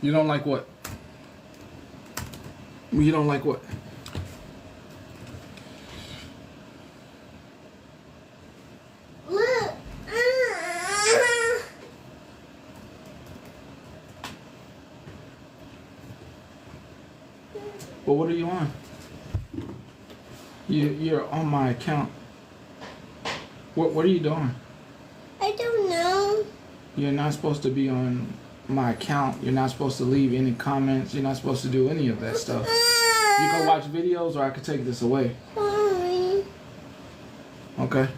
You don't like what? You don't like what? Well, what are you on? You're on my account. What are you doing? I don't know. You're not supposed to be on my account. You're not supposed to leave any comments. You're not supposed to do any of that stuff. You can watch videos, or I could take this away. Sorry. Okay.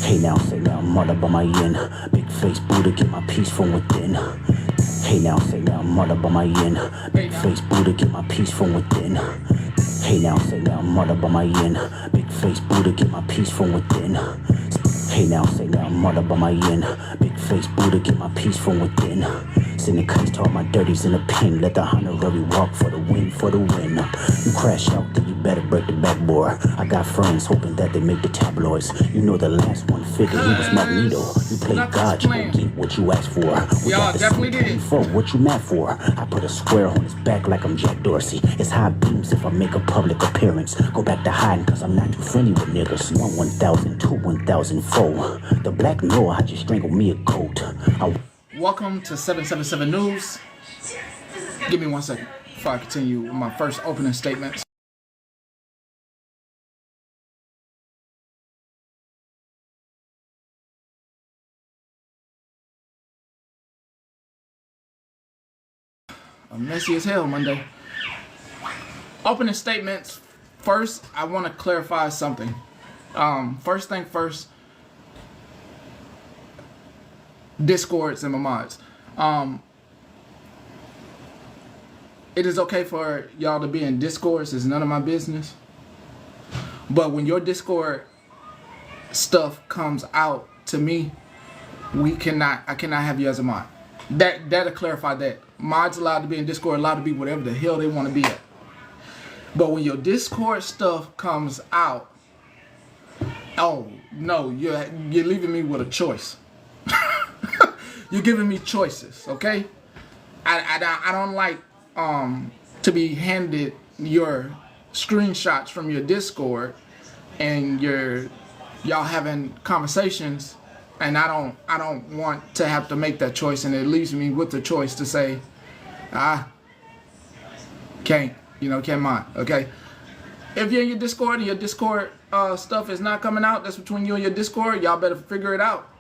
Hey now, say now, I'm all up on my yin. Big face Buddha, get my peace from within. Hey now, say now, I'm all up on my yin. Big face Buddha, get my peace from within. Hey now, say now, I'm all up on my yin. Big face Buddha, get my peace from within. Hey now, say now, I'm all up on my yin. Big face Buddha, get my peace from within. Send the cuts to all my dirties in the pen. Let the honorary walk for the win, for the win. You crash out, then you better break the backboard. I got friends hoping that they make the tabloids. You know the last one figured he was Magneto. You play God, you gon' get what you asked for. We got the definitely did. for what you mad for. I put a square on his back like I'm Jack Dorsey. It's high beams if I make a public appearance. Go back to hiding cause I'm not too friendly with niggas. 1,000, 1,004. The black know I just strangled me a goat. Welcome to 777 News. Give me 1 second before I continue with my first opening statements. Messy as hell Monday. Opening statements. First, I want to clarify something. First thing first. Discords and my mods. it is okay for y'all to be in discourse. It's none of my business. But when your Discord stuff comes out to me, I cannot have you as a mod. That'll clarify that. Mods allowed to be in Discord, allowed to be whatever the hell they want to be at. But when your Discord stuff comes out, oh no, you're leaving me with a choice. You're giving me choices, okay? I don't like to be handed your screenshots from your Discord and y'all having conversations, and I don't want to have to make that choice, and it leaves me with the choice to say, can't mind, okay? If you're in your Discord and your Discord stuff is not coming out, that's between you and your Discord. Y'all better figure it out.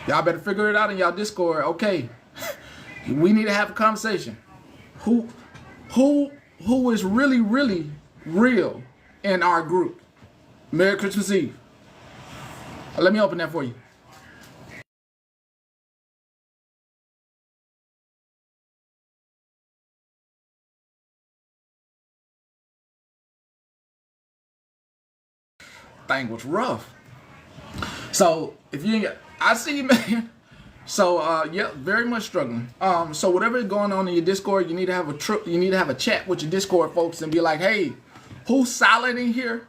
Y'all better figure it out in y'all Discord. Okay, we need to have a conversation. Who is really, really real in our group? Merry Christmas Eve. Let me open that for you. Thing was rough. So if you, I see you, man. So yeah, very much struggling. So whatever is going on in your Discord, you need to have a chat with your Discord folks and be like, hey, who's solid in here?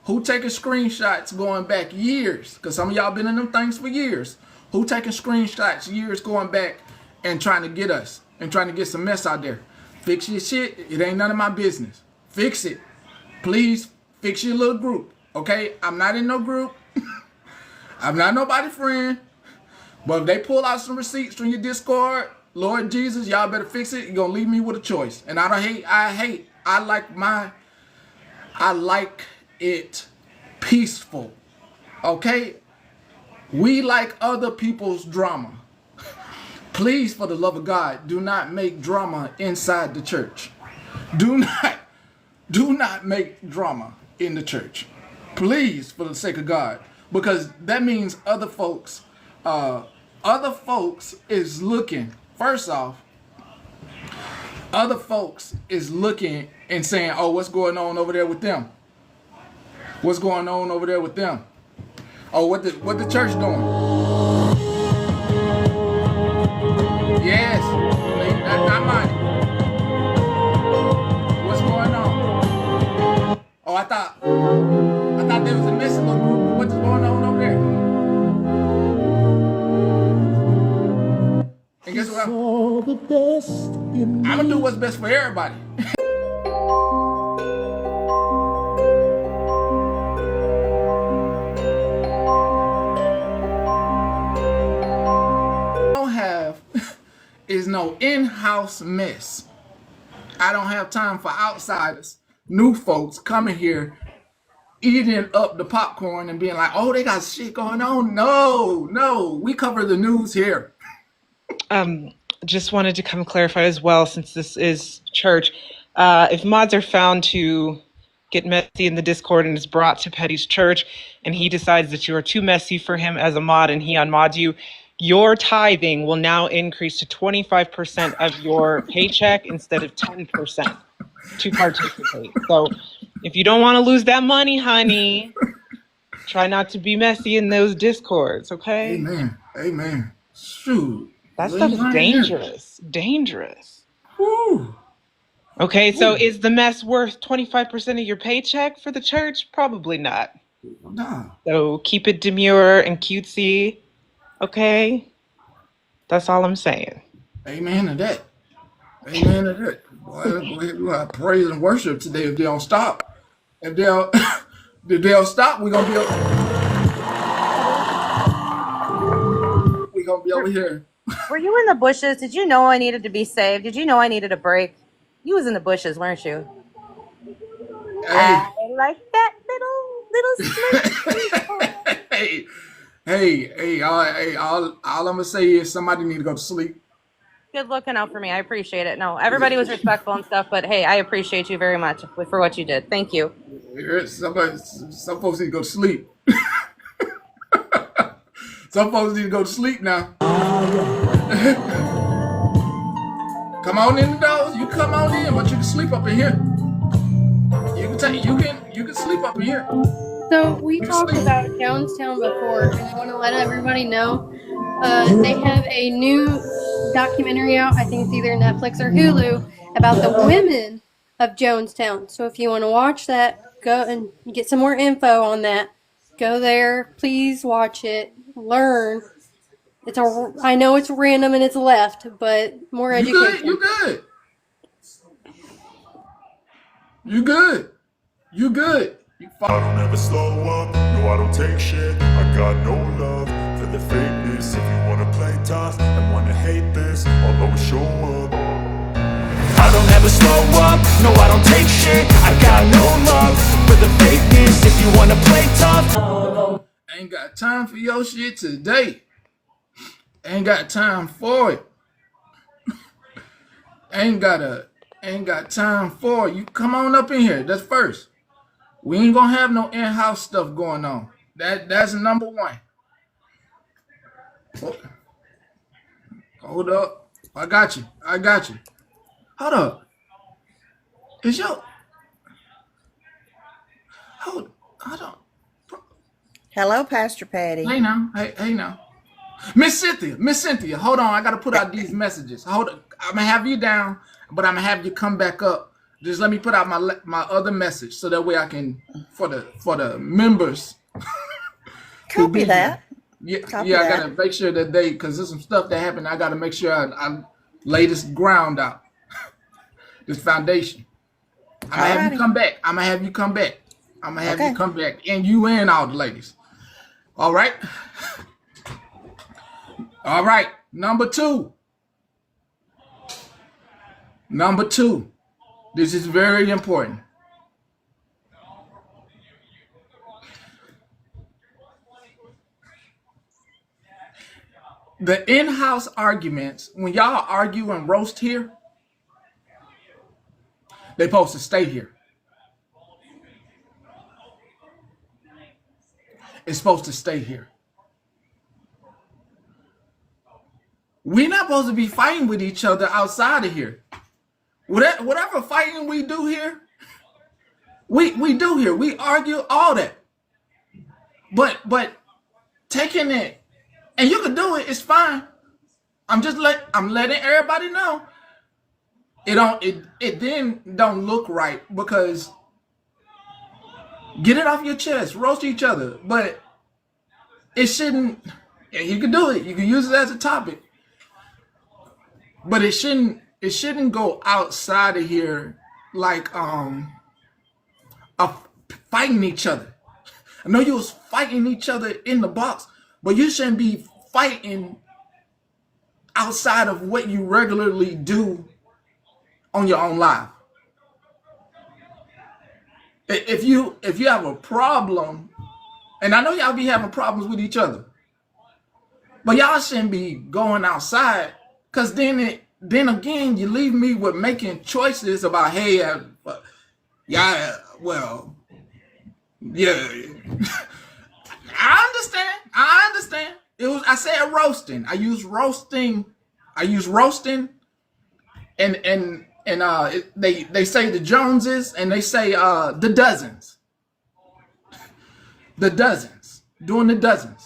Who taking screenshots going back years? Because some of y'all been in them things for years. Who taking screenshots years going back and trying to get us and trying to get some mess out there? Fix your shit. It ain't none of my business. Fix it. Please fix your little group. Okay? I'm not in no group. I'm not nobody's friend. But if they pull out some receipts from your Discord, Lord Jesus, y'all better fix it. You're going to leave me with a choice. And I like it peaceful. Okay? We like other people's drama. Please, for the love of God, do not make drama inside the church. Do not make drama in the church. Please, for the sake of God. Because that means other folks is looking, first off, other folks is looking and saying, oh, what's going on over there with them? What's going on over there with them? Oh, what the church doing? Yes, not mine. What's going on? Oh, I thought there was a missing little group. What's going on over there? And guess what? I'm gonna do what's best for everybody. Is no in-house mess. I don't have time for outsiders, new folks coming here, eating up the popcorn and being like, oh, they got shit going on. No, we cover the news here. Just wanted to come clarify as well, since this is church. If mods are found to get messy in the Discord and is brought to Petty's church, and he decides that you are too messy for him as a mod and he unmods you, your tithing will now increase to 25% of your paycheck instead of 10% to participate. So if you don't want to lose that money, honey, try not to be messy in those Discords, okay? Amen. Shoot. That stuff is dangerous. Dangerous. Woo. Okay, so is the mess worth 25% of your paycheck for the church? Probably not. Nah. So keep it demure and cutesy. Okay, that's all I'm saying. Amen to that. Amen to that. Boy, we'll have praise and worship today if they don't stop. If they'll stop, we're gonna be over here. Were you in the bushes? Did you know I needed to be saved? Did you know I needed a break? You was in the bushes, weren't you? Hey. I like that little slip. Hey, all I'm gonna say is somebody need to go to sleep. Good looking out for me. I appreciate it. No, everybody was respectful and stuff, but hey, I appreciate you very much for what you did. Thank you. Some folks need to go to sleep. Some folks need to go to sleep now. Come on in the doors. You come on in, but you can sleep up in here. You can sleep up in here. So we You can talked sleep. about Jonestown before, and I want to let everybody know they have a new documentary out. I think it's either Netflix or Hulu about the women of Jonestown. So if you want to watch that, go and get some more info on that. Go there, please watch it, learn. I know it's random and it's left, but more You good? education. You good? You good? You good? You I don't ever slow up, no I don't take shit. I got no love for the fakeness. If you wanna play tough and wanna hate this, I'll always show up. I don't ever slow up, no I don't take shit. I got no love for the fakeness. If you wanna play tough, ain't got time for your shit today. Ain't got time for it. Ain't got time for it. You come on up in here. That's first. We ain't gonna have no in-house stuff going on. That's number one. Hold up. I got you. Hold up. Is your hold on. Hello, Pastor Patty. Hey now. Miss Cynthia, hold on. I gotta put out these messages. Hold on. I'm gonna have you down, but I'm gonna have you come back up. Just let me put out my other message so that way I can for the members. Copy that. Yeah, Copy I that. gotta make sure that because there's some stuff that happened. I gotta make sure I lay this ground out, this foundation. I'm gonna have you come back. I'm gonna have you come back. And you and all the ladies. All right. All right. Number two. This is very important. The in-house arguments, when y'all argue and roast here, they supposed to stay here. It's supposed to stay here. We're not supposed to be fighting with each other outside of here. Whatever fighting we do here, we do here. We argue all that. But taking it, and you can do it, it's fine. I'm letting everybody know. It then don't look right because get it off your chest, roast each other. But it shouldn't, you can do it. You can use it as a topic. But it shouldn't go outside of here like fighting each other. I know you was fighting each other in the box, but you shouldn't be fighting outside of what you regularly do on your own live. If you have a problem, and I know y'all be having problems with each other, but y'all shouldn't be going outside, because then again you leave me with making choices about, hey, yeah, well, yeah. I understand. I said roasting. I use roasting, and they say the Joneses, and they say the dozens. Doing the dozens.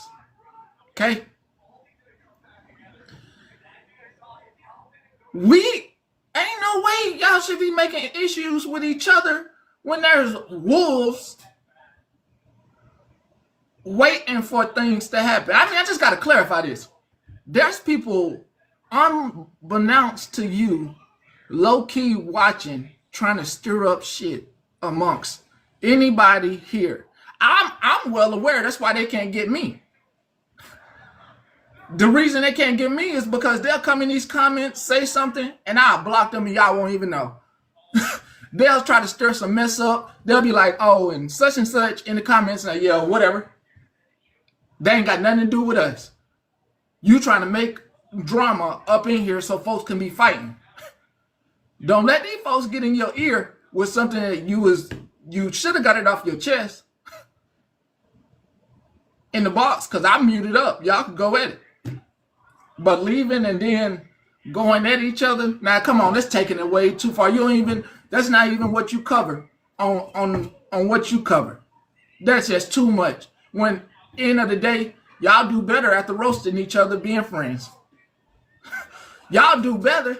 Okay? We ain't no way y'all should be making issues with each other when there's wolves waiting for things to happen. I mean, I just got to clarify this. There's people unbeknownst to you, low-key watching, trying to stir up shit amongst anybody here. I'm well aware that's why they can't get me. The reason they can't get me is because they'll come in these comments, say something, and I'll block them and y'all won't even know. They'll try to stir some mess up. They'll be like, oh, and such in the comments, and yeah, whatever. They ain't got nothing to do with us. You trying to make drama up in here so folks can be fighting. Don't let these folks get in your ear with something that you should have got it off your chest in the box, because I muted up. Y'all can go at it. But leaving and then going at each other. Now, come on, that's taking it way too far. You don't even. That's not even what you cover on what you cover. That's just too much. When end of the day, y'all do better after roasting each other, being friends. Y'all do better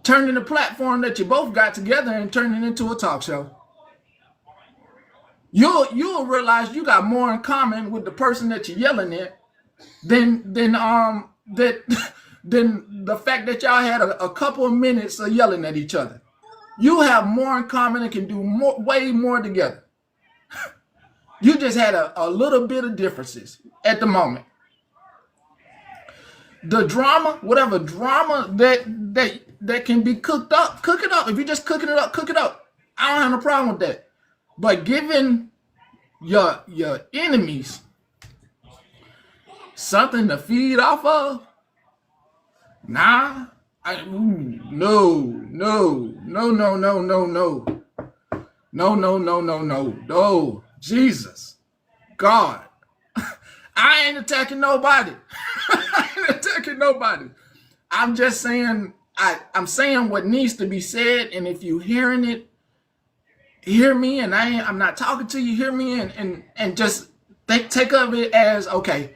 turning the platform that you both got together and turning it into a talk show. You'll realize you got more in common with the person that you're yelling at than the fact that y'all had a couple of minutes of yelling at each other. You have more in common and can do way more together. You just had a little bit of differences at the moment. The drama, whatever drama that can be cooked up, cook it up. If you're just cooking it up, cook it up. I don't have no problem with that. But giving your enemies something to feed off of, nah. No. Jesus. God. I ain't attacking nobody. I ain't attacking nobody. I'm just saying, I'm saying what needs to be said, and if you hearing it, hear me, and I'm not talking to you, hear me, and just take of it as, okay,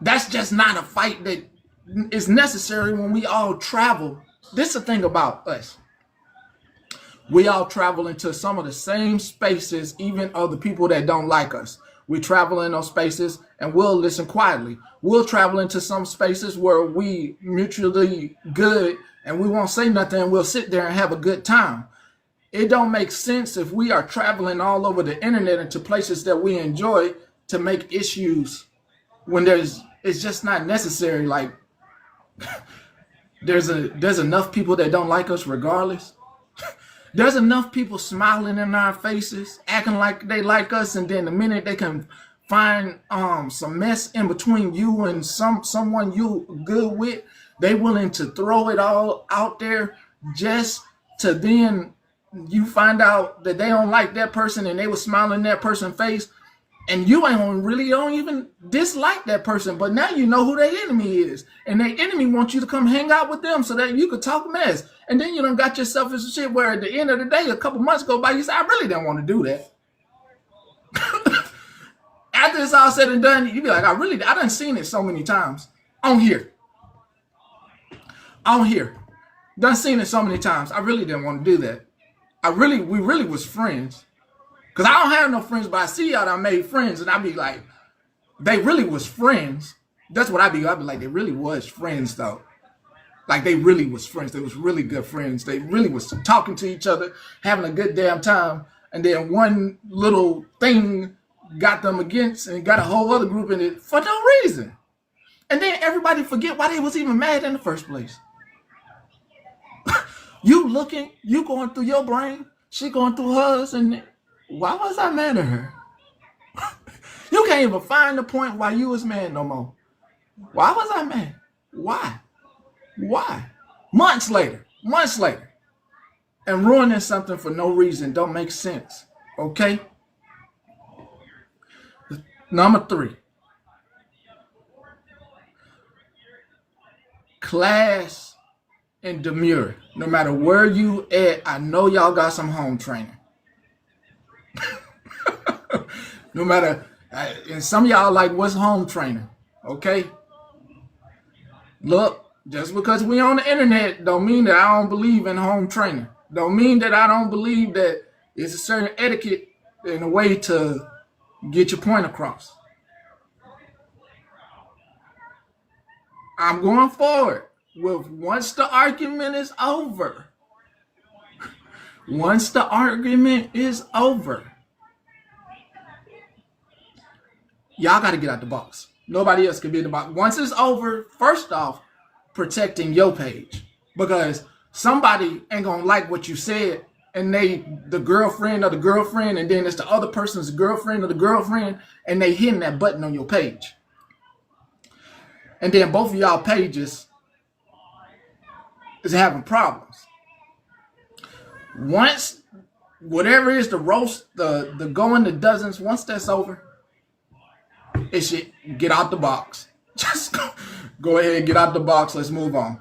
that's just not a fight that is necessary when we all travel. This is the thing about us. We all travel into some of the same spaces, even other people that don't like us. We travel in those spaces and we'll listen quietly. We'll travel into some spaces where we mutually good and we won't say nothing. We'll sit there and have a good time. It don't make sense if we are traveling all over the internet into places that we enjoy to make issues when it's just not necessary. Like there's enough people that don't like us regardless. There's enough people smiling in our faces, acting like they like us, and then the minute they can find some mess in between you and someone you good with, they willing to throw it all out there just to then you find out that they don't like that person and they were smiling in that person's face, and you don't even dislike that person, but now you know who their enemy is, and their enemy wants you to come hang out with them so that you could talk mess. And then you done got yourself in some shit where at the end of the day, a couple months go by, you say, I really didn't want to do that. After it's all said and done, you be like, I done seen it so many times on here. Done seen it so many times. I really didn't want to do that. We really was friends. Because I don't have no friends, but I see y'all that I made friends, and I be like, they really was friends. That's what I be like, they really was friends, though. Like, they really was friends. They was really good friends. They really was talking to each other, having a good damn time. And then one little thing got them against and got a whole other group in it for no reason. And then everybody forget why they was even mad in the first place. You going through your brain, she going through hers, and why was I mad at her? You can't even find the point why you was mad no more. Why was I mad? Why? Months later. And ruining something for no reason don't make sense. Okay? Number 3. Class and demure. No matter where you at, I know y'all got some home training. No matter, and some of y'all like, what's home training? Okay? Look, just because we on the internet don't mean that I don't believe in home training. Don't mean that I don't believe that it's a certain etiquette and a way to get your point across. I'm going forward with once the argument is over. Once the argument is over, y'all got to get out the box. Nobody else can be in the box. Once it's over, first off, protecting your page, because somebody ain't gonna like what you said, and they the girlfriend of the girlfriend, and then it's the other person's girlfriend of the girlfriend, and they hitting that button on your page, and then both of y'all pages is having problems. Once whatever is the roast, the going to dozens, once that's over, it should get out the box. Go ahead, get out the box. Let's move on.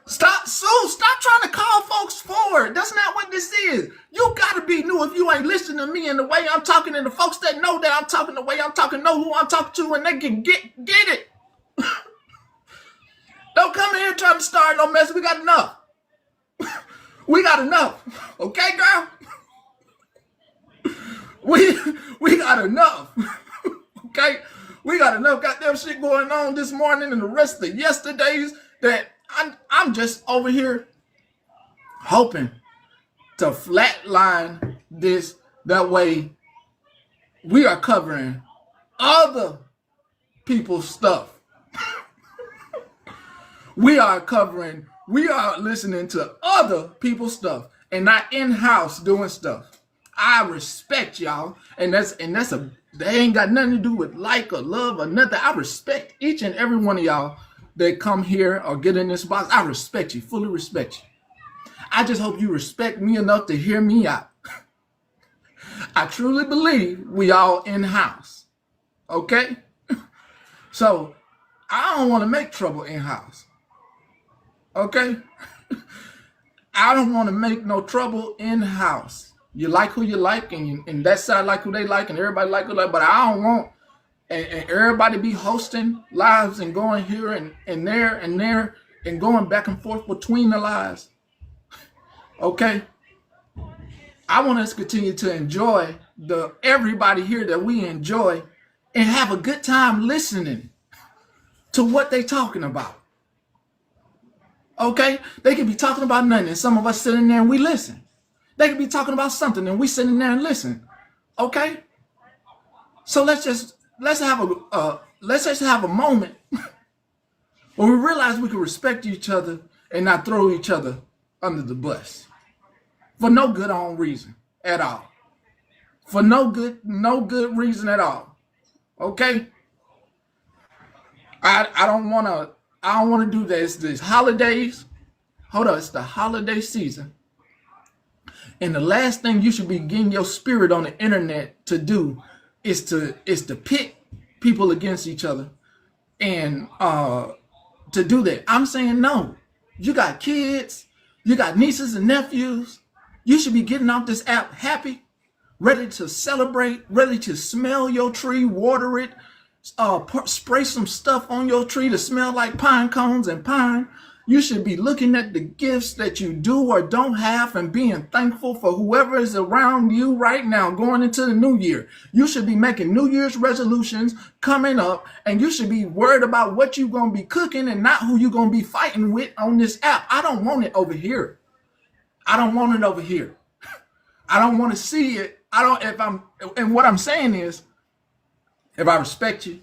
Stop, Sue, stop trying to call folks forward. That's not what this is. You gotta be new if you ain't listening to me and the way I'm talking, and the folks that know that I'm talking the way I'm talking know who I'm talking to, and they can get it. Don't come in here trying to start no mess. We got enough. We got enough. Okay, girl? We got enough. Okay? We got enough goddamn shit going on this morning and the rest of the yesterdays that I'm just over here hoping to flatline this. That way we are covering other people's stuff. We are listening to other people's stuff and not in-house doing stuff. I respect y'all, and they ain't got nothing to do with like or love or nothing. I respect each and every one of y'all that come here or get in this box. I respect you, fully respect you. I just hope you respect me enough to hear me out. I truly believe we all in-house, okay? So I don't want to make trouble in-house, okay? I don't want to make no trouble in-house. You like who you like, and that side like who they like, and everybody like who they like, but I don't want and everybody be hosting lives and going here and there and going back and forth between the lives. Okay? I want us to continue to enjoy everybody here that we enjoy and have a good time listening to what they talking about. Okay? They could be talking about nothing, and some of us sitting there and we listen. They could be talking about something and we sitting there and listen. Okay? So let's just have a moment where we realize we can respect each other and not throw each other under the bus for no good reason at all. For no good reason at all. Okay? I don't want to do this. This holidays. Hold on, it's the holiday season. And the last thing you should be getting your spirit on the internet to do is to pit people against each other and to do that. I'm saying no. You got kids, you got nieces and nephews. You should be getting off this app happy, ready to celebrate, ready to smell your tree, water it, spray some stuff on your tree to smell like pine cones and pine. You should be looking at the gifts that you do or don't have and being thankful for whoever is around you right now going into the new year. You should be making New Year's resolutions coming up, and you should be worried about what you're going to be cooking and not who you're going to be fighting with on this app. I don't want it over here. I don't want it over here. I don't want to see it. And what I'm saying is, if I respect you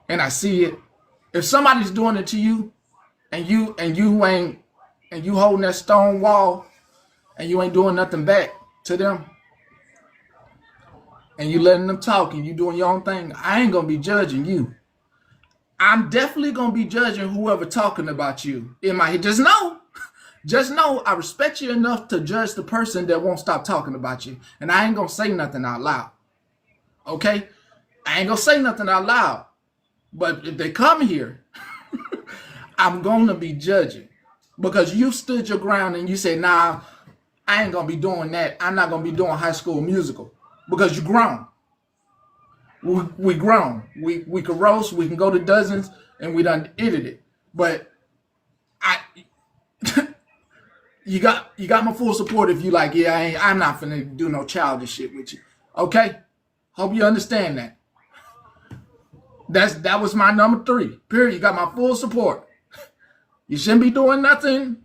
and I see it, if somebody's doing it to you and you holding that stone wall and you ain't doing nothing back to them and you letting them talk and you doing your own thing, I ain't gonna be judging you. I'm definitely gonna be judging whoever talking about you. Just know I respect you enough to judge the person that won't stop talking about you. And I ain't gonna say nothing out loud. Okay? I ain't gonna say nothing out loud. But if they come here, I'm going to be judging because you stood your ground and you said, nah, I ain't going to be doing that. I'm not going to be doing High School Musical because you grown. We grown. We can roast, we can go to dozens, and we done edited it. But you got my full support if you like, yeah, I'm not finna do no childish shit with you. Okay? Hope you understand that. That was my number 3. Period. You got my full support. You shouldn't be doing nothing.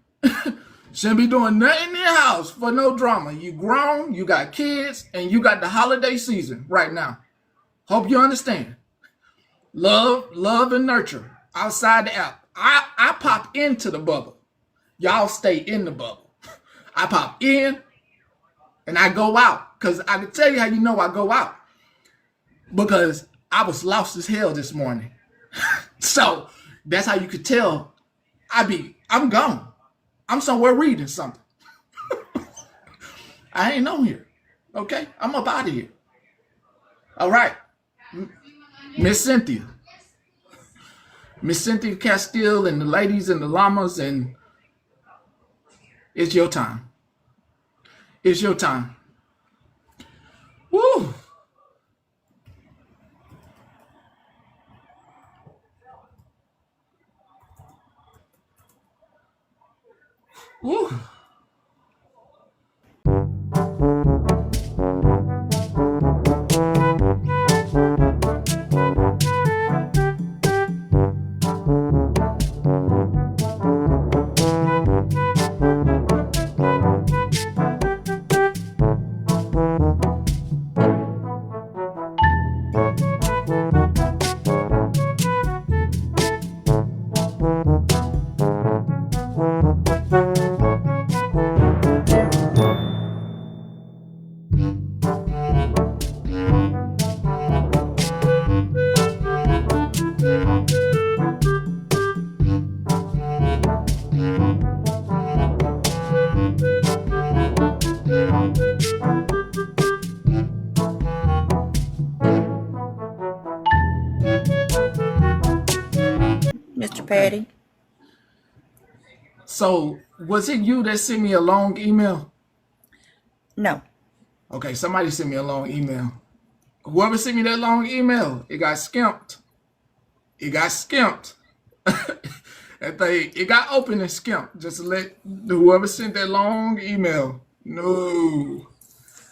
Shouldn't be doing nothing in your house for no drama. You grown, you got kids, and you got the holiday season right now. Hope you understand. Love and nurture outside the app. I pop into the bubble. Y'all stay in the bubble. I pop in and I go out. Because I can tell you how you know I go out. Because I was lost as hell this morning. So that's how you could tell I'm gone. I'm somewhere reading something. I ain't on here. Okay? I'm up out of here. All right. Miss Cynthia. Miss Cynthia Castile and the ladies and the llamas, and it's your time. It's your time. Woo! Woo! Mr. Okay. Patty? So, was it you that sent me a long email? No. Okay, somebody sent me a long email. Whoever sent me that long email, it got skimped. It got skimped. That thing, it got open and skimped. Just to let whoever sent that long email know.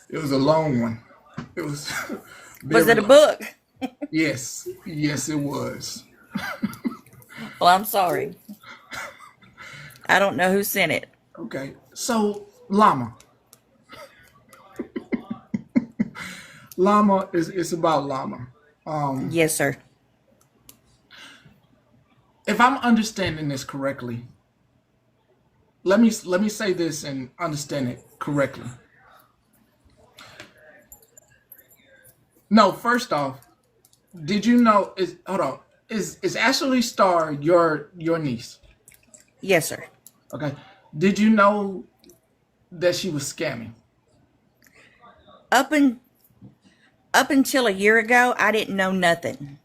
It was a long one. It was Was very it a long. book? Yes. Yes, it was. Well, I'm sorry. I don't know who sent it. Okay. So, llama. Llama is it's about llama. Yes, sir. If I'm understanding this correctly, let me say this and understand it correctly. No, first off, did you know is hold on. Is Ashley Starr your niece? Yes, sir. Okay. Did you know that she was scamming? Up and up until a year ago, I didn't know nothing.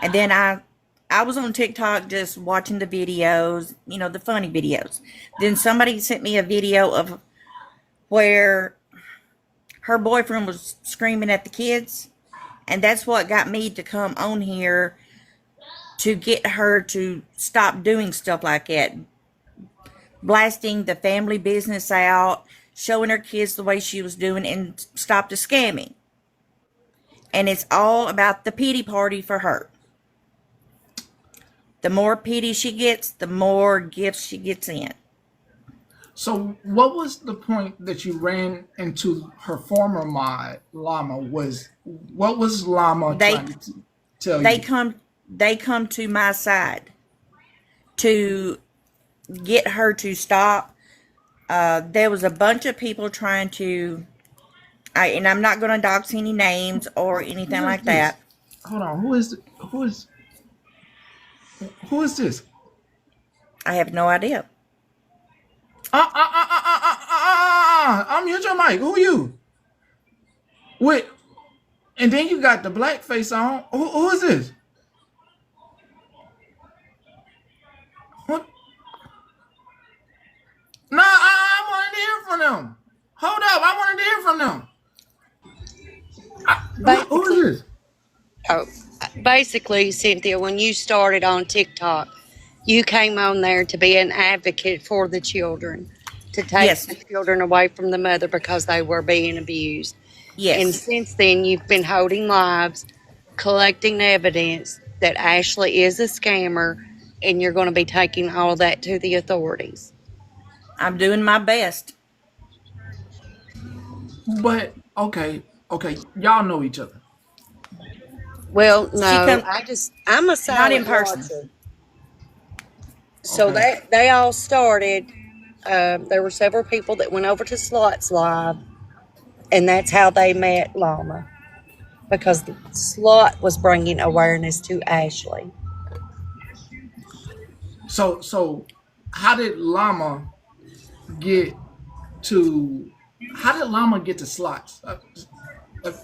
And then I was on TikTok just watching the videos, the funny videos. Then somebody sent me a video of where her boyfriend was screaming at the kids, and that's what got me to come on here to get her to stop doing stuff like that. Blasting the family business out, showing her kids the way she was doing, and stop the scamming. And it's all about the pity party for her. The more pity she gets, the more gifts she gets in. So, what was the point that you ran into her former mod, Llama? What was Llama They trying to tell they you? come to my side to get her to stop. There was a bunch of people trying to, and I'm not going to dox any names or anything Who is like this? that. Hold on. Who is this? I have no idea. Unmute your mic. Who you? Wait, and then you got the black face on. Who is this? What? No, I wanted to hear from them. Hold up, I wanted to hear from them. Who Basically, is this? oh, basically, Cynthia, when you started on TikTok, you came on there to be an advocate for the children, to take Yes, the children away from the mother because they were being abused. And yes. since then, you've been holding lives, collecting evidence that Ashley is a scammer, and you're going to be taking all of that to the authorities. I'm doing my best. But okay, y'all know each other. Well, She no, come I'm a not in silent person. watcher. So Okay. they all started. There were several people that went over to Slots Live, and that's how they met Llama, because the Slot was bringing awareness to Ashley. So how did Llama get how did Llama get to slots?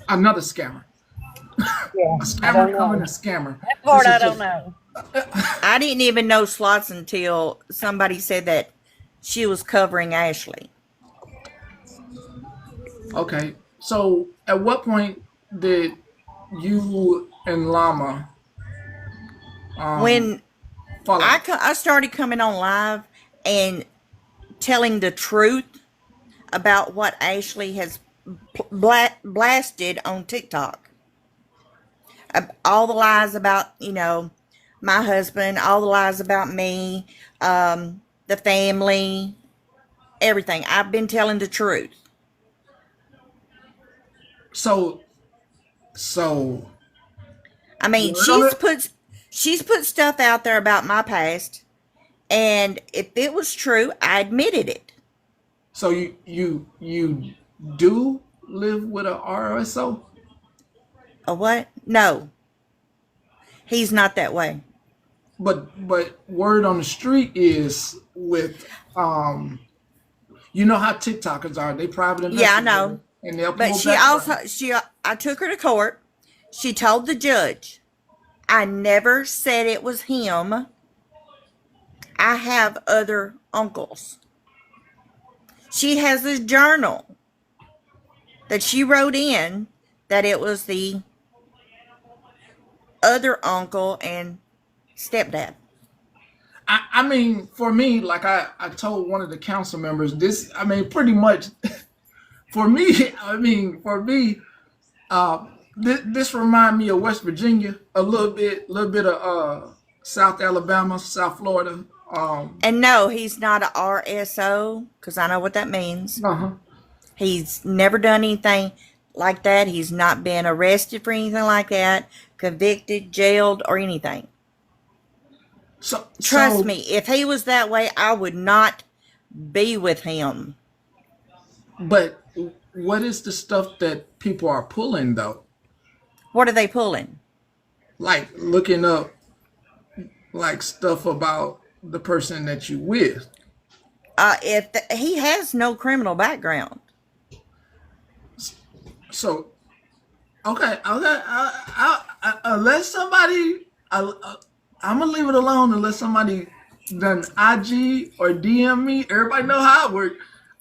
Another scammer. Yeah, A I don't scammer coming, a know. scammer. That This part is I don't just know. I didn't even know slots until somebody said that she was covering Ashley. okay. So, at what point did you and Llama When fall out? I started coming on live and telling the truth about what Ashley has blasted on TikTok. All the lies about, my husband, all the lies about me, the family, everything. I've been telling the truth. So, so I mean, word on it. she's put stuff out there about my past, and if it was true, I admitted it. So you do live with a RSO, A what? No, he's not that way. but word on the street is with you know how TikTokers are. They private Yeah, I investigators know. and they'll But pull she background. also I took her to court. She told the judge, I never said it was him. I have other uncles. She has this journal that she wrote in that it was the other uncle and stepdad. I mean, for me, like I told one of the council members, this, I mean, pretty much for me, I mean, for me, this remind me of West Virginia a little bit of South Alabama, South Florida. And no, he's not a RSO because I know what that means. Uh-huh. He's never done anything like that. He's not been arrested for anything like that, convicted, jailed, or anything. Trust So, me, if he was that way, I would not be with him. but what is the stuff that people are pulling though? What are they pulling? Like looking up like stuff about the person that you with. He has no criminal background. So okay, unless somebody, I'm gonna leave it alone unless somebody done IG or DM me. Everybody know how it works.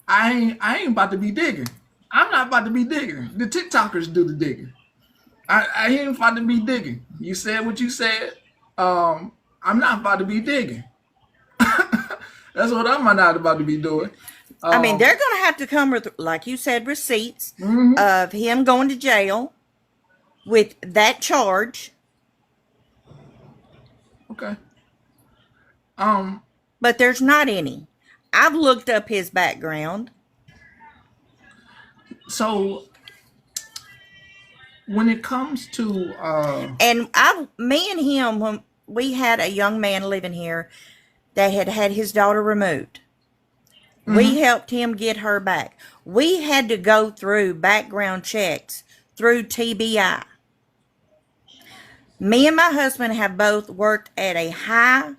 I ain't about to be digging. I'm not about to be digging. The TikTokers do the digging. I ain't about to be digging. You said what you said. I'm not about to be digging. That's what I'm not about to be doing. I mean, they're going to have to come with, like you said, receipts Mhm. of him going to jail with that charge. Okay. But there's not any. I've looked up his background. So when it comes to And me and him, when we had a young man living here that had had his daughter removed, we helped him get her back. We had to go through background checks through TBI. Me and my husband have both worked at a high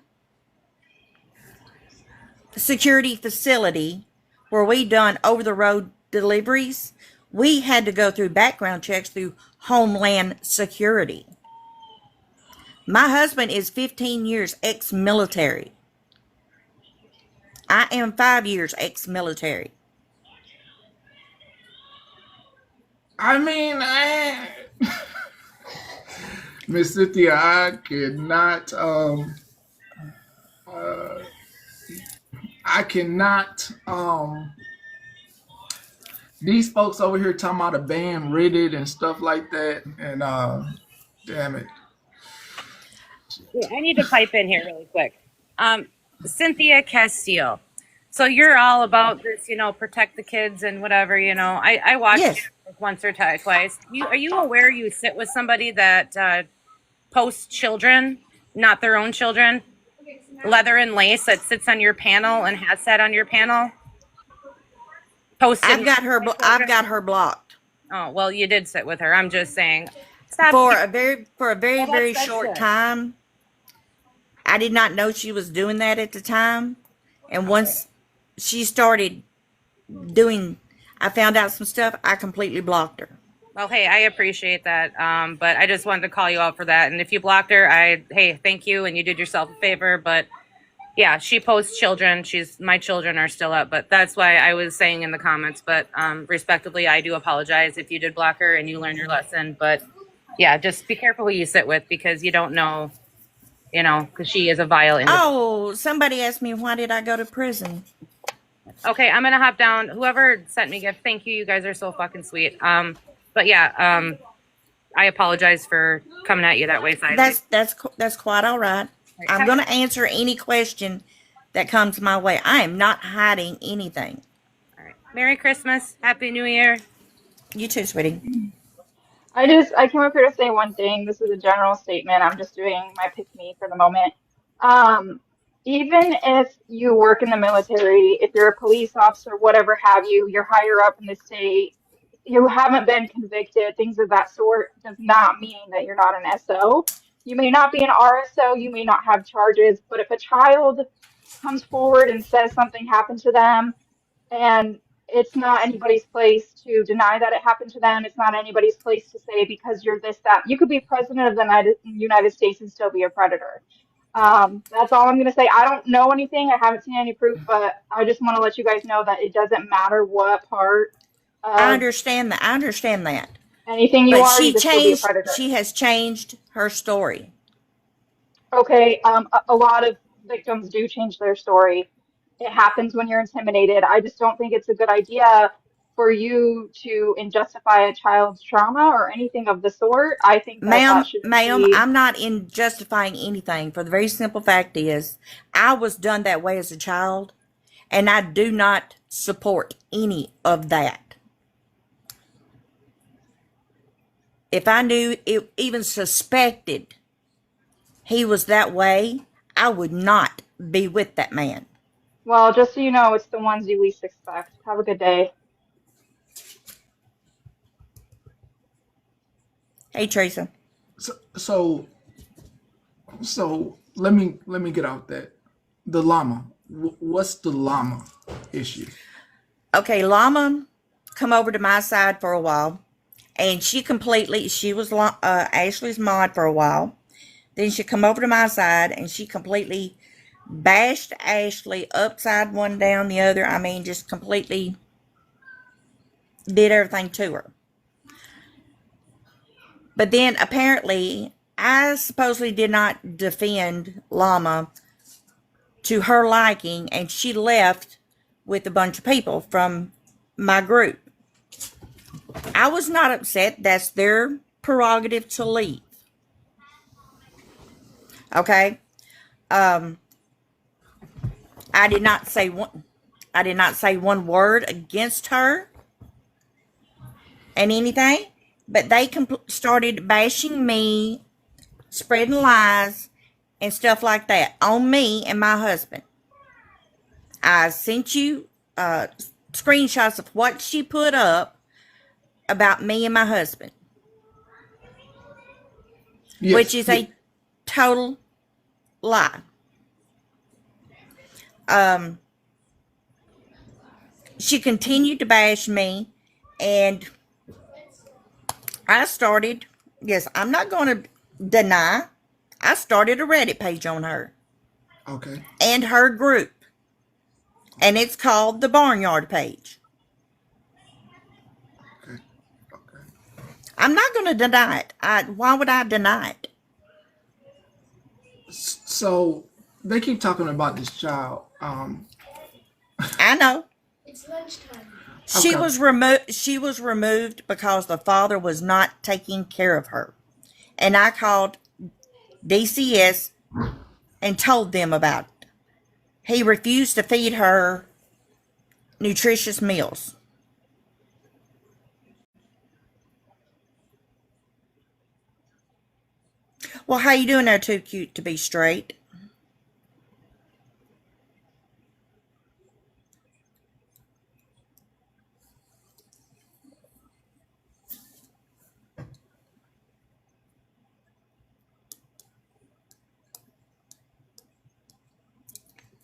security facility where we done over the road deliveries. We had to go through background checks through Homeland Security. My husband is 15 years ex-military. I am 5 years ex-military. I mean, Miss Cynthia, I cannot these folks over here talking about a ban Reddit and stuff like that, and damn it. I need to pipe in here really quick. Cynthia Castile. So you're all about this, protect the kids and whatever, I watched Yes. you once or twice. Are you aware you sit with somebody that posts children, not their own children, leather and lace, that sits on your panel and has sat on your panel? Posted. I've got her blocked. Oh, well, you did sit with her. I'm just saying. Stop. For a very that's short good. time. I did not know she was doing that at the time. And once she started doing, I found out some stuff, I completely blocked her. Well, hey, I appreciate that. But I just wanted to call you out for that. And if you blocked her, hey, thank you, and you did yourself a favor. But yeah, she posts children. My children are still up, but that's why I was saying in the comments. But respectively, I do apologize if you did block her and you learned your lesson. But yeah, just be careful who you sit with because you don't know, because she is a vile individual. Oh, somebody asked me why did I go to prison? Okay, I'm gonna hop down. Whoever sent me a gift, thank you. You guys are so fucking sweet. But yeah, I apologize for coming at you that way, sideways. That's quite all right. I'm going to answer any question that comes my way. I am not hiding anything. All right. Merry Christmas. Happy New Year. You too, sweetie. I came up here to say one thing. This is a general statement. I'm just doing my pick me for the moment. Um, Even if you work in the military, if you're a police officer, whatever have you, you're higher up in the state, you haven't been convicted, things of that sort, does not mean that you're not an SO. You may not be an RSO, you may not have charges, but if a child comes forward and says something happened to them, and it's not anybody's place to deny that it happened to them. It's not anybody's place to say because you're this, that. You could be president of the United States and still be a predator. That's all I'm going to say. I don't know anything. I haven't seen any proof, but I just want to let you guys know that it doesn't matter what part I of understand that. I understand that. anything you But are, you could still be a predator. she has changed her story. Okay, a lot of victims do change their story. It happens when you're intimidated. I just don't think it's a good idea for you to injustify a child's trauma or anything of the sort. I think that that shouldn't Ma'am, be. I'm not in justifying anything. For the very simple fact is, I was done that way as a child, and I do not support any of that. If I knew it, even suspected he was that way, I would not be with that man. Well, just so you know, it's the ones you least expect. Have a good day. Hey, Teresa. So let me get out that the llama. What's the llama issue? Okay, Llama come over to my side for a while, and she was Ashley's mod for a while. Then she come over to my side, and she completely bashed Ashley upside one down the other. I mean, just completely did everything to her. But then apparently, I supposedly did not defend Llama to her liking, and she left with a bunch of people from my group. I was not upset. That's their prerogative to leave. Okay. I did not say one word against her and anything, but they started bashing me, spreading lies and stuff like that on me and my husband. I sent you screenshots of what she put up about me and my husband, Yes, which is a total lie. She continued to bash me, and I started, yes, I'm not going to deny, I started a Reddit page on her. Okay. And her group. And it's called the Barnyard Page. Okay. I'm not going to deny it. Why would I deny it? So they keep talking about this child. I know. It's lunchtime. She was removed because the father was not taking care of her. And I called DCS and told them about it. He refused to feed her nutritious meals. Well, how you doing there, too cute to be straight?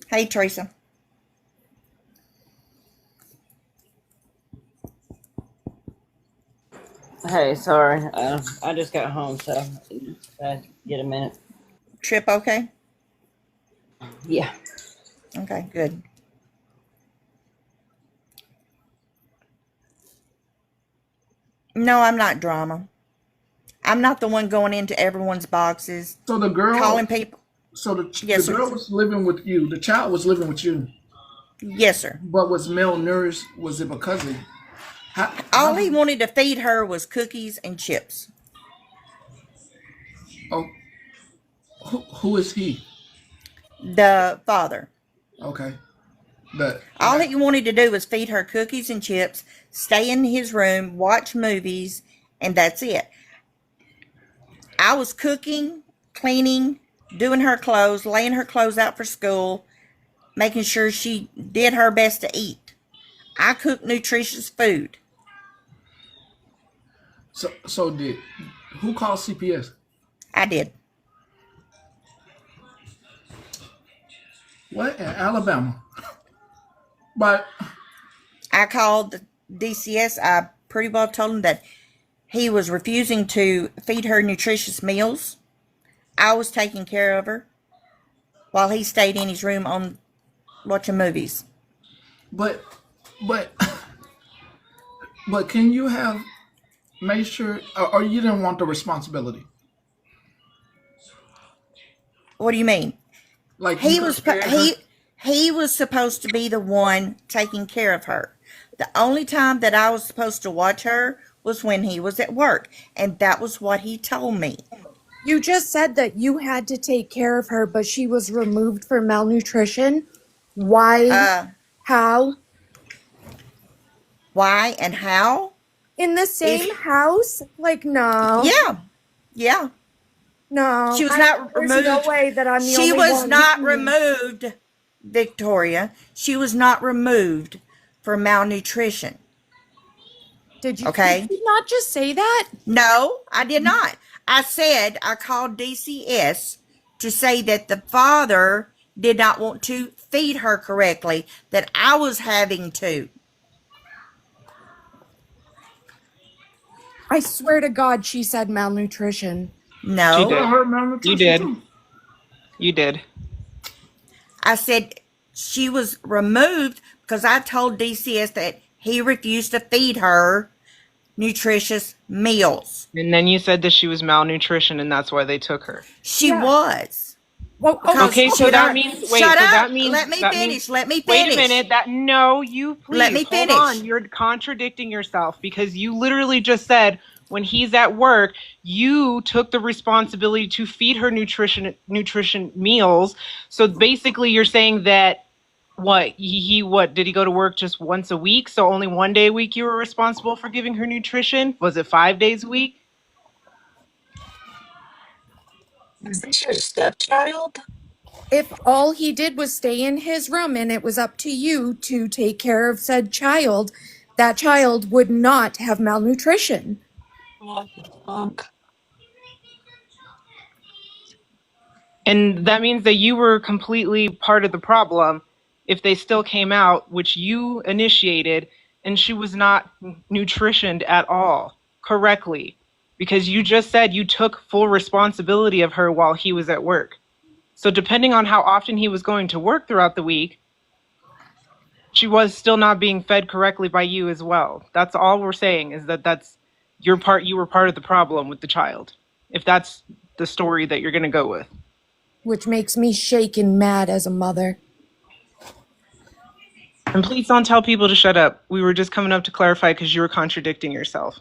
Hey, Teresa. Hey, sorry. I just got home, so get a minute. Trip okay? Yeah. Okay, good. No, I'm not drama. I'm not the one going into everyone's boxes, So the calling girl, people. so the Yes, sir. girl was living with you. The child was living with you, Yes, sir. but was malnourished. Was it because of All how he wanted to feed her was cookies and chips. oh, who is he? The father. Okay. The All he wanted to do was feed her cookies and chips, stay in his room, watch movies, and that's it. I was cooking, cleaning, doing her clothes, laying her clothes out for school, making sure she did her best to eat. I cooked nutritious food. so did who called CPS? I did. What in Alabama? But I called the DCS. I pretty well told him that he was refusing to feed her nutritious meals. I was taking care of her while he stayed in his room on watching movies. but but but can you have made sure, or you didn't want the responsibility? What do you mean? Like you He could have was spared her. he was supposed to be the one taking care of her. The only time that I was supposed to watch her was when he was at work, and that was what he told me. You just said that you had to take care of her, but she was removed for malnutrition. Why? How? Why and how? In the same house? Like, no. Yeah. No. She was not There's removed. no way that I'm the She only was one not who- removed, Victoria. She was not removed for malnutrition. Did you, Okay? did you not just say that? No, I did not. I said I called DCS to say that the father did not want to feed her correctly, that I was having to. I swear to God, she said malnutrition. No. She did. Her malnutrition You did. too. You did. I said she was removed because I told DCS that he refused to feed her nutritious meals. And then you said that she was malnutrition, and that's why they took her. She was. Well, Okay, so that means wait. Shut so up. that means Let me that finish. means- Let me Wait finish. a minute. That no, you please. Let me hold finish. on. You're contradicting yourself because you literally just said when he's at work, you took the responsibility to feed her nutrition meals. So basically, you're saying that what he what did he go to work just once a week? So only one day a week you were responsible for giving her nutrition? Was it 5 days a week? Is this your stepchild? if all he did was stay in his room and it was up to you to take care of said child, that child would not have malnutrition. What the fuck? And that means that you were completely part of the problem if they still came out, which you initiated, and she was not nutritioned at all correctly. Because you just said you took full responsibility of her while he was at work. So depending on how often he was going to work throughout the week, she was still not being fed correctly by you as well. That's all we're saying is that that's your part. You were part of the problem with the child. If that's the story that you're going to go with. Which makes me shake and mad as a mother. And please don't tell people to shut up. We were just coming up to clarify because you were contradicting yourself.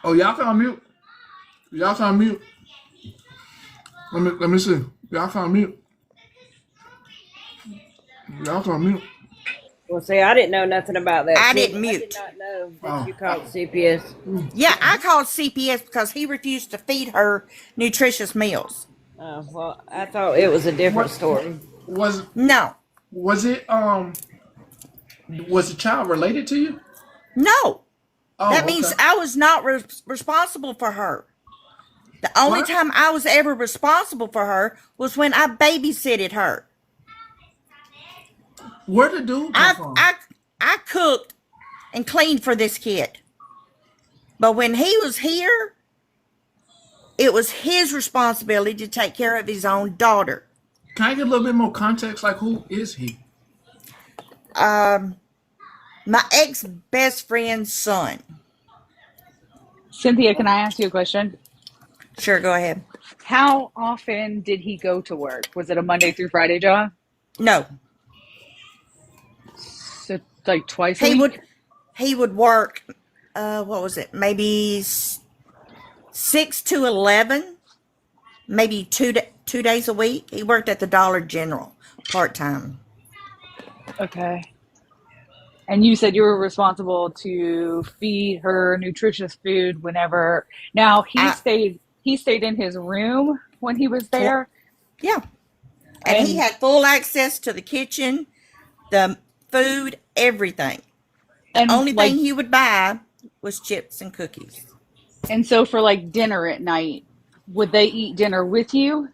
Oh, y'all can unmute. Y'all can unmute. Let me see. Y'all can unmute. Y'all can unmute. Well, see, I didn't know nothing about that. I See, didn't mute. I did not know that you called CPS. Yeah, I called CPS because he refused to feed her nutritious meals. Oh, well, I thought it was a different story. Was No. was it was the child related to you? No. Oh, That means okay. I was not responsible for her. The only What? time I was ever responsible for her was when I babysitted her. Where did dude come from? I cooked and cleaned for this kid. But when he was here, it was his responsibility to take care of his own daughter. Can I get a little bit more context? Like, who is he? My ex best friend's son. Cynthia, can I ask you a question? Sure, go ahead. How often did he go to work? Was it a Monday through Friday job? No. So like twice a week? He would work, what was it? Maybe 6 to 11, maybe two days a week. He worked at the Dollar General part-time. Okay. And you said you were responsible to feed her nutritious food whenever. Now he stayed in his room when he was there. Yeah. And he had full access to the kitchen, the food, everything. The only thing he would buy was chips and cookies. And so for like dinner at night, would they eat dinner with you?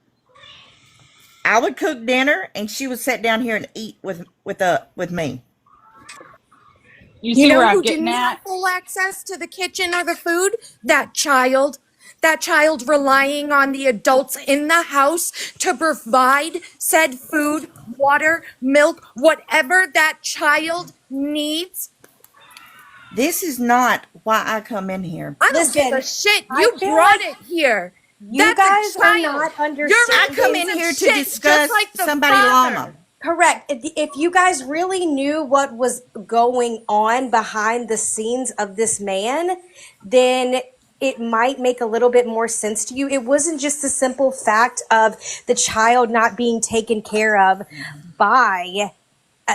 I would cook dinner and she would sit down here and eat with me. You see where I'm who getting didn't at? have full access to the kitchen or the food? That child. That child relying on the adults in the house to provide said food, water, milk, whatever that child needs. This is not why I come in here. I don't give a shit. You brought it here. You guys are not understanding. I come in here to discuss somebody llama. Correct. If you guys really knew what was going on behind the scenes of this man, then it might make a little bit more sense to you. It wasn't just the simple fact of the child not being taken care of by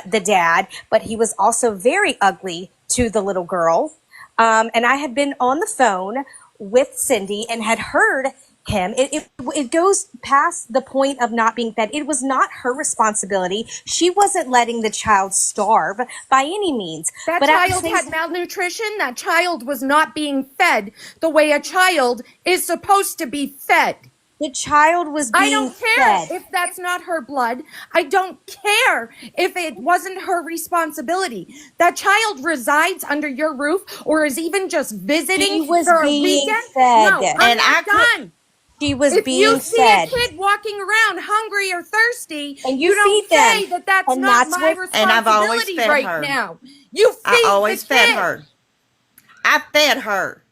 the dad, but he was also very ugly to the little girl. And I had been on the phone with Cindy and had heard him. It goes past the point of not being fed. It was not her responsibility. She wasn't letting the child starve by any means. That child had malnutrition. That child was not being fed the way a child is supposed to be fed. The child was being I don't care if that's not her blood. I don't care if it wasn't her responsibility. That child resides under your roof or is even just visiting He was for a being weekend. fed. No, I'm not done. She was if being you see fed. a kid walking around hungry or thirsty, And you don't feed them. say that that's And not that's my what- And I've always responsibility fed right her. now. You feed I always the fed kid. her. I fed her.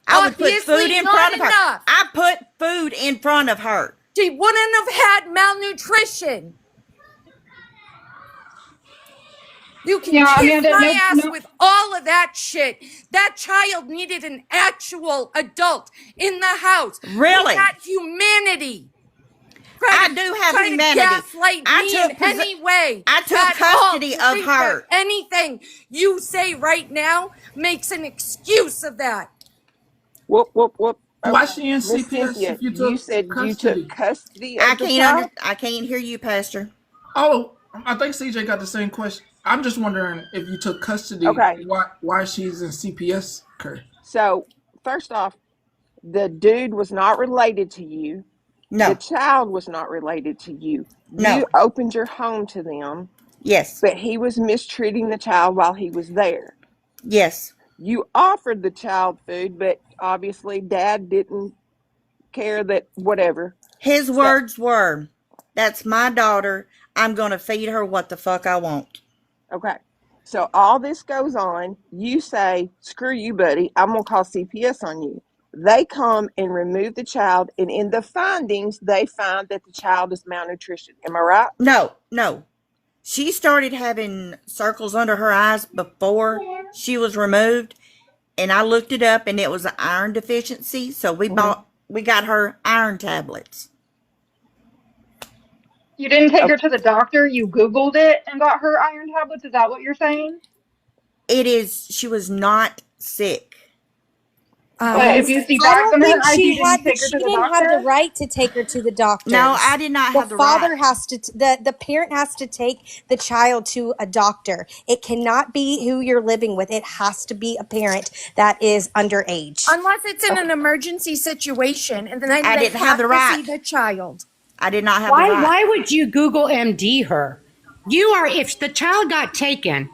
I would put Obviously food in not front of her. enough. I put food in front of her. She wouldn't have had malnutrition. You can kiss my ass with all of that shit. That child needed an actual adult in the house. Really? Not humanity. I do have Try humanity. to gaslight me in any way. I took at custody all, to of think her. that anything you say right now makes an excuse of that. Whoop, whoop, whoop. Why she in Miss CPS Cynthia, if you took said custody? you took custody of the child? I can't hear you, Pastor. Oh, I think CJ got the same question. I'm just wondering if you took custody, Okay. why she's in CPS care. So, first off, the dude was not related to you. No. The child was not related to you. No. You opened your home to them. Yes. But he was mistreating the child while he was there. Yes. You offered the child food, but obviously dad didn't care that whatever. His words were, "That's my daughter. I'm going to feed her what the fuck I want." Okay. So all this goes on. You say, "Screw you, buddy. I'm going to call CPS on you." They come and remove the child, and in the findings, they find that the child is malnutrition. Am I right? No. She started having circles under her eyes before she was removed, and I looked it up, and it was an iron deficiency, so we got her iron tablets. You didn't take her to the doctor, you Googled it and got her iron tablets? Is that what you're saying? She was not sick. But if you see I back don't on her think eyes, you she didn't had. take her She to the didn't have doctor? the right to take her to the doctor. No, I did not have the father right. has to. The parent has to take the child to a doctor. It cannot be who you're living with. It has to be a parent that is underage. Unless it's in an emergency situation, and then I they didn't have the to right. see the child. I did not have the right. Why would you Google MD her? You are, if the child got taken,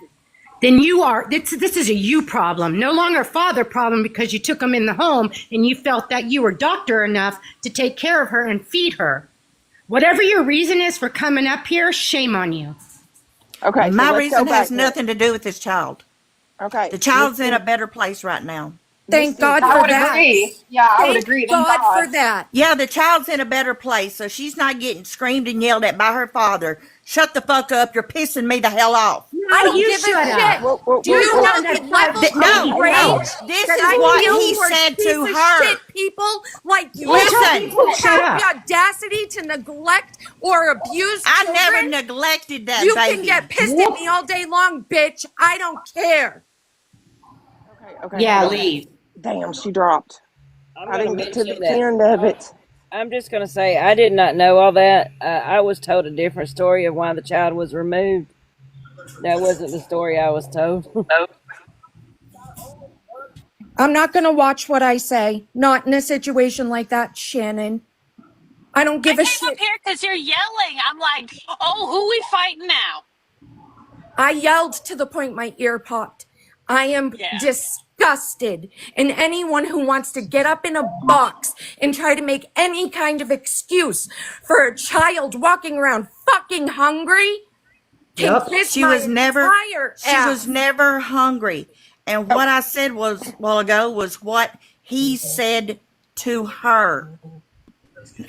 then you are, this is a you problem, no longer a father problem because you took them in the home and you felt that you were doctor enough to take care of her and feed her. Whatever your reason is for coming up here, shame on you. Okay, so My let's go reason has back here. nothing to do with this child. Okay, The Miss child's in a better place right now. Thank God I for would that. agree. Yeah, I would Thank agree. Thank God God. for that. Yeah, the child's in a better place, so she's not getting screamed and yelled at by her father. Shut the fuck up, you're pissing me the hell off. I No, don't you give a shut up. shit. Do You're you the know one that the caused level baby of No, rage this that is I what feel he towards said piece to of her. shit people like you Well, tell Listen, people who to shut have up. the audacity to neglect or abuse I never children? neglected that You can baby. get pissed at me all day long, bitch. I don't care. Okay, hold Yeah, on. leave. Damn, she dropped. I'm I going to didn't get to mention the that. end of it. I'm just going to say I did not know all that. I was told a different story of why the child was removed. That wasn't the story I was told. I'm not going to watch what I say. Not in a situation like that, Shannon. I don't I give a came up shit. here because you're yelling. I'm like, oh, who we fighting now? I yelled to the point my ear popped. I am Yeah. disgusted. And anyone who wants to get up in a box and try to make any kind of excuse for a child walking around fucking hungry can kiss She my was never entire ass. hungry. And what I said was a while ago was what he said to her.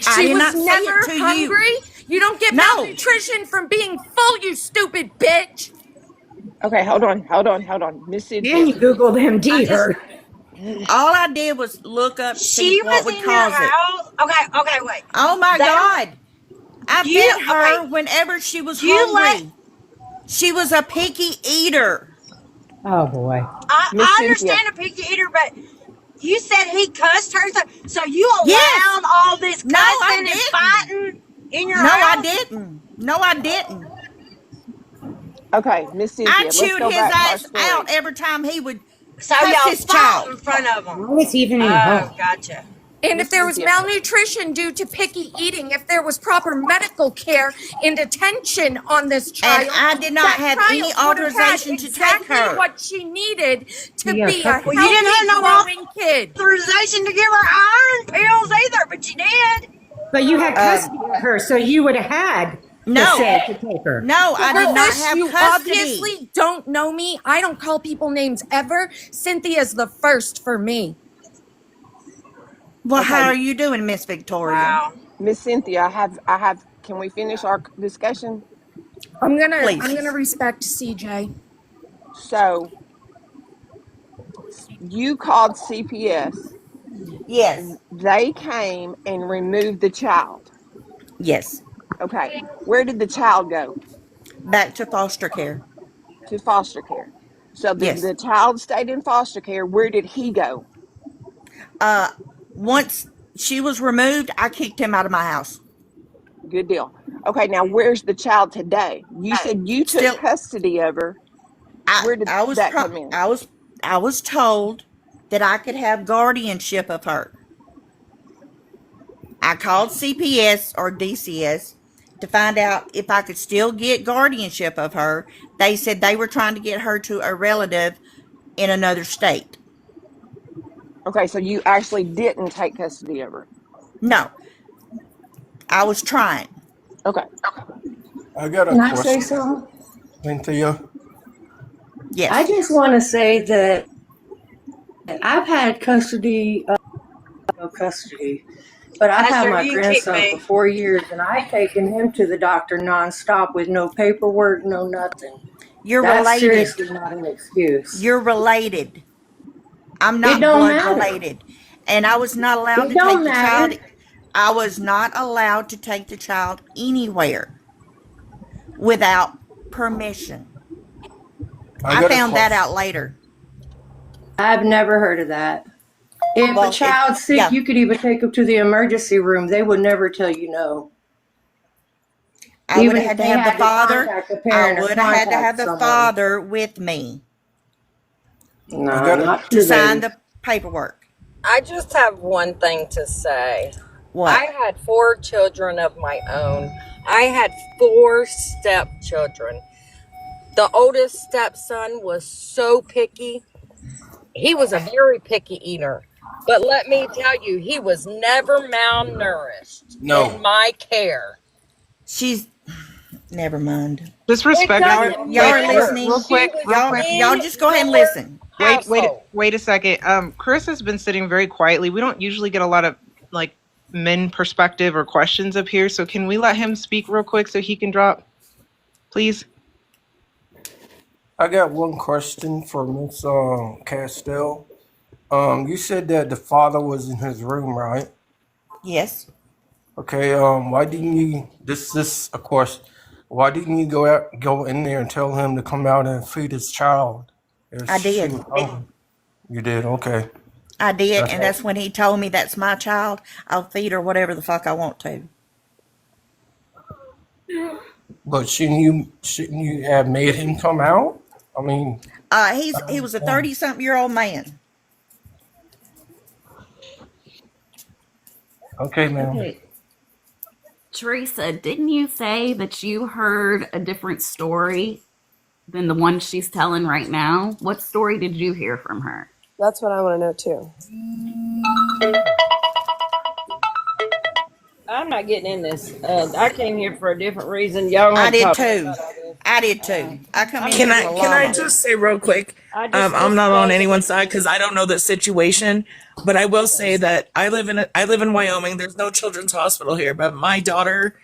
I She did was not say never it to you. hungry. You don't get No. malnutrition from being full, you stupid bitch. Okay, hold on. Miss Then Cynthia. you Googled MD her. All I did was look up to see She what was would in your cause it. house. Okay, wait. Oh my They were God. I you fed her okay? whenever she was You let hungry. She was a picky eater. Oh boy. Miss I Cynthia. understand a picky eater, but you said he cussed her, so you Yes. allowed all this No, I cussing and didn't. fighting in your No, I house? didn't. No, I didn't. Okay, Miss I Cynthia, let's chewed go his back to our ass out story. every time he would So cuss y'all his fought in child. front of them. Now it's even in your Oh, home. gotcha. And if Miss there was Cynthia. malnutrition due to picky eating, if there was proper medical care and attention on this And child, I did not that have any child would have had authorization to take exactly her. what she needed to Yeah, be a cut Well, you didn't healthy, have no growing kid. authorization to give her iron pills either, but you did. But you had custody of her, so you would have had the No. say to take her. No, I did not Chris, have you custody. obviously don't know me. I don't call people names ever. Cynthia's the first for me. Well, how Okay, are you doing, Miss Victoria? Wow. Miss Cynthia, I have can we finish our discussion? I'm Please. gonna respect CJ. So you called CPS. Yes. They came and removed the child. Yes. Okay. Where did the child go? Back to foster care. To foster care. So Yes. the child stayed in foster care. Where did he go? Uh, Once she was removed, I kicked him out of my house. Good deal. Okay, now where's the child today? You said you took Still, custody of her. Where did that come in? I was told that I could have guardianship of her. I called CPS or DCS to find out if I could still get guardianship of her. They said they were trying to get her to a relative in another state. Okay, so you actually didn't take custody of her. No, I was trying. Okay. I got a Can I say question, something? Cynthia. I Yes. just want to say that I've had custody of no custody, but I've had Esther, my you can kick grandson for me. 4 years, and I've taken him to the doctor nonstop with no paperwork, no nothing. You're That's related. seriously not an excuse. You're related. I'm It not don't blood matter. related. And I was not allowed It to don't take the child. matter. I was not allowed to take the child anywhere without permission. I got a found that question. out later. I've never heard of that. If a child's sick, you could even take them to the emergency room. They would never tell you no. I would Even have had if to they have the had to father. contact a I parent or would have had to contact have the someone. father with me No, got not to true, sign baby. the paperwork. I just have one thing to say. What? I had 4 children of my own. I had 4 stepchildren. The oldest stepson was so picky. He was a very picky eater. But let me tell you, he was never malnourished in No. my care. She's never mind. Just It respect. doesn't Y'all are matter. listening. Real She quick, was real quick. Y'all in just go ahead and your listen. household. Wait a second. Chris has been sitting very quietly. We don't usually get a lot of like men perspective or questions up here. So can we let him speak real quick so he can drop, please? I got one question for Miss Castell. You said that the father was in his room, right? Yes. Okay. Why didn't you? This of course. Why didn't you go in there and tell him to come out and feed his child? If I she did. was hungry? You did. Okay. I did, That's and all. that's when he told me that's my child. I'll feed her whatever the fuck I want to. But shouldn't you have made him come out? I mean, He was a 30-something-year-old man. okay, ma'am. Okay. Teresa, didn't you say that you heard a different story than the one she's telling right now? What story did you hear from her? That's what I want to know too. I'm not getting in this. I came here for a different reason. Y'all I want to did talk too. about all this. I did too. I come in Can here I for can I llama. just say real quick? I'm not on anyone's side because I don't know the situation, but I will say that I live in Wyoming. There's no children's hospital here, but my daughter,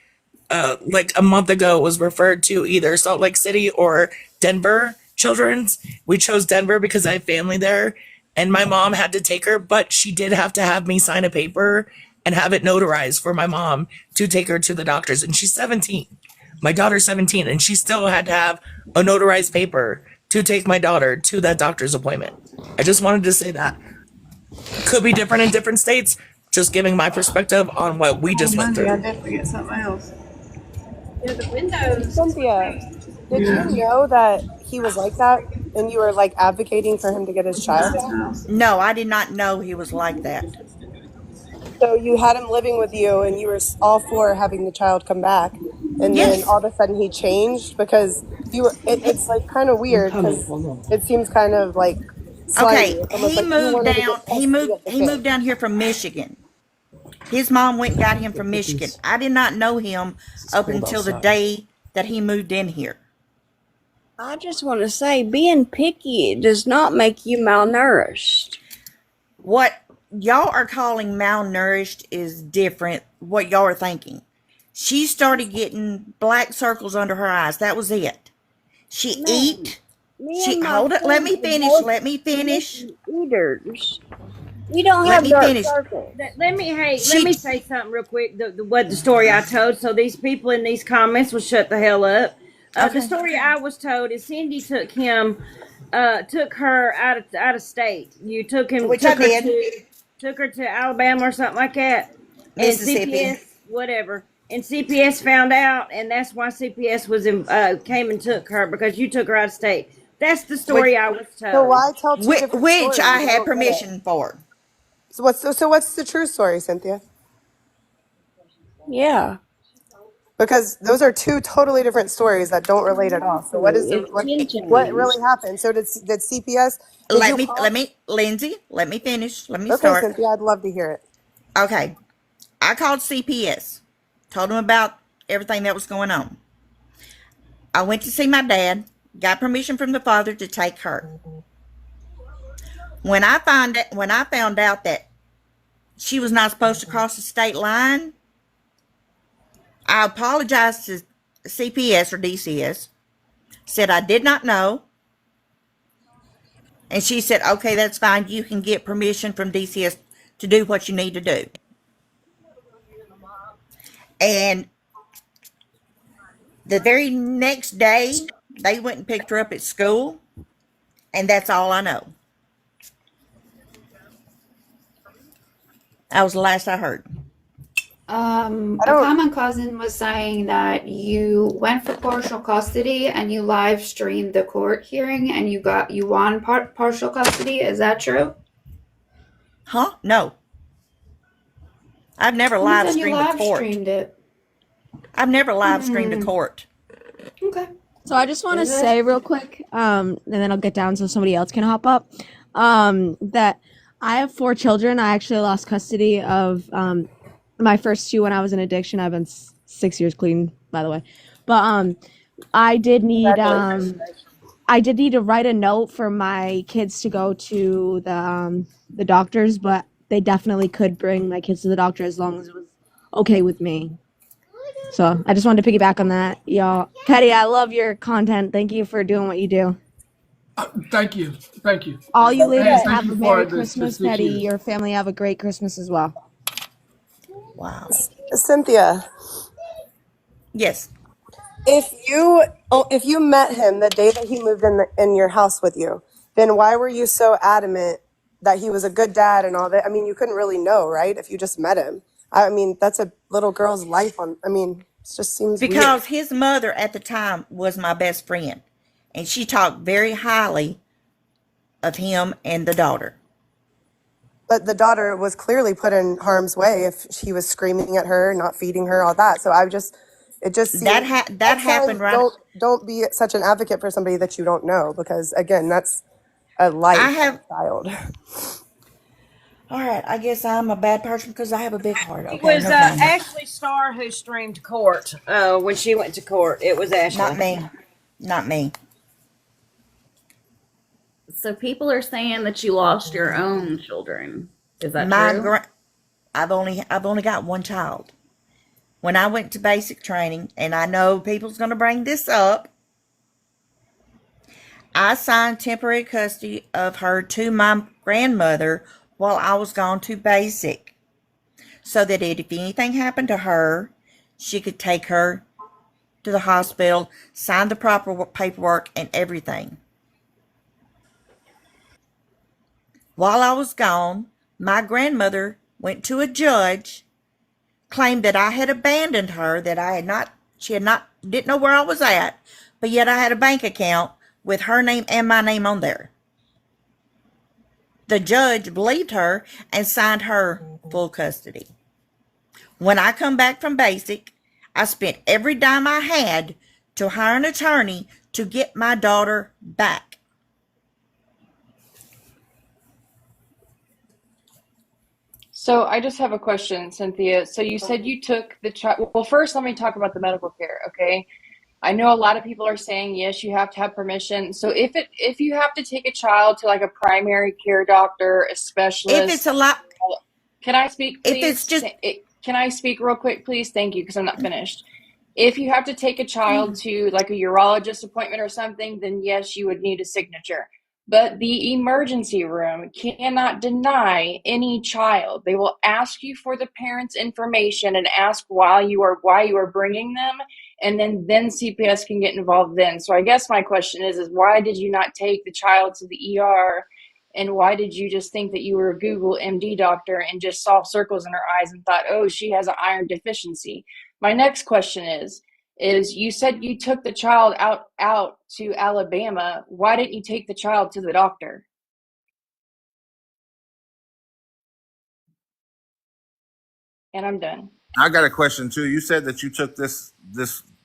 like a month ago, was referred to either Salt Lake City or Denver Children's. We chose Denver because I have family there, and my mom had to take her, but she did have to have me sign a paper and have it notarized for my mom to take her to the doctors, and she's 17. My daughter's 17, and she still had to have a notarized paper to take my daughter to that doctor's appointment. I just wanted to say that. Could be different in different states. Just giving my perspective on what we just went Monday, I through. definitely get something else. Yeah, the windows. Cynthia, did Yeah. you know that he was like that and you were like advocating for him to get his child back? No, I did not know he was like that. So you had him living with you and you were all for having the child come back. And then Yes. all of a sudden he changed because it's like kind of I'm weird coming. because Hold on. it seems kind of like slimy. Okay, It's almost he like you moved wanted to down. get custody of the He kid. moved down here from Michigan. His mom went and got him from Michigan. I did not know him up until the day that he moved in here. I just want to say, being picky does not make you malnourished. What y'all are calling malnourished is different. What y'all are thinking. She started getting black circles under her eyes. That was it. She eat. Me She and my hold it. Let me family finish. both Let me finish. picky eaters. We don't Let have me dark finish. circles. Let me say something real quick. What the story I told, so these people in these comments will shut the hell up. The story I was told is Cindy took her out of state. You took him, Which I did. took her to Alabama or something like that, and Mississippi. CPS whatever. And CPS found out, and that's why CPS came and took her because you took her out of state. That's the story I was told. So why tell two different Which stories? I had don't get it. permission for. So what's the true story, Cynthia? Yeah. Because those are two totally different stories that don't relate at all. So what really happened? So did CPS? Let me, Lindsay, let me finish. Let me Okay, start. Cynthia, I'd love to hear it. Okay. I called CPS. Told them about everything that was going on. I went to see my dad. Got permission from the father to take her. When I found out that she was not supposed to cross the state line, I apologized to CPS or DCS. Said I did not know. And she said, okay, that's fine. You can get permission from DCS to do what you need to do. And the very next day, they went and picked her up at school. And that's all I know. That was the last I heard. A common cousin was saying that you went for partial custody and you live streamed the court hearing and you won partial custody. Is that true? Huh? No. I've never You live said you streamed a live court. streamed it. I've never live streamed a court. Okay. So I just want to Is it? say real quick, and then I'll get down so somebody else can hop up. That I have 4 children. I actually lost custody of my first 2 when I was in addiction. I've been 6 years clean, by the way. But I did need to write a note for my kids to go to the doctors, but they definitely could bring my kids to the doctor as long as it was okay with me. So I just wanted to piggyback on that, y'all. Petty, I love your content. Thank you for doing what you do. Thank you. Thank you. All you ladies And thank have you a for Merry the Christmas, 6 Petty. years. Your family have a great Christmas as well. Wow. Cynthia, Yes. if you met him the day that he moved in your house with you, then why were you so adamant that he was a good dad and all that? I mean, you couldn't really know, right? If you just met him. I mean, that's a little girl's life it just seems Because weird. his mother at the time was my best friend. And she talked very highly of him and the daughter. But the daughter was clearly put in harm's way if she was screaming at her, not feeding her, all that. So it just seems That happened right. don't be such an advocate for somebody that you don't know, because again, that's a life I of have. a child. All right, I guess I'm a bad person because I have a big heart. It Okay, was no problem. Ashley Starr who streamed court when she went to court. It was Ashley. Not me. Not me. So people are saying that you lost your own children. Is that My true? I've only got one child. When I went to basic training, and I know people's going to bring this up, I signed temporary custody of her to my grandmother while I was gone to basic, so that if anything happened to her, she could take her to the hospital, sign the proper paperwork and everything. While I was gone, my grandmother went to a judge, claimed that I had abandoned her, that didn't know where I was at, but yet I had a bank account with her name and my name on there. The judge believed her and signed her full custody. When I come back from basic, I spent every dime I had to hire an attorney to get my daughter back. So I just have a question, Cynthia. So you said you took the child. Well, first, let me talk about the medical care, okay? I know a lot of people are saying, yes, you have to have permission. So if you have to take a child to like a primary care doctor, a specialist. If it's a lot. Can I speak, please? If it's just. Can I speak real quick, please? Thank you, because I'm not finished. If you have to take a child to like a urologist appointment or something, then yes, you would need a signature. But the emergency room cannot deny any child. They will ask you for the parents' information and ask why you are bringing them, and then CPS can get involved then. So I guess my question is why did you not take the child to the ER? And why did you just think that you were a Google MD doctor and just saw circles in her eyes and thought, oh, she has an iron deficiency? My next question is you said you took the child out to Alabama. Why didn't you take the child to the doctor? And I'm done. I got a question too. You said that you took this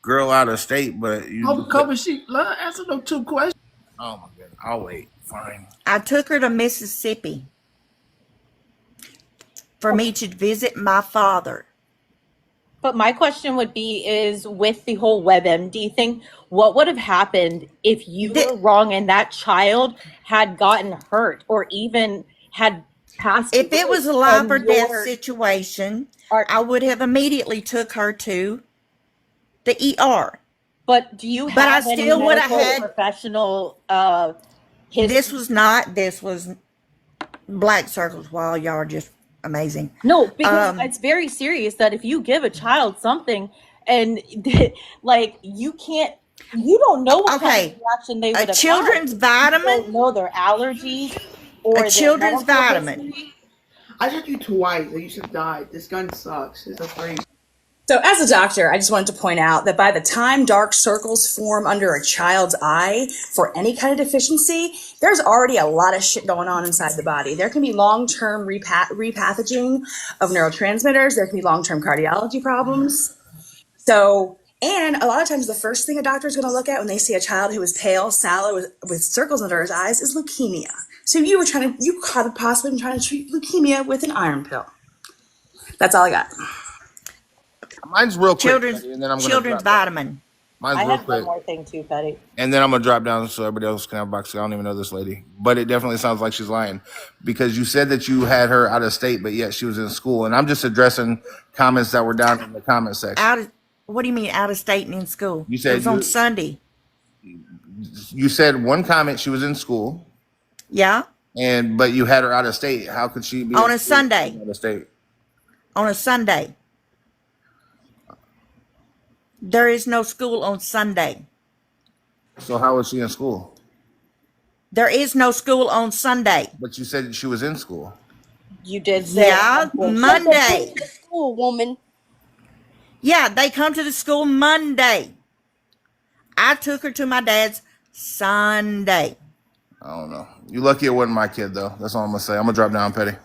girl out of state, but you Answer those 2 questions. Oh my goodness. I'll wait. Fine. I took her to Mississippi for me to visit my father. But my question would be is with the whole WebMD thing, what would have happened if you were wrong and that child had gotten hurt or even had passed away? If it was a life or death situation, I would have immediately took her to the ER. But do you have any medical professional This was black circles while y'all are just amazing. No, because it's very serious that if you give a child something and like you don't know what kind of reaction they would have. A children's vitamin. You don't know their allergies or a children's vitamin. I took you twice and you should have died. This gun sucks. It's a free. So as a doctor, I just wanted to point out that by the time dark circles form under a child's eye for any kind of deficiency, there's already a lot of shit going on inside the body. There can be long-term repackaging of neurotransmitters. There can be long-term cardiology problems. So, and a lot of times the first thing a doctor is going to look at when they see a child who is pale, sallow, with circles under his eyes is leukemia. So you could have possibly been trying to treat leukemia with an iron pill. That's all I got. Mine's real quick, Children's Petty, and then I'm going to children's drop down. vitamin. Mine's I real had one quick, more thing too, Petty. and then I'm going to drop down so everybody else can have a box. I don't even know this lady, but it definitely sounds like she's lying because you said that you had her out of state, but yet she was in school. And I'm just addressing comments that were down in the comment section. What do you mean out of state and in school? You said it was on Sunday. You said one comment she was in school. Yeah. But you had her out of state. How could she be on a Sunday? Out of state. On a Sunday. There is no school on Sunday. So how was she in school? There is no school on Sunday. But you said she was in school. You did say yeah, Monday. School woman. Yeah, they come to the school Monday. I took her to my dad's Sunday. I don't know. You lucky it wasn't my kid though. That's all I'm gonna say. I'm gonna drop down, Petty.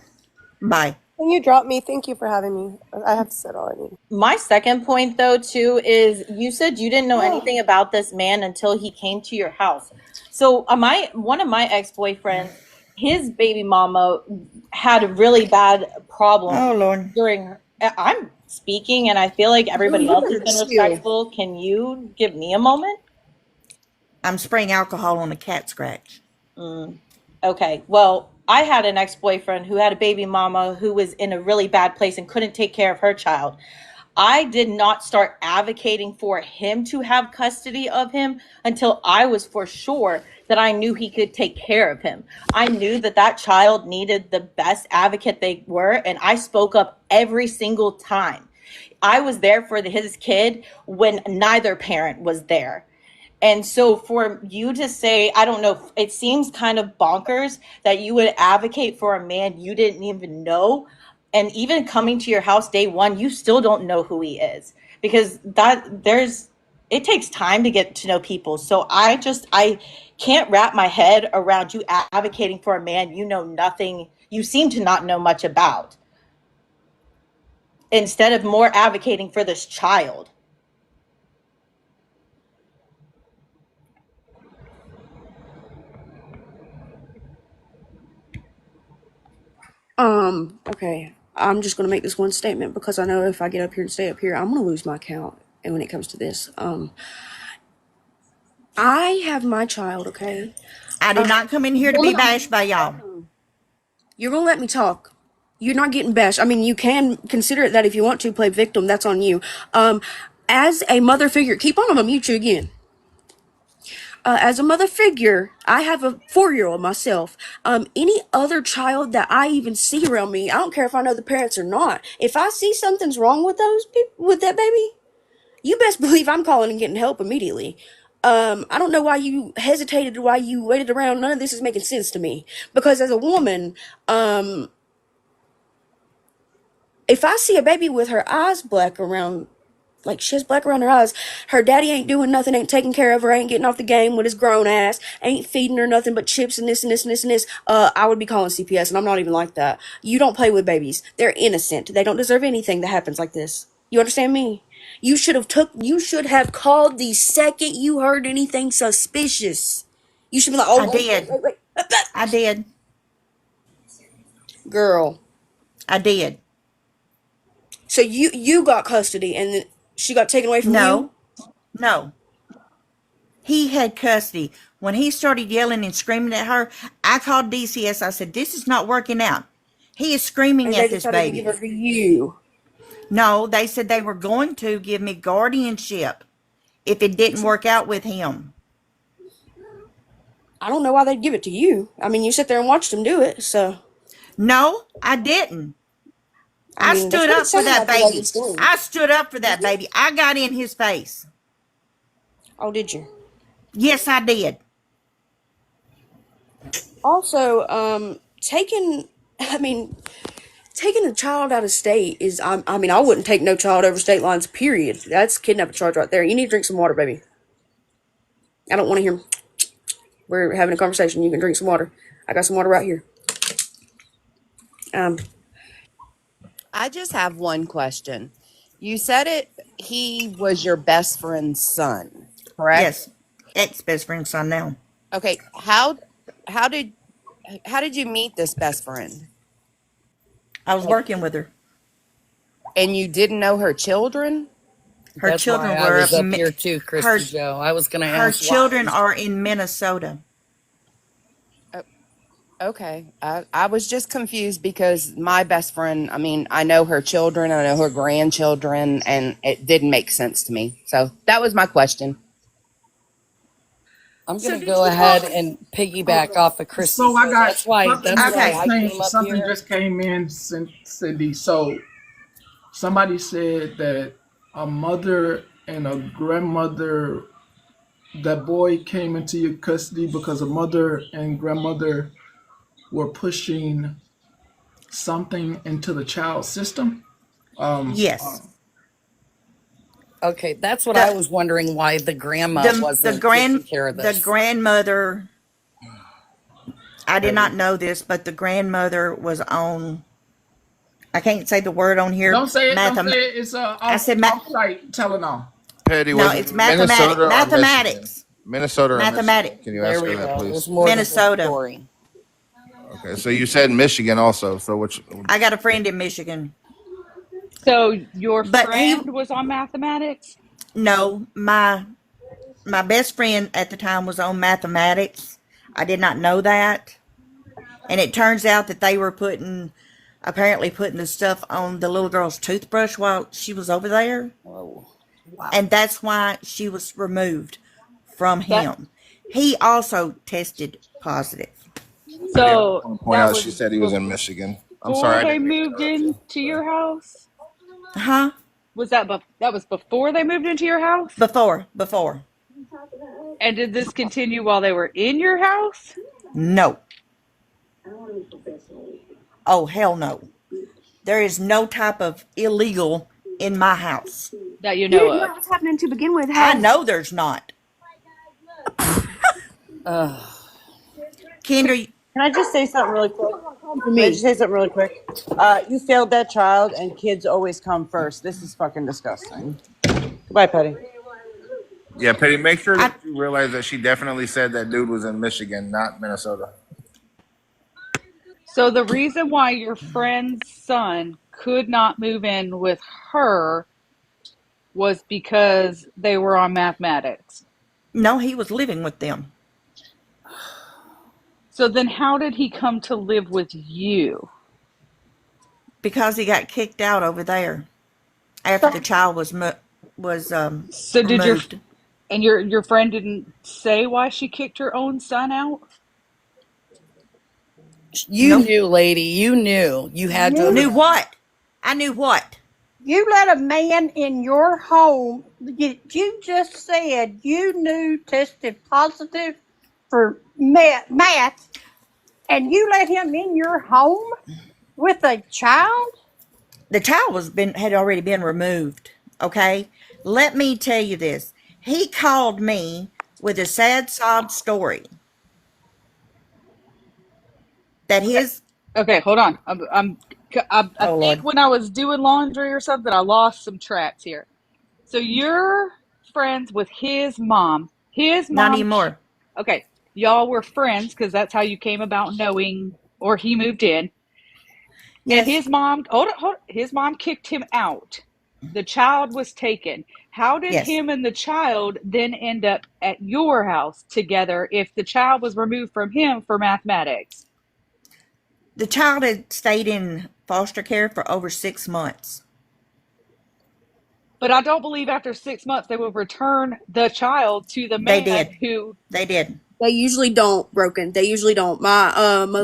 Bye. Can you drop me? Thank you for having me. I have said all I need. My second point, though, too, is you said you didn't know anything about this man until he came to your house. So one of my ex-boyfriends, his baby mama had a really bad problem. Oh, Lord. During I'm speaking, and I feel like everybody else has been respectful. Can you give me a moment? I'm spraying alcohol on a cat scratch. Okay, well, I had an ex-boyfriend who had a baby mama who was in a really bad place and couldn't take care of her child. I did not start advocating for him to have custody of him until I was for sure that I knew he could take care of him. I knew that that child needed the best advocate they were, and I spoke up every single time. I was there for his kid when neither parent was there. And so for you to say, I don't know, it seems kind of bonkers that you would advocate for a man you didn't even know. And even coming to your house day one, you still don't know who he is, because it takes time to get to know people. So I can't wrap my head around you advocating for a man you know nothing, you seem to not know much about, instead of more advocating for this child. Okay. I'm just going to make this one statement because I know if I get up here and stay up here, I'm going to lose my count. And when it comes to this, I have my child, okay? I did not come in here to be bashed by y'all. You're going to let me talk. You're not getting bashed. I mean, you can consider it that if you want to play victim, that's on you. As a mother figure, keep on, I'm going to mute you again. As a mother figure, I have a 4-year-old myself. Any other child that I even see around me, I don't care if I know the parents or not. If I see something's wrong with with that baby, you best believe I'm calling and getting help immediately. I don't know why you hesitated, why you waited around. None of this is making sense to me. Because as a woman, if I see a baby with her eyes black around, like she has black around her eyes, her daddy ain't doing nothing, ain't taking care of her, ain't getting off the game with his grown ass, ain't feeding her nothing but chips and this and this and this and this, I would be calling CPS, and I'm not even like that. You don't play with babies. They're innocent. They don't deserve anything that happens like this. You understand me? You should have called the second you heard anything suspicious. You should be like, oh, I did. Wait. I did. Girl. I did. So you got custody and she got taken away from you? No. He had custody. When he started yelling and screaming at her, I called DCS. I said, this is not working out. He is screaming at this baby. To give her to you. No, they said they were going to give me guardianship if it didn't work out with him. I don't know why they'd give it to you. I mean, you sit there and watched them do it, so. No, I didn't. I stood up for that baby. I stood up for that baby. I got in his face. Oh, did you? Yes, I did. Also, taking a child out of state is, I mean, I wouldn't take no child over state lines, period. That's kidnapping charge right there. You need to drink some water, baby. I don't want to hear. We're having a conversation. You can drink some water. I got some water right here. I just have one question. You said he was your best friend's son, correct? Yes, ex-best friend's son now. Okay, how did you meet this best friend? I was working with her. And you didn't know her children? Her That's children why I were was up here too, Christy Joe. I was going to her ask children why. are in Minnesota. Okay. I was just confused because my best friend, I mean, I know her children, I know her grandchildren, and it didn't make sense to me. So that was my question. I'm going to go ahead and piggyback off of Christy. So I got that's why I came up something here. just came in, Cindy. So somebody said that a mother and a grandmother, that boy came into your custody because a mother and grandmother were pushing something into the child's system. Yes. Okay, that's what I was wondering, why the grandma wasn't taking care of this. The grandmother, I did not know this, but the grandmother was on, I can't say the word on here. Don't say it. Don't say it. It's off-site Tylenol. Petty, no, was it's it Minnesota or mathematics. Michigan? Minnesota or Mathematics. Michigan? Can you ask her that, please? Minnesota. Okay, so you said Michigan also. So which? I got a friend in Michigan. So your friend was on mathematics? No, my best friend at the time was on mathematics. I did not know that. And it turns out that they were apparently putting the stuff on the little girl's toothbrush while she was over there. Whoa. Wow. And that's why she was removed from him. He also tested positive. So point out, she said he was in Michigan. I'm sorry. Before they moved into your house? Huh? Was that was before they moved into your house? Before. And did this continue while they were in your house? No. Oh, hell no. There is no type of illegal in my house. That you You know didn't know of. what was happening to begin with. I know there's not. Kendra, can I just say something really quick? You failed that child, and kids always come first. This is fucking disgusting. Goodbye, Petty. Yeah, Petty, make sure that you realize that she definitely said that dude was in Michigan, not Minnesota. So the reason why your friend's son could not move in with her was because they were on mathematics. No, he was living with them. So then how did he come to live with you? Because he got kicked out over there after the child was So did removed. your friend didn't say why she kicked her own son out? You knew, lady. You knew. You had to. Knew what? I knew what? You let a man in your home, you just said you knew tested positive for math, and you let him in your home with a child? The child had already been removed. Okay? Let me tell you this. He called me with a sad sob story. That his... Okay, hold on. I think when I was doing laundry or something, I lost some tracks here. So you're friends with his mom. His mom. Not anymore. Okay, y'all were friends because that's how you came about knowing, or he moved in. Yes. And his mom, his mom kicked him out. The child was taken. How did him and the child then end up at your house together if the child was removed from him for mathematics? The child had stayed in foster care for over 6 months. But I don't believe after 6 months they will return the child to the man who... They did. They usually don't, Broken. They usually don't. My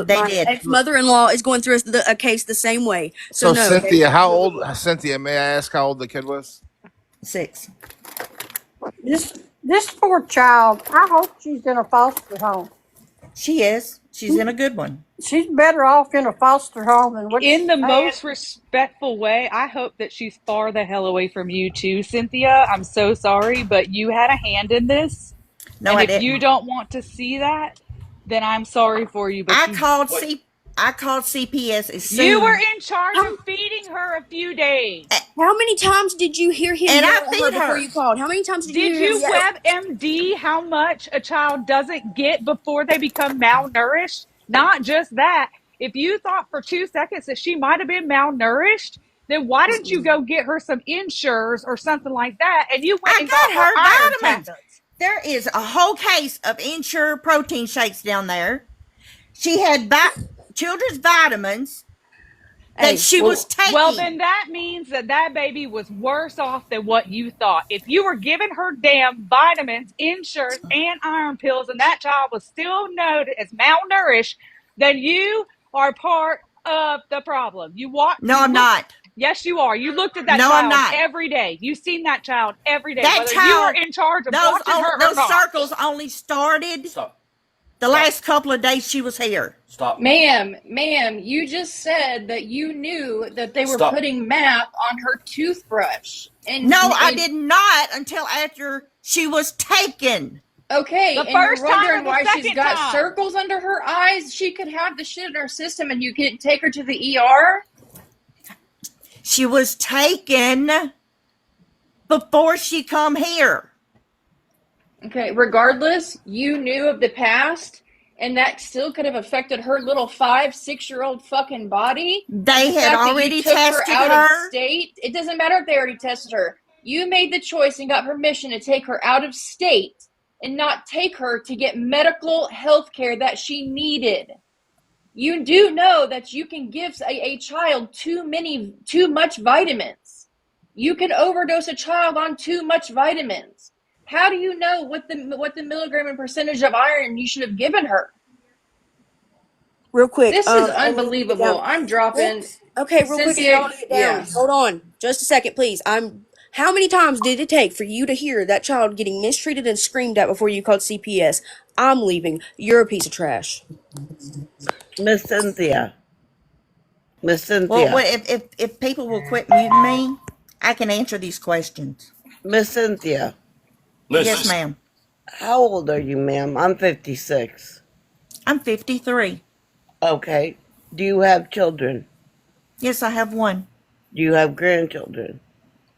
ex-mother-in-law is going through a case the same way. So no, Cynthia, may I ask how old the kid was? 6. This poor child, I hope she's in a foster home. She is. She's in a good one. She's better off in a foster home than what In she's the saying. most respectful way, I hope that she's far the hell away from you too, Cynthia. I'm so sorry, but you had a hand in this. No, And I if you didn't. don't want to see that, then I'm sorry for you. But I called CPS as you were soon. in charge of feeding her a few days. How many times did you hear him And yell I at her feed before her. you called? How many times did you Did hear him you yell? WebMD how much a child doesn't get before they become malnourished? Not just that. If you thought for 2 seconds that she might have been malnourished, then why didn't you go get her some Ensures or something like that? And you went I and got got her her iron vitamins. tablets. There is a whole case of Ensure protein shakes down there. She had children's vitamins that she was taking. Well, then that means that that baby was worse off than what you thought. If you were giving her damn vitamins, Ensures, and iron pills, and that child was still noted as malnourished, then you are part of the problem. No, I'm not. Yes, you are. You looked at that No, I'm child not. every day. You've seen that child every day, That whether you were child, in charge of watching her or those not. circles only started the last couple of days she was here. Ma'am, you just said that you knew that they were putting MAP on her toothbrush. No, I did not until after she was taken. Okay, The and you're first time or wondering the why she's second got time? circles under her eyes? She could have the shit in her system and you can't take her to the ER? She was taken before she come here. Okay, regardless, you knew of the past, and that still could have affected her little 5-6-year-old fucking body. They had already took tested her out of her. state. It doesn't matter if they already tested her. You made the choice and got permission to take her out of state and not take her to get medical health care that she needed. You do know that you can give a child too much vitamins. You can overdose a child on too much vitamins. How do you know what the milligram and percentage of iron you should have given her? Real quick. This is I need to get unbelievable. down. I'm dropping. Okay, real quick, Cynthia, y'all need to get down. yeah. Hold on, just a second, please. How many times did it take for you to hear that child getting mistreated and screamed at before you called CPS? I'm leaving. You're a piece of trash. Miss Cynthia. Miss Cynthia. Well, if people will quit muting me, I can answer these questions. Miss Cynthia. Yes, ma'am. How old are you, ma'am? I'm 56. I'm 53. Okay. Do you have children? Yes, I have one. Do you have grandchildren?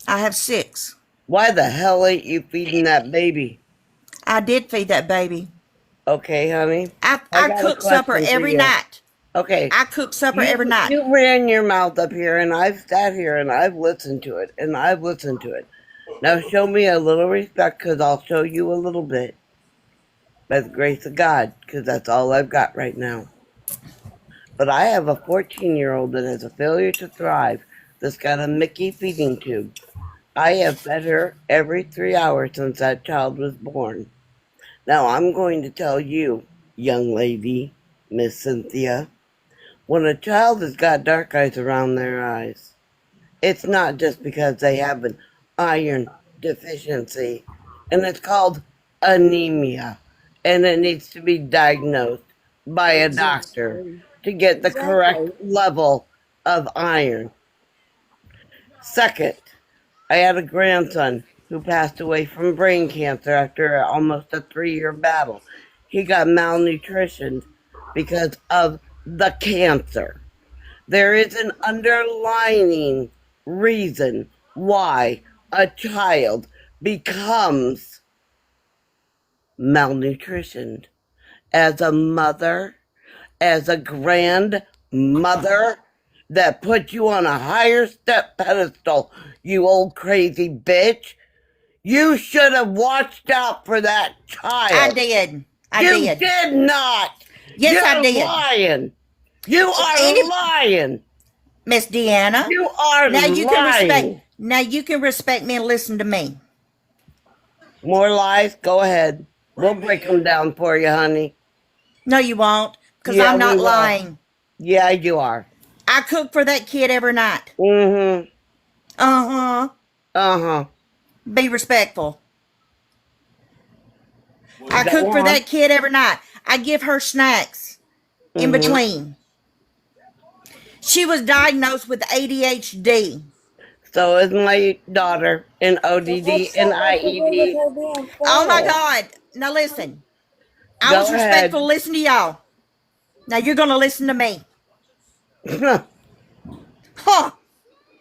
I have 6. Why the hell ain't you feeding that baby? I did feed that baby. Okay, honey. I cook supper every night. Okay. I cook supper every night. You ran your mouth up here, and I've sat here, and I've listened to it, Now show me a little respect, because I'll show you a little bit. By the grace of God, because that's all I've got right now. But I have a 14-year-old that has a failure to thrive that's got a Mickey feeding tube. I have fed her every 3 hours since that child was born. Now I'm going to tell you, young lady, Miss Cynthia, when a child has got dark eyes around their eyes, it's not just because they have an iron deficiency, and it's called anemia, and it needs to be diagnosed by a doctor to get the correct level of iron. Second, I had a grandson who passed away from brain cancer after almost a 3-year battle. He got malnutrition because of the cancer. There is an underlying reason why a child becomes malnutritioned. As a mother, as a grandmother that put you on a higher step pedestal, you old crazy bitch, you should have watched out for that child. I did. You did not. Yes, You're I did. lying. You are lying. Miss Deanna. You are lying. Now you can respect me and listen to me. More lies? Go ahead. We'll break them down for you, honey. No, you won't, because I'm not lying. Yeah, you are. I cook for that kid every night. Mm-hmm. Uh-huh. Uh-huh. Be respectful. I cook for that kid every night. I give her snacks in between. She was diagnosed with ADHD. So is my daughter in ODD and IED. Oh my God. Now listen. I Go was ahead. respectful to listen to y'all. Now you're going to listen to me. Huh.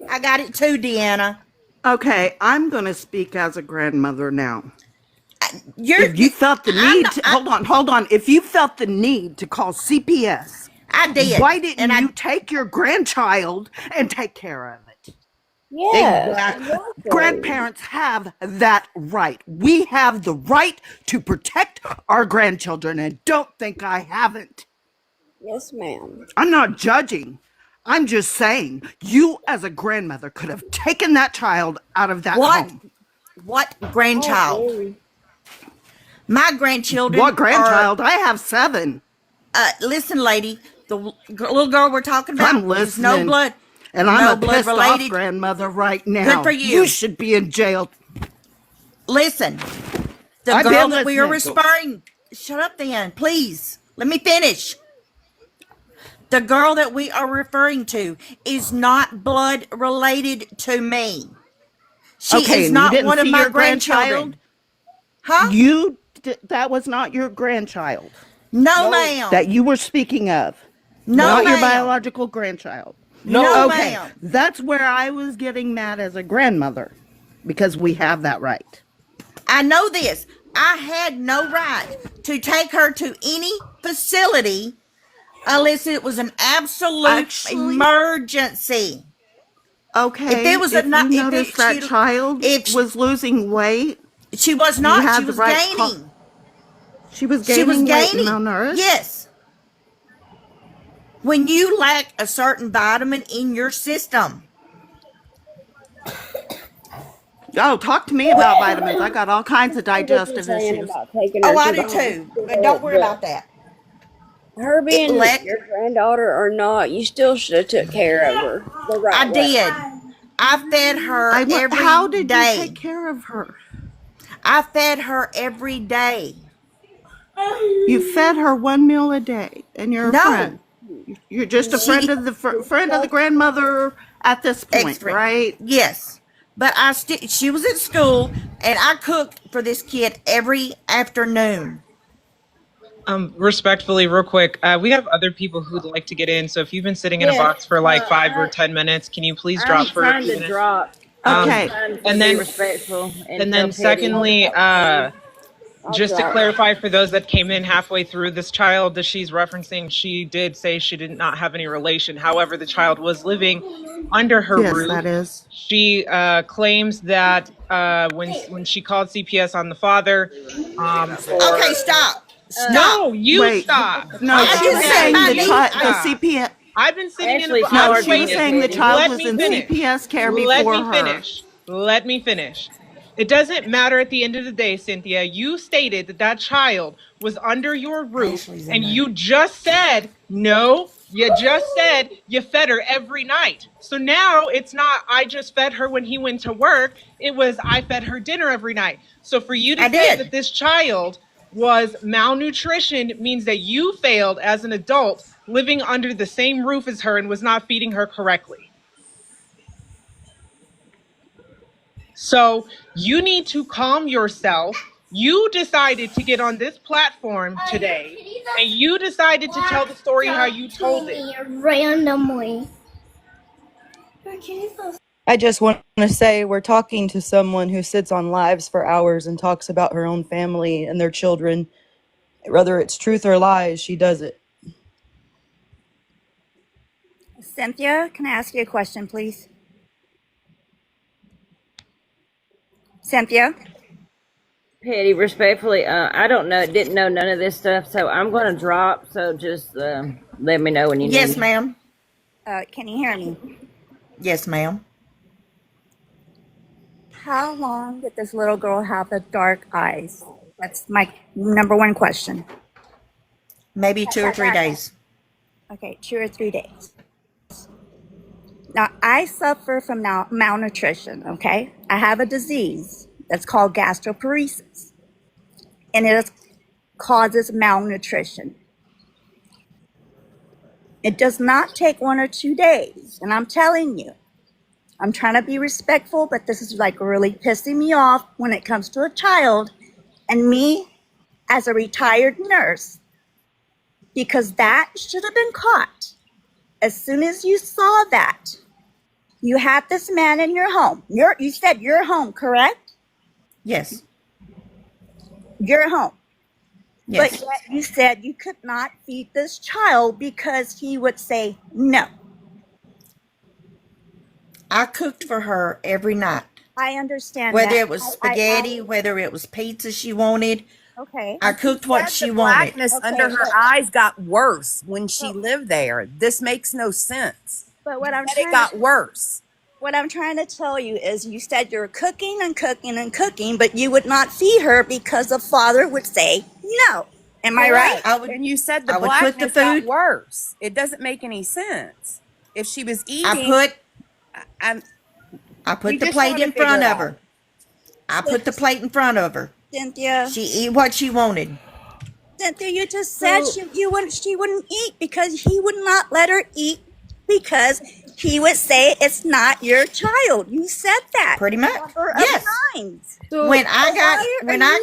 I got it too, Deanna. Okay, I'm going to speak as a grandmother now. If you felt the need to, hold on. If you felt the need to call CPS, I did. Why didn't you take your grandchild and take care of it? Exactly. Grandparents have that right. We have the right to protect our grandchildren, and don't think I haven't. Yes, ma'am. I'm not judging. I'm just saying, you as a grandmother could have taken that child out of that home. What grandchild? My grandchildren. What grandchild? I have 7. Listen, lady, the little girl we're talking about I'm listening. is no blood. And I'm no a blood pissed related. off grandmother right now. Good for you. You should be in jail. Listen, the I've girl been that we are listening. referring. Shut up, then, please. Let me finish. The girl that we are referring to is not blood related to me. She Okay, is and you not didn't one of see my your grandchildren. Huh? That was not your grandchild. No, ma'am. That you were speaking of. No, not your ma'am. biological grandchild. No, okay, ma'am. that's where I was getting mad as a grandmother, because we have that right. I know this. I had no right to take her to any facility unless it was an absolute emergency. Okay, If it was if you noticed that child was losing weight, she was you not. had She the was right gaining. She was gaining weight and malnourished? Yes. When you lack a certain vitamin in your system. Oh, talk to me about vitamins. I got all kinds of digestive issues. Oh, I do too. But don't worry about that. Her being your granddaughter or not, you still should have took care of her the right I way. did. I fed her every day. How did you take care of her? I fed her every day. You fed her 1 meal a day, and you're a friend. You're just a friend of the grandmother at this point, right? Yes, but she was at school, and I cooked for this kid every afternoon. Respectfully, real quick, we have other people who'd like to get in. So if you've been sitting in a box for like 5 or 10 minutes, can you please drop for a few minutes? Drop. Okay. And then be respectful. And then secondly, just to clarify for those that came in halfway through, this child that she's referencing, she did say she did not have any relation. However, the child was living under her roof. Yes, that is. She claims that when she called CPS on the father, okay, stop. No, you stop. No, she was saying the CPS. I've been sitting in a box. No, she was saying the child was in CPS care before her. Let me finish. It doesn't matter at the end of the day, Cynthia. You stated that that child was under your roof, and you just said, no, you just said you fed her every night. So now it's not, I just fed her when he went to work. It was, I fed her dinner every night. So for you to say that this child was malnutrition means that you failed as an adult living under the same roof as her and was not feeding her correctly. So you need to calm yourself. You decided to get on this platform today, and you decided to tell the story how you told it. Randomly. I just want to say we're talking to someone who sits on lives for hours and talks about her own family and their children. Whether it's truth or lies, she does it. Cynthia, can I ask you a question, please? Cynthia? Petty, respectfully, I don't know, didn't know none of this stuff, so I'm going to drop, so just let me know when you need. Yes, ma'am. Can you hear me? Yes, ma'am. How long did this little girl have the dark eyes? That's my number one question. Maybe 2 or 3 days. Okay, 2 or 3 days. Now, I suffer from malnutrition, okay? I have a disease that's called gastroparesis. And causes malnutrition. It does not take 1 or 2 days. And I'm telling you, I'm trying to be respectful, but this is like really pissing me off when it comes to a child and me as a retired nurse, because that should have been caught. As soon as you saw that, you had this man in your home. You said your home, correct? Yes. Your home. Yes. But yet you said you could not feed this child because he would say no. I cooked for her every night. I understand Whether that. it was spaghetti, whether it was pizza she wanted. Okay. I cooked what she The wanted. blackness Okay, under her but- eyes got worse when she lived there. This makes no sense. But what I'm But trying it got worse. What I'm trying to tell you is you said you're cooking and cooking and cooking, but you would not feed her because the father would say no. Am I right? Correct. And you said the I would put the blackness got food- worse. It doesn't make any sense. If she was eating, I put we the just plate wanna in front figure it of her. out. I put the plate in front of her. Cynthia. She eat what she wanted. Cynthia, you just said she wouldn't eat because he would not let her eat because he would say it's not your child. You said that. Pretty much. Yes. Why are you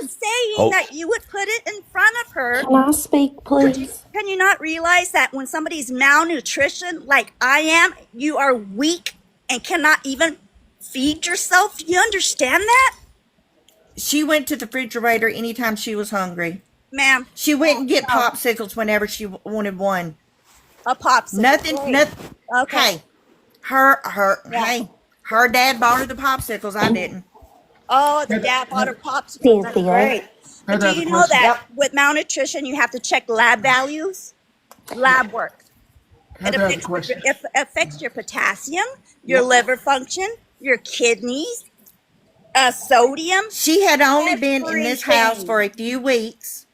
saying that you would put it in front of her? Can I speak, please? Can you not realize that when somebody's malnutrition, like I am, you are weak and cannot even feed yourself? Do you understand that? She went to the refrigerator anytime she was hungry. Ma'am. She went and get popsicles whenever she wanted one. A popsicle. Nothing. Okay. Hey, her dad bought her the popsicles. I didn't. Oh, the dad bought her popsicles. That's Cynthia. great. But do you know that with malnutrition, you have to check lab values, lab work. It affects your potassium, your liver function, your kidneys, sodium. She had only been in this house for a few weeks.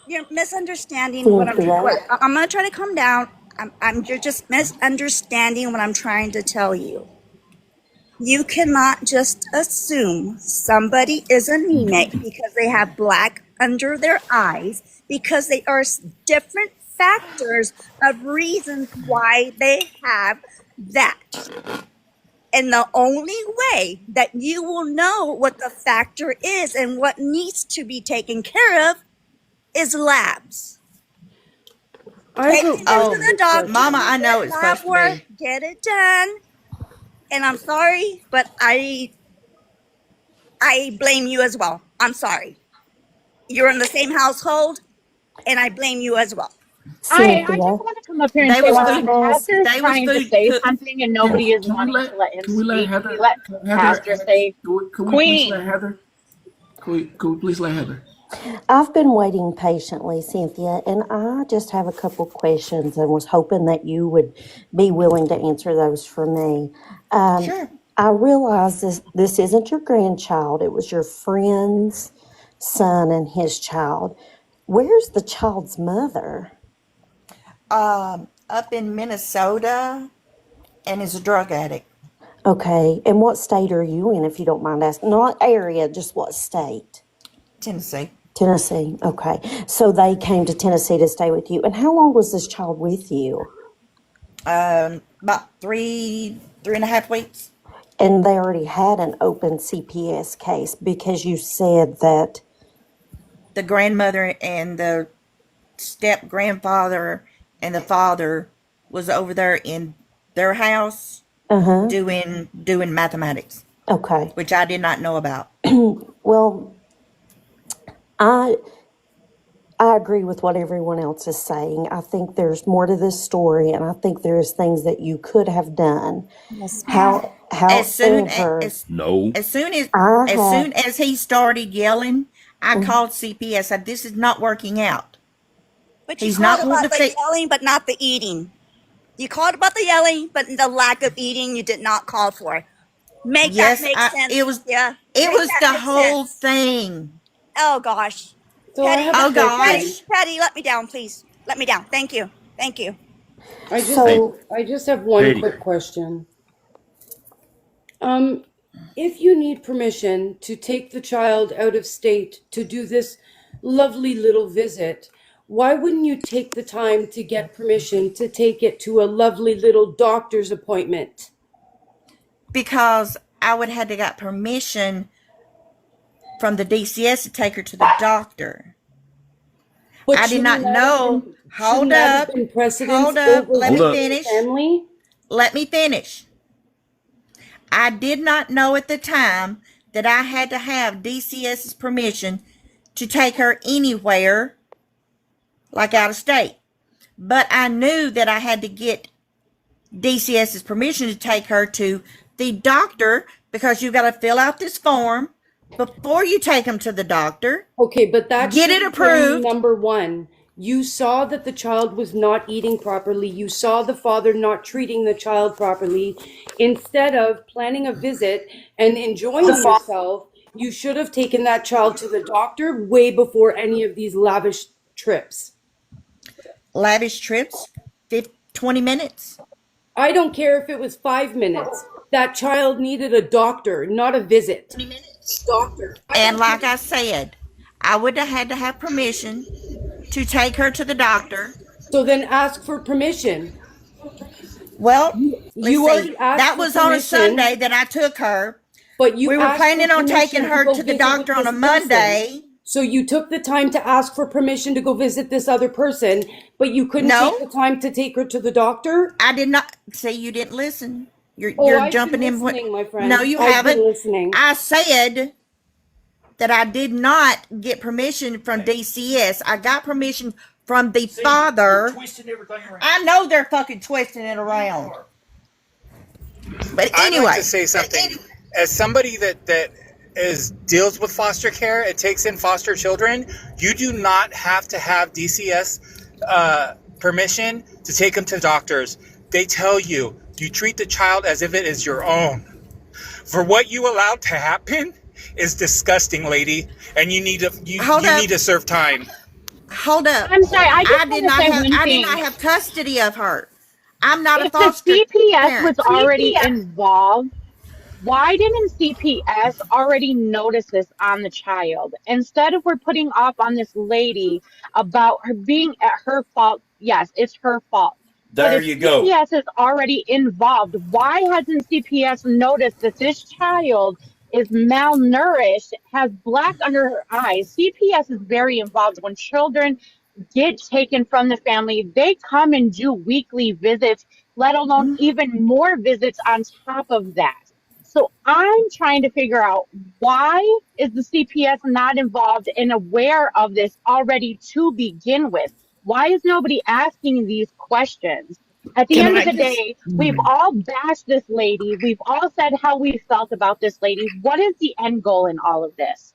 You're misunderstanding what I'm going to try to calm down. You're just misunderstanding what I'm trying to tell you. You cannot just assume somebody is anemic because they have black under their eyes, because they are different factors of reasons why they have that. And the only way that you will know what the factor is and what needs to be taken care of is labs. Take it to the doctor. Mama, I know it's supposed to be. Get it done. And I'm sorry, but I blame you as well. I'm sorry. You're in the same household, and I blame you as well. I just want to come up here and say something. Pastor's trying to say something and nobody is wanting to let him speak. Can we let Pastor say? Can we please let Heather? Can we please let Heather? I've been waiting patiently, Cynthia, and I just have a couple questions and was hoping that you would be willing to answer those for me. Sure. I realize this isn't your grandchild. It was your friend's son and his child. Where's the child's mother? Up in Minnesota, and is a drug addict. Okay, and what state are you in, if you don't mind asking? Not area, just what state? Tennessee. Tennessee, okay. So they came to Tennessee to stay with you. And how long was this child with you? About three and a half weeks. And they already had an open CPS case because you said that the grandmother and the step grandfather and the father was over there in their house doing mathematics. Okay. Which I did not know about. Well, I agree with what everyone else is saying. I think there's more to this story, and I think there's things that you could have done. Yes, as soon as he started yelling, I called CPS. I said, "This is not working out." But you called about the yelling, but not the eating. You called about the yelling, but the lack of eating you did not call for. That make sense. It was the whole thing. Oh gosh. So Patty, let me down, please. Let me down. Thank you. Thank you. I just have one quick question. If you need permission to take the child out of state to do this lovely little visit, why wouldn't you take the time to get permission to take it to a lovely little doctor's appointment? Because I would have had to get permission from the DCS to take her to the doctor. But I did not shouldn't that have know. been, Hold shouldn't that have up. been precedence Hold up. over Let me visiting finish. family? Let me finish. I did not know at the time that I had to have DCS's permission to take her anywhere, like out of state. But I knew that I had to get DCS's permission to take her to the doctor because you got to fill out this form before you take them to the doctor. Okay, but that Get it shouldn't tell me, approved. number one, you saw that the child was not eating properly. You saw the father not treating the child properly. Instead of planning a visit and enjoying yourself, you should have taken that child to the doctor way before any of these lavish trips. Lavish trips, 20 minutes. I don't care if it was 5 minutes. That child needed a doctor, not a visit. Doctor. And like I said, I would have had to have permission to take her to the doctor. So then ask for permission. Well, you let's already see. asked That for was on a permission. Sunday that I took her. But you we were asked planning for on taking permission her go to the visit doctor with on a this Monday. person. So you took the time to ask for permission to go visit this other person, but you couldn't No. take the time to take her to the doctor? I did not. See, you didn't listen. You're I've jumping been in. listening, my friend. No, you I've been haven't. listening. I said that I did not get permission from DCS. I got permission from the father. I know they're fucking twisting it around. But anyway, I'd like to say something. As somebody that deals with foster care and takes in foster children, you do not have to have DCS permission to take them to doctors. They tell you treat the child as if it is your own. For what you allowed to happen is disgusting, lady, and you need to serve time. Hold up. I'm sorry, I just did want to not say have. one I thing. did not have custody of her. I'm not a If the foster CPS parent. was already involved, why didn't CPS already notice this on the child? Instead of we're putting off on this lady about her being at her fault, yes, it's her fault. But There if you go. CPS is already involved, why hasn't CPS noticed that this child is malnourished, has black under her eyes? CPS is very involved when children get taken from the family. They come and do weekly visits, let alone even more visits on top of that. So I'm trying to figure out, why is the CPS not involved and aware of this already to begin with? Why is nobody asking these questions? At the Can end of I the just day, we've all bashed this lady. We've all said how we felt about this lady. What is the end goal in all of this?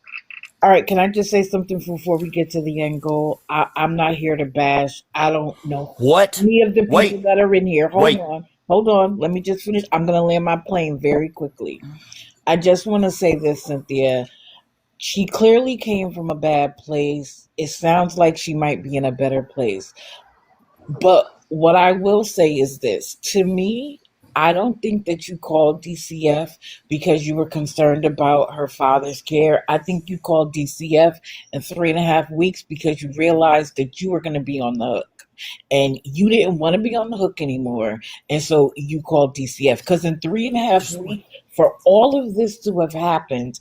All right, can I just say something before we get to the end goal? I'm not here to bash. I don't know what? any of the people Wait. that are in here. Wait. Hold on. Let me just finish. I'm going to land my plane very quickly. I just want to say this, Cynthia. She clearly came from a bad place. It sounds like she might be in a better place. But what I will say is this. To me, I don't think that you called DCF because you were concerned about her father's care. I think you called DCF in 3.5 weeks because you realized that you were going to be on the hook. And you didn't want to be on the hook anymore. And so you called DCF. Because in 3.5 weeks, for all of this to have happened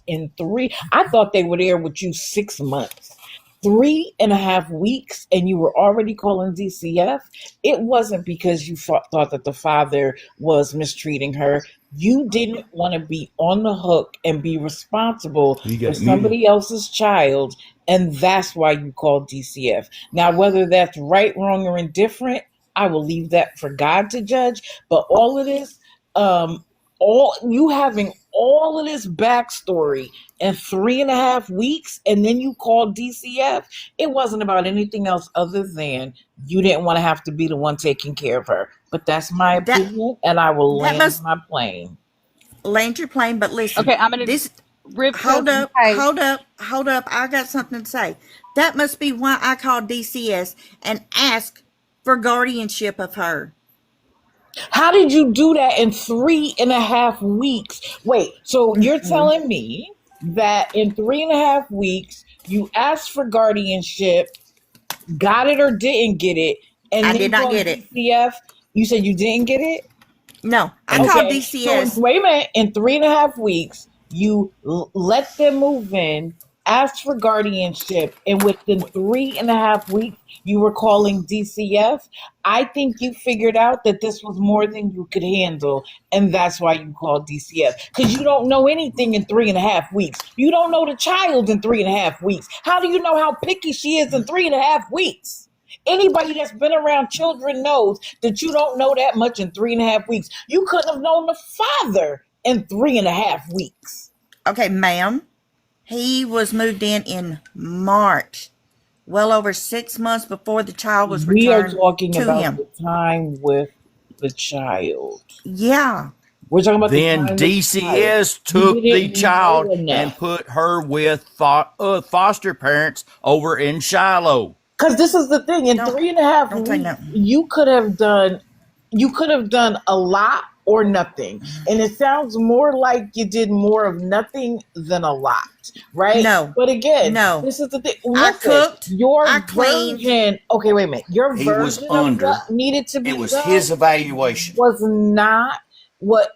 I thought they were there with you 6 months. 3.5 weeks and you were already calling DCF. It wasn't because you thought that the father was mistreating her. You didn't want to be on the hook and be responsible for somebody else's child, and that's why you called DCF. Now, whether that's right, wrong, or indifferent, I will leave that for God to judge. But all of this, all you having all of this backstory in 3.5 weeks, and then you called DCF. It wasn't about anything else other than you didn't want to have to be the one taking care of her. But that's my opinion, and I will land my plane. Land your plane, but listen. Okay, I'm gonna hold up. I got something to say. That must be why I called DCS and asked for guardianship of her. How did you do that in 3.5 weeks? Wait, so you're telling me that in 3.5 weeks you asked for guardianship, got it or didn't get it, and I then did not called get it. DCF. You said you didn't get it? No, I And called Okay. So DCS. wait a minute. In 3.5 weeks, you let them move in, asked for guardianship, and within 3.5 weeks, you were calling DCF. I think you figured out that this was more than you could handle, and that's why you called DCF. Because you don't know anything in 3.5 weeks. You don't know the child in 3.5 weeks. How do you know how picky she is in 3.5 weeks? Anybody that's been around children knows that you don't know that much in 3.5 weeks. You couldn't have known the father in 3.5 weeks. Okay, ma'am. He was moved in March, well over 6 months before the child was We are returned talking to about him. the time with the child. Yeah. We're talking about the then time with the child. DCS You took the didn't child know and enough. put her with foster parents over in Shiloh. Because this is the thing. In Don't 3.5 say weeks, nothing. you could have done a lot or nothing. And it sounds more like you did more of nothing than a lot, right? No. But again, No. this is the thing. I Listen, cooked. I your cleaned. version, okay, wait a minute. Your He was version of what under. needed to It be was done his evaluation. was not what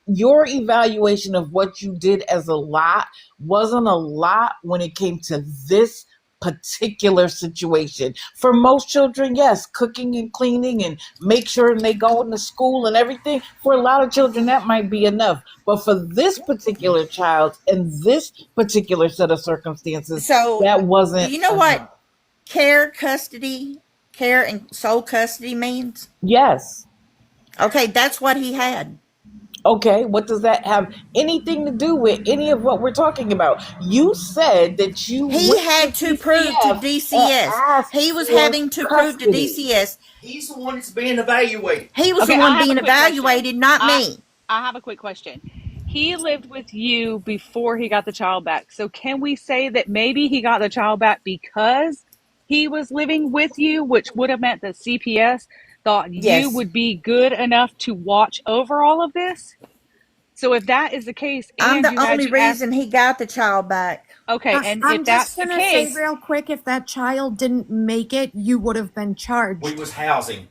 your evaluation of what you did as a lot wasn't a lot when it came to this particular situation. For most children, yes, cooking and cleaning and make sure they go into school and everything. For a lot of children, that might be enough. But for this particular child and this particular set of circumstances, So, that wasn't you know enough. what care and sole custody means? Yes. Okay, that's what he had. Okay, what does that have anything to do with any of what we're talking about? You said that you He went to had to prove to DCF and DCS. asked He was for having to prove to custody. DCS. He's the one that's being evaluated. He was the Okay, one I have a being quick question. evaluated, not I me. I have a quick question. He lived with you before he got the child back. So can we say that maybe he got the child back because he was living with you, which would have meant that CPS thought you Yes. would be good enough to watch over all of this? So if that is the case I'm and the you had only to ask, reason he got the child back. okay, and if I'm that's just the gonna say case, real quick, if that child didn't make it, you would have been We charged. was housing.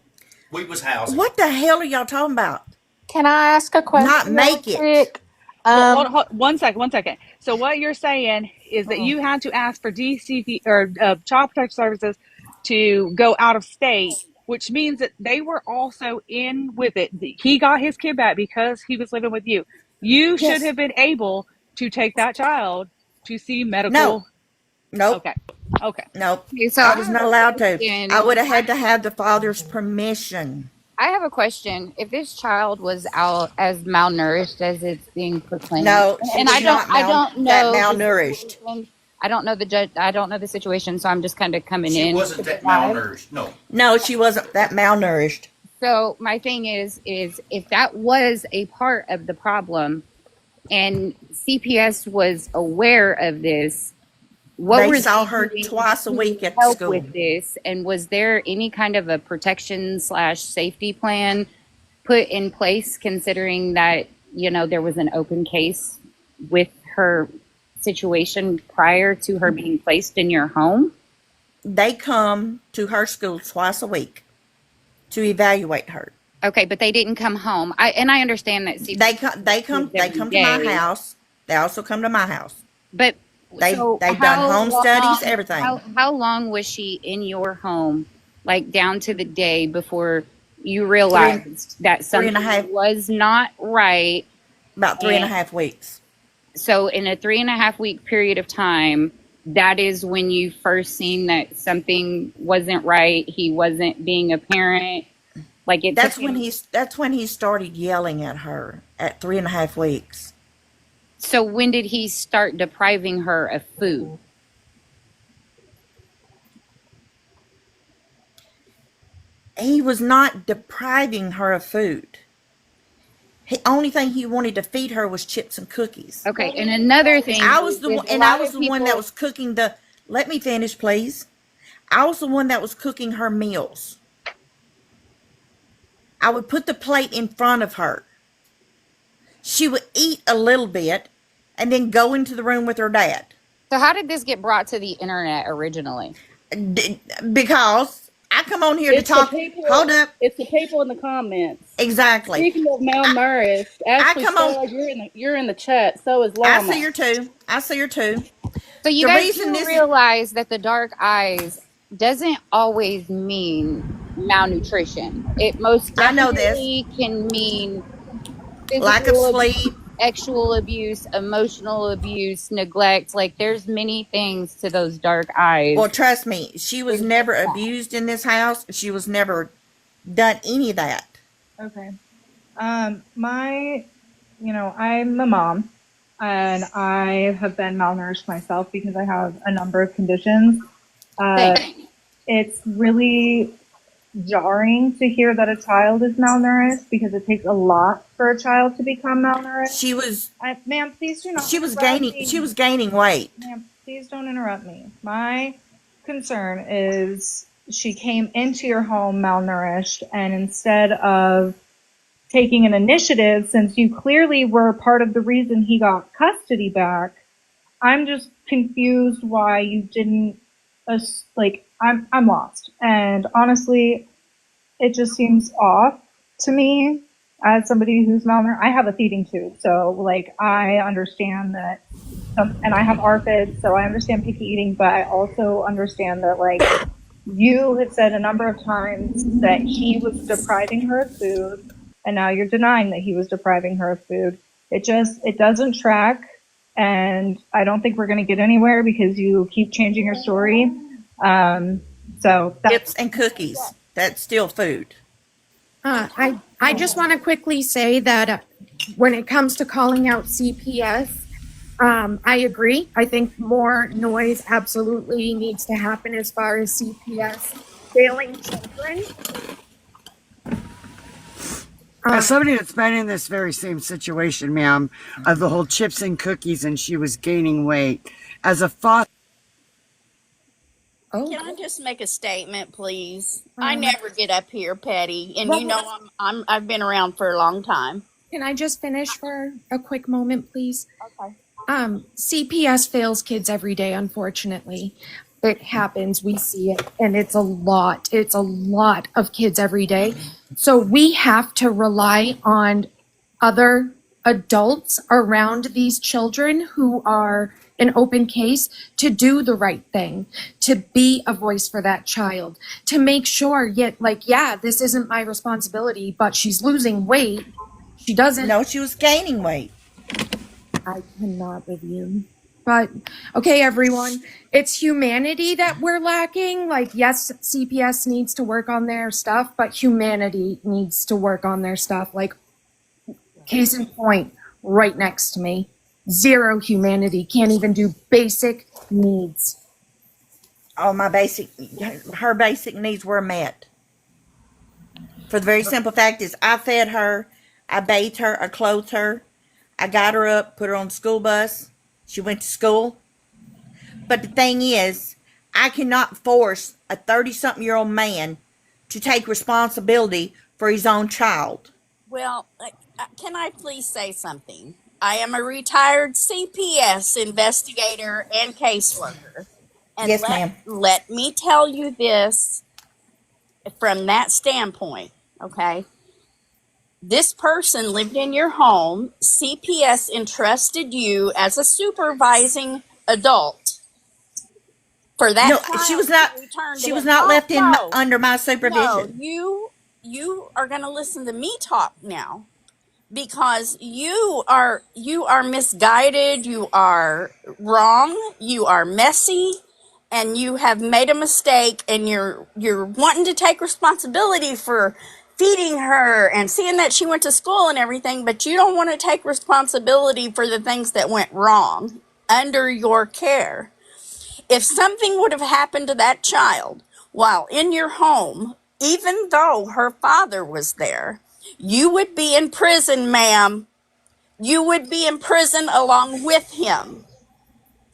We was housing. What the hell are y'all talking about? Can I ask a Not question really make it. quick? well, hold 1 second. So what you're saying is that Oh, you had to ask for DCP or Child Protective Services to go out of state, which means that they were also in with it. He got his kid back because he was living with you. You should Yes. have been able to take that child to see No. medical. Nope. Okay, okay. Nope. okay, so I I was have not a allowed to. I question. would have had to have the father's permission. I have a question. If this child was out as malnourished as it's being proclaimed, No, she and was not I don't that know the malnourished. situation. I don't know the judge. I don't know the situation, so I'm just kind of coming She in wasn't to that provide. malnourished. No. No, she wasn't that malnourished. So my thing is if that was a part of the problem, and CPS was aware of this, what They were saw they her doing twice a to week at help school. with this? And was there any kind of a protection slash safety plan put in place, considering that, you know, there was an open case with her situation prior to her being placed in your home? They come to her school twice a week to evaluate her. Okay, but they didn't come home. I understand that CPS They come every to my day, house. They also come to my house. but so They've done how home studies, long everything. how long was she in your home, like down to the day before you Three realized that three and a half something was not right? about three and a And half weeks. so in a 3.5 week period of time, that is when you first seen that something wasn't right. He wasn't being a parent. Like it took him. That's when he started yelling at her at 3.5 weeks. So when did he start depriving her of food? He was not depriving her of food. The only thing he wanted to feed her was chips and cookies. Okay, and another thing I was the is one, a and I lot was of the one that people. was cooking the. Let me finish, please. I was the one that was cooking her meals. I would put the plate in front of her. She would eat a little bit, and then go into the room with her dad. So how did this get brought to the internet originally? Because I come on here to It's the talk. Hold people. up. It's the people in the comments. Exactly. Speaking of malnourished, I Ashley come on. Stella, you're in the chat. So is I see Llama. her too. I see her too. So you The guys reason do this is realize that the dark eyes doesn't always mean malnutrition. It most I know this. definitely can mean Lack of physical sleep. sexual abuse, emotional abuse, neglect. Like there's many things to those dark eyes. Well, trust me, she was never abused in this house. She was never done any of that. Okay. I'm a mom and I have been malnourished myself because I have a number of conditions. It's really jarring to hear that a child is malnourished because it takes a lot for a child to become malnourished. She was, ma'am, please do not she was interrupt gaining, me. she was gaining weight. Ma'am, please don't interrupt me. My concern is she came into your home malnourished, and instead of taking an initiative, since you clearly were part of the reason he got custody back, I'm just confused why you didn't, I'm lost. And honestly, it just seems off to me as somebody who's malnourished. I have a feeding tube, so I understand that, and I have ARFID, so I understand picky eating, but I also understand that you had said a number of times that he was depriving her of food, and now you're denying that he was depriving her of food. It doesn't track, and I don't think we're going to get anywhere because you keep changing your story. Chips and cookies. That's still food. I just want to quickly say that when it comes to calling out CPS, I agree. I think more noise absolutely needs to happen as far as CPS failing children. As somebody that's been in this very same situation, ma'am, of the whole chips and cookies, and she was gaining weight. As a father. Can I just make a statement, please? I never get up here, Petty, and you know I've been around for a long time. Can I just finish for a quick moment, please? Okay. CPS fails kids every day, unfortunately. It happens, we see it, and it's a lot. It's a lot of kids every day. So we have to rely on other adults around these children who are an open case to do the right thing, to be a voice for that child, to make sure, this isn't my responsibility, but she's losing weight. She doesn't. No, she was gaining weight. I cannot with you. But, okay, everyone, it's humanity that we're lacking. Yes, CPS needs to work on their stuff, but humanity needs to work on their stuff. Case in point, right next to me. Zero humanity. Can't even do basic needs. Oh, her basic needs were met. For the very simple fact is I fed her, I bathed her, I clothed her, I got her up, put her on the school bus. She went to school. But the thing is, I cannot force a 30-something-year-old man to take responsibility for his own child. Well, can I please say something? I am a retired CPS investigator and caseworker. And yes, ma'am. Let me tell you this from that standpoint, okay? This person lived in your home. CPS entrusted you as a supervising adult for that. No, she was not. She was not left under my supervision. No, you are going to listen to me talk now, because you are misguided. You are wrong. You are messy. And you have made a mistake, and you're wanting to take responsibility for feeding her and seeing that she went to school and everything, but you don't want to take responsibility for the things that went wrong under your care. If something would have happened to that child while in your home, even though her father was there, you would be in prison, ma'am. You would be in prison along with him.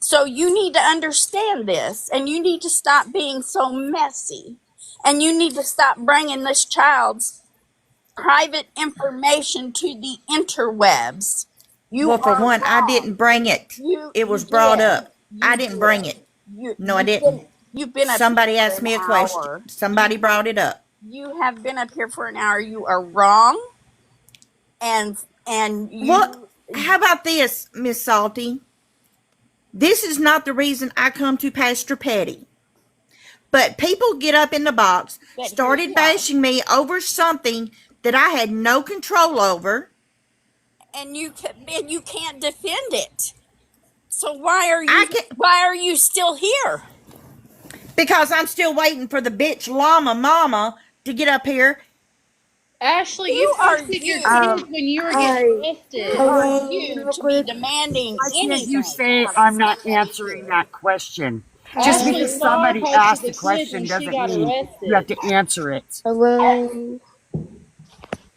So you need to understand this, and you need to stop being so messy, and you need to stop bringing this child's private information to the interwebs. You Well, for are one, I didn't wrong. bring it. It You was brought did. up. I You didn't bring did. it. You No, I you've didn't. been up here Somebody for asked an me a question. hour. Somebody brought it up. You have been up here for an hour. You are wrong, and What? you How about this, Miss Salty? This is not the reason I come to Pastor Petty. But people get up in the box, but here started we are, bashing me over something that I had no control over. and you can't defend it. So why are I can why are you still here? because I'm still waiting for the bitch llama mama to get up here. Ashley, you Who are posted your you? kids when you were getting Hi. Who arrested. are Hello, you real to be quick. demanding Why can't you anything say from I'm not somebody answering here? that question? Just Ashley because because Starr somebody posted asked the a kids when question she doesn't got mean you have arrested. to answer it. Hello.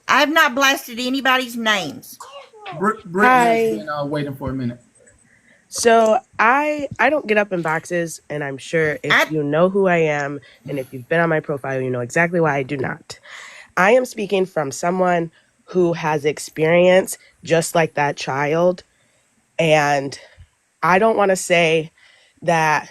I have not blasted anybody's names. Brittany has Hi. been waiting for a minute. So I don't get up in boxes, and I'm sure if you know who I am and if you've been on my profile, you know exactly why I do not. I am speaking from someone who has experience just like that child, and I don't want to say that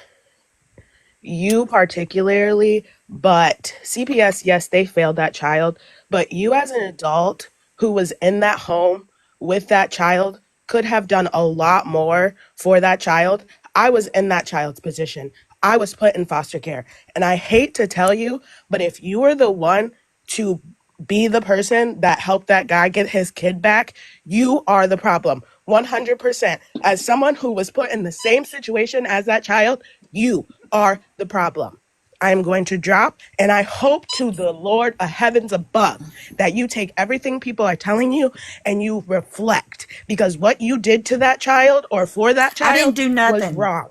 you particularly, but CPS, yes, they failed that child. But you, as an adult who was in that home with that child, could have done a lot more for that child. I was in that child's position. I was put in foster care. And I hate to tell you, but if you were the one to be the person that helped that guy get his kid back, you are the problem. 100%. As someone who was put in the same situation as that child, you are the problem. I am going to drop, and I hope to the Lord of heavens above that you take everything people are telling you and you reflect, because what you did to that child or for that I didn't child do was nothing. wrong.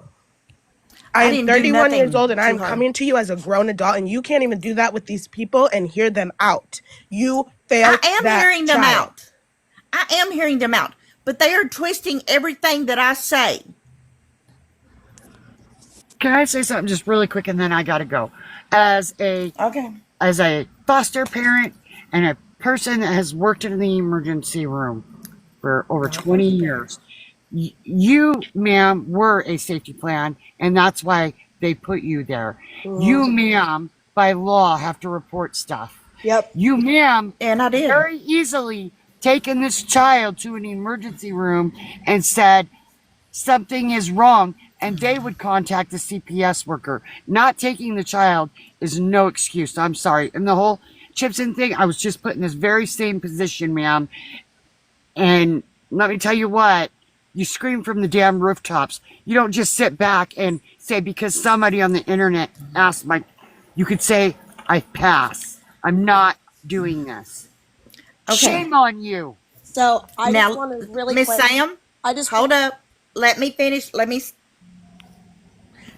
I I am didn't do 31 years nothing old and to I'm her. coming to you as a grown adult, and you can't even do that with these people and hear them out. You I failed am that hearing them child. out. I am hearing them out. But they are twisting everything that I say. Can I say something just really quick and then I gotta go? As a Okay. as a foster parent and a person that has worked in the emergency room for over 20 years, you, ma'am, were a safety plan, and that's why they put you there. You, ma'am, by law have to report stuff. Yep. You, ma'am, and I did very easily taken this child to an emergency room and said something is wrong, and they would contact the CPS worker. Not taking the child is no excuse. I'm sorry. And the whole Chipson thing, I was just put in this very same position, ma'am. And let me tell you what, you scream from the damn rooftops. You don't just sit back and say, because somebody on the internet asked you could say, I pass. I'm not doing this. Okay. Shame on you. So I just Now, want to really Miss quick. Sam, hold up. Let me finish. Let me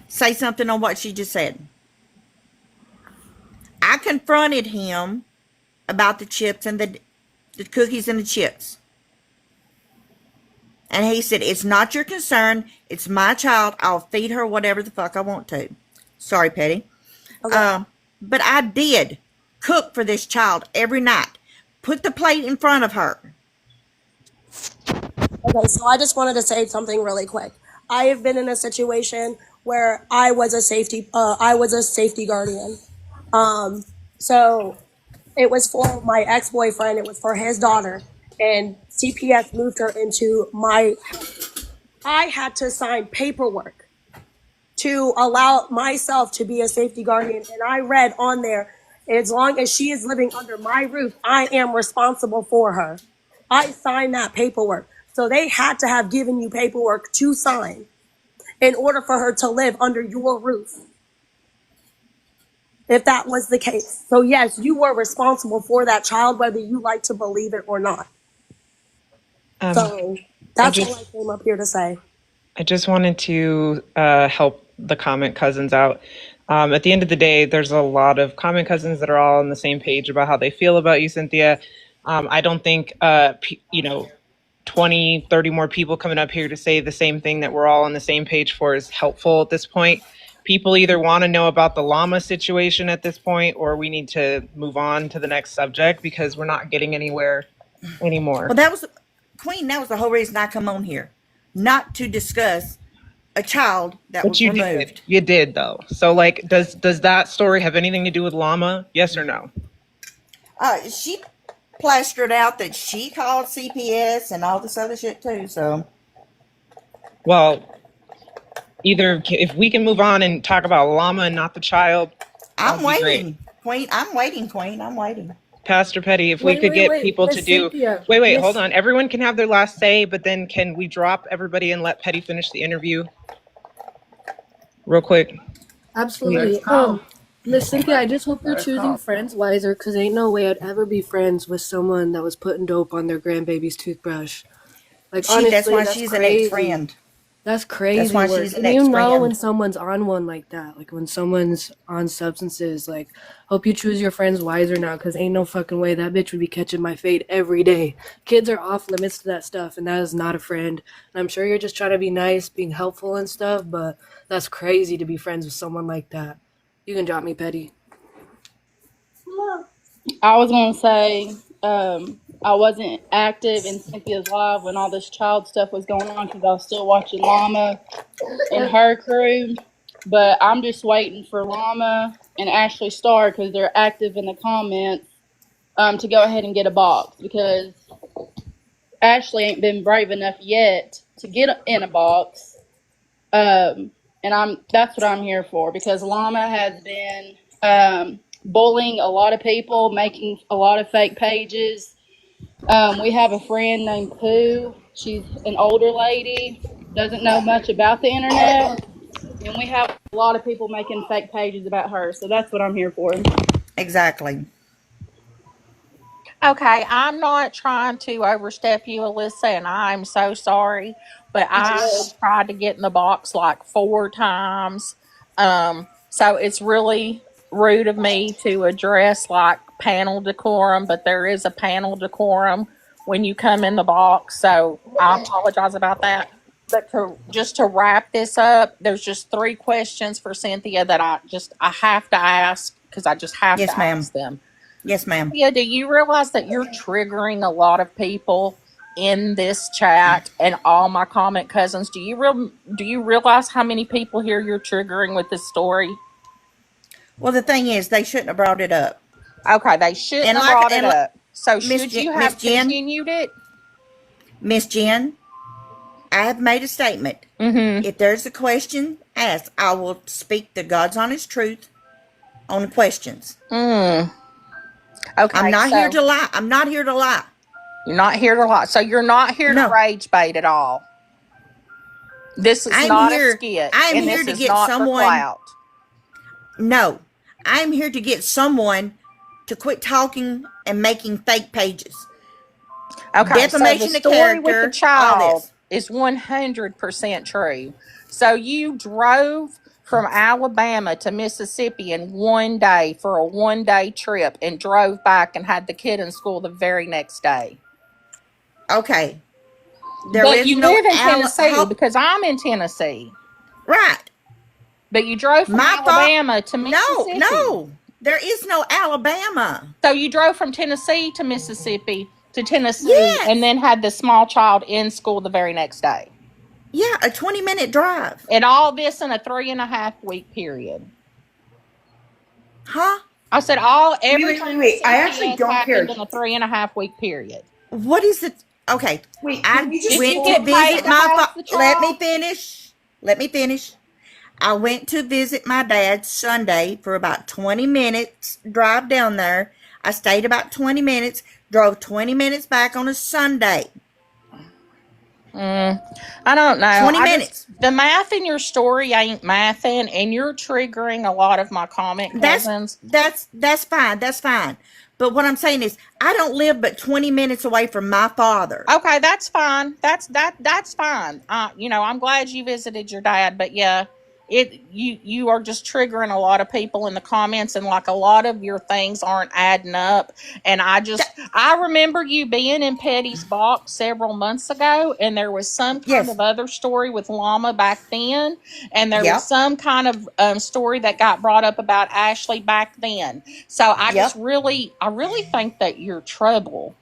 say something on what she just said. I confronted him about the chips and the cookies and the chips. And he said, it's not your concern. It's my child. I'll feed her whatever the fuck I want to. Sorry, Petty. But I did cook for this child every night. Put the plate in front of her. Okay, so I just wanted to say something really quick. I have been in a situation where I was a safety guardian. So it was for my ex-boyfriend. It was for his daughter, and CPS moved her into my house. I had to sign paperwork to allow myself to be a safety guardian, and I read on there, as long as she is living under my roof, I am responsible for her. I signed that paperwork. So they had to have given you paperwork to sign in order for her to live under your roof, if that was the case. So yes, you were responsible for that child, whether you like to believe it or not. So that's all I came up here to say. I just wanted to help the comment cousins out. At the end of the day, there's a lot of comment cousins that are all on the same page about how they feel about you, Cynthia. I don't think, 20, 30 more people coming up here to say the same thing that we're all on the same page for is helpful at this point. People either want to know about the llama situation at this point, or we need to move on to the next subject because we're not getting anywhere anymore. Well, Queen, that was the whole reason I come on here, not to discuss a child that But was you removed. did. You did though. So like, does that story have anything to do with Llama? Yes or no? She plastered out that she called CPS and all this other shit too. So, well, either if we can move on and talk about Llama and not the child, I'm waiting, Queen. I'm waiting, Queen. I'm waiting. Pastor Petty, if we could get people to do. Wait, hold on. Everyone can have their last say, but then can we drop everybody and let Petty finish the interview? Real quick. Absolutely. Miss Cynthia, I just hope you're choosing friends wiser, because ain't no way I'd ever be friends with someone that was putting dope on their grandbaby's toothbrush. Like, honestly, that's why she's an ex-friend. That's crazy. That's why work. she's an And you know ex-friend. when someone's on one like that, like when someone's on substances, like, hope you choose your friends wiser now, because ain't no fucking way that bitch would be catching my fade every day. Kids are off limits to that stuff, and that is not a friend. And I'm sure you're just trying to be nice, being helpful and stuff, but that's crazy to be friends with someone like that. You can drop me, Petty. I was gonna say I wasn't active in Cynthia's live when all this child stuff was going on because I was still watching Llama and her crew. But I'm just waiting for Llama and Ashley Starr, because they're active in the comments, to go ahead and get a box, because Ashley ain't been brave enough yet to get in a box. And that's what I'm here for, because Llama has been bullying a lot of people, making a lot of fake pages. We have a friend named Pooh. She's an older lady, doesn't know much about the internet, and we have a lot of people making fake pages about her. So that's what I'm here for. Exactly. Okay, I'm not trying to overstep you, Alyssa, and I'm so sorry, but I tried to get in the box like 4 times. So it's really rude of me to address like panel decorum, but there is a panel decorum when you come in the box, so I apologize about that. But to wrap this up, there's just 3 questions for Cynthia that I have to ask, because I just have to ask them. Yes, ma'am. Yeah, do you realize that you're triggering a lot of people in this chat and all my comment cousins? Do you realize how many people here you're triggering with this story? Well, the thing is, they shouldn't have brought it up. Okay, they shouldn't have brought it up. So should you have continued it? Miss Jen, I have made a statement. If there's a question asked, I will speak the God's honest truth on the questions. Okay, I'm not here to lie. I'm not here to lie. You're not here to lie. So you're not here to rage bait at all. This is not a skit. I'm here to get someone. No, I'm here to get someone to quit talking and making fake pages. Okay, defamation so the of story character, with the child is 100% true. So you drove from Alabama to Mississippi in one day for a 1-day trip and drove back and had the kid in school the very next day. Okay. But you live in Tennessee, because I'm in Tennessee. Right. But you drove from Alabama to Mississippi. No. There is no Alabama. So you drove from Tennessee to Mississippi to Tennessee, and then had the small child in school the very next day. Yeah, a 20-minute drive. And all this in a 3.5-week period. Huh? I said everything. Wait. I actually don't care. In a 3.5-week period. What is it? Okay. Wait, I went to visit my Let me finish. I went to visit my dad Sunday for about 20 minutes, drive down there. I stayed about 20 minutes, drove 20 minutes back on a Sunday. I don't know. 20 minutes. The math in your story ain't mathing, and you're triggering a lot of my comment cousins. That's fine. That's fine. But what I'm saying is, I don't live but 20 minutes away from my father. Okay, that's fine. That's fine. I'm glad you visited your dad, but yeah, you are just triggering a lot of people in the comments, and like a lot of your things aren't adding up. And I remember you being in Petty's box several months ago, and there was some kind of other story with Llama back then, and there was some kind of story that got brought up about Ashley back then. So I really think that you're trouble.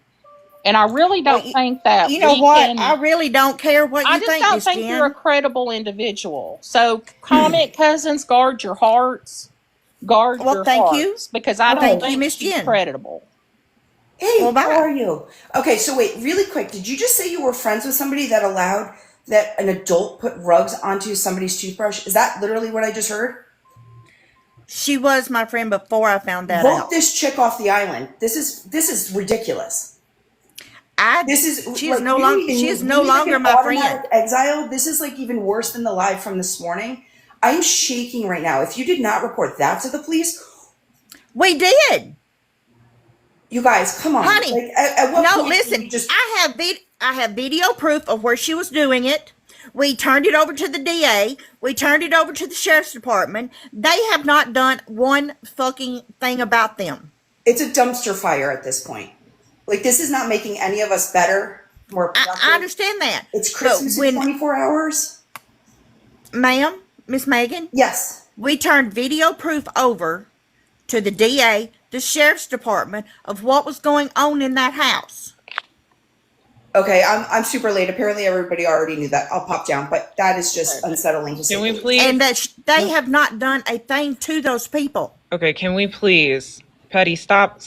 And I really don't think that You know we what? can. I really don't care what I you just think, don't Miss think you're a Jen. credible individual. So, comment cousins, guard your hearts. Guard Well, your thank you. hearts because I Well, don't thank you, think Miss she's Jen. credible. Hey, Well, how bye. are you? Okay, so wait, really quick. Did you just say you were friends with somebody that allowed that an adult put rugs onto somebody's toothbrush? Is that literally what I just heard? She was my friend before I found that Vote out. this chick off the island. This is ridiculous. This is She is like no we don't longer. even She need is we no need like longer an my automatic friend. exile. This is like even worse than the live from this morning. I'm shaking right now. If you did not report that to the police, we did. You guys, come on. Honey, Like, at what no, point listen. do you just I have video proof of where she was doing it. We turned it over to the DA. We turned it over to the sheriff's department. They have not done one fucking thing about them. It's a dumpster fire at this point. Like, this is not making any of us better, more productive. I understand that. It's Christmas in 24 hours. Ma'am, Miss Megan? Yes. We turned video proof over to the DA, the sheriff's department, of what was going on in that house. Okay, I'm super late. Apparently everybody already knew that. I'll pop down, but that is just unsettling to say. Can we please? And that they have not done a thing to those people. Okay, can we please, Petty, stop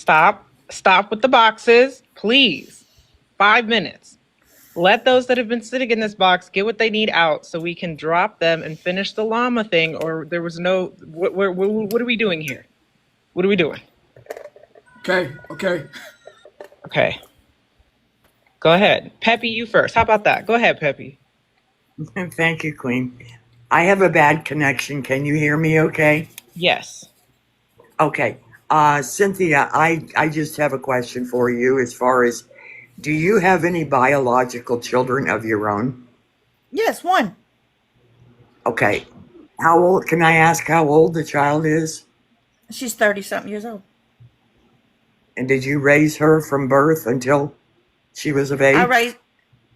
with the boxes, please. 5 minutes. Let those that have been sitting in this box get what they need out so we can drop them and finish the llama thing, or there was no, what are we doing here? What are we doing? Okay. Okay. Go ahead. Peppy, you first. How about that? Go ahead, Peppy. Thank you, Queen. I have a bad connection. Can you hear me okay? Yes. Okay. Cynthia, I just have a question for you as far as, do you have any biological children of your own? Yes, one. Okay. How old, can I ask how old the child is? She's 30-something years old. And did you raise her from birth until she was of age?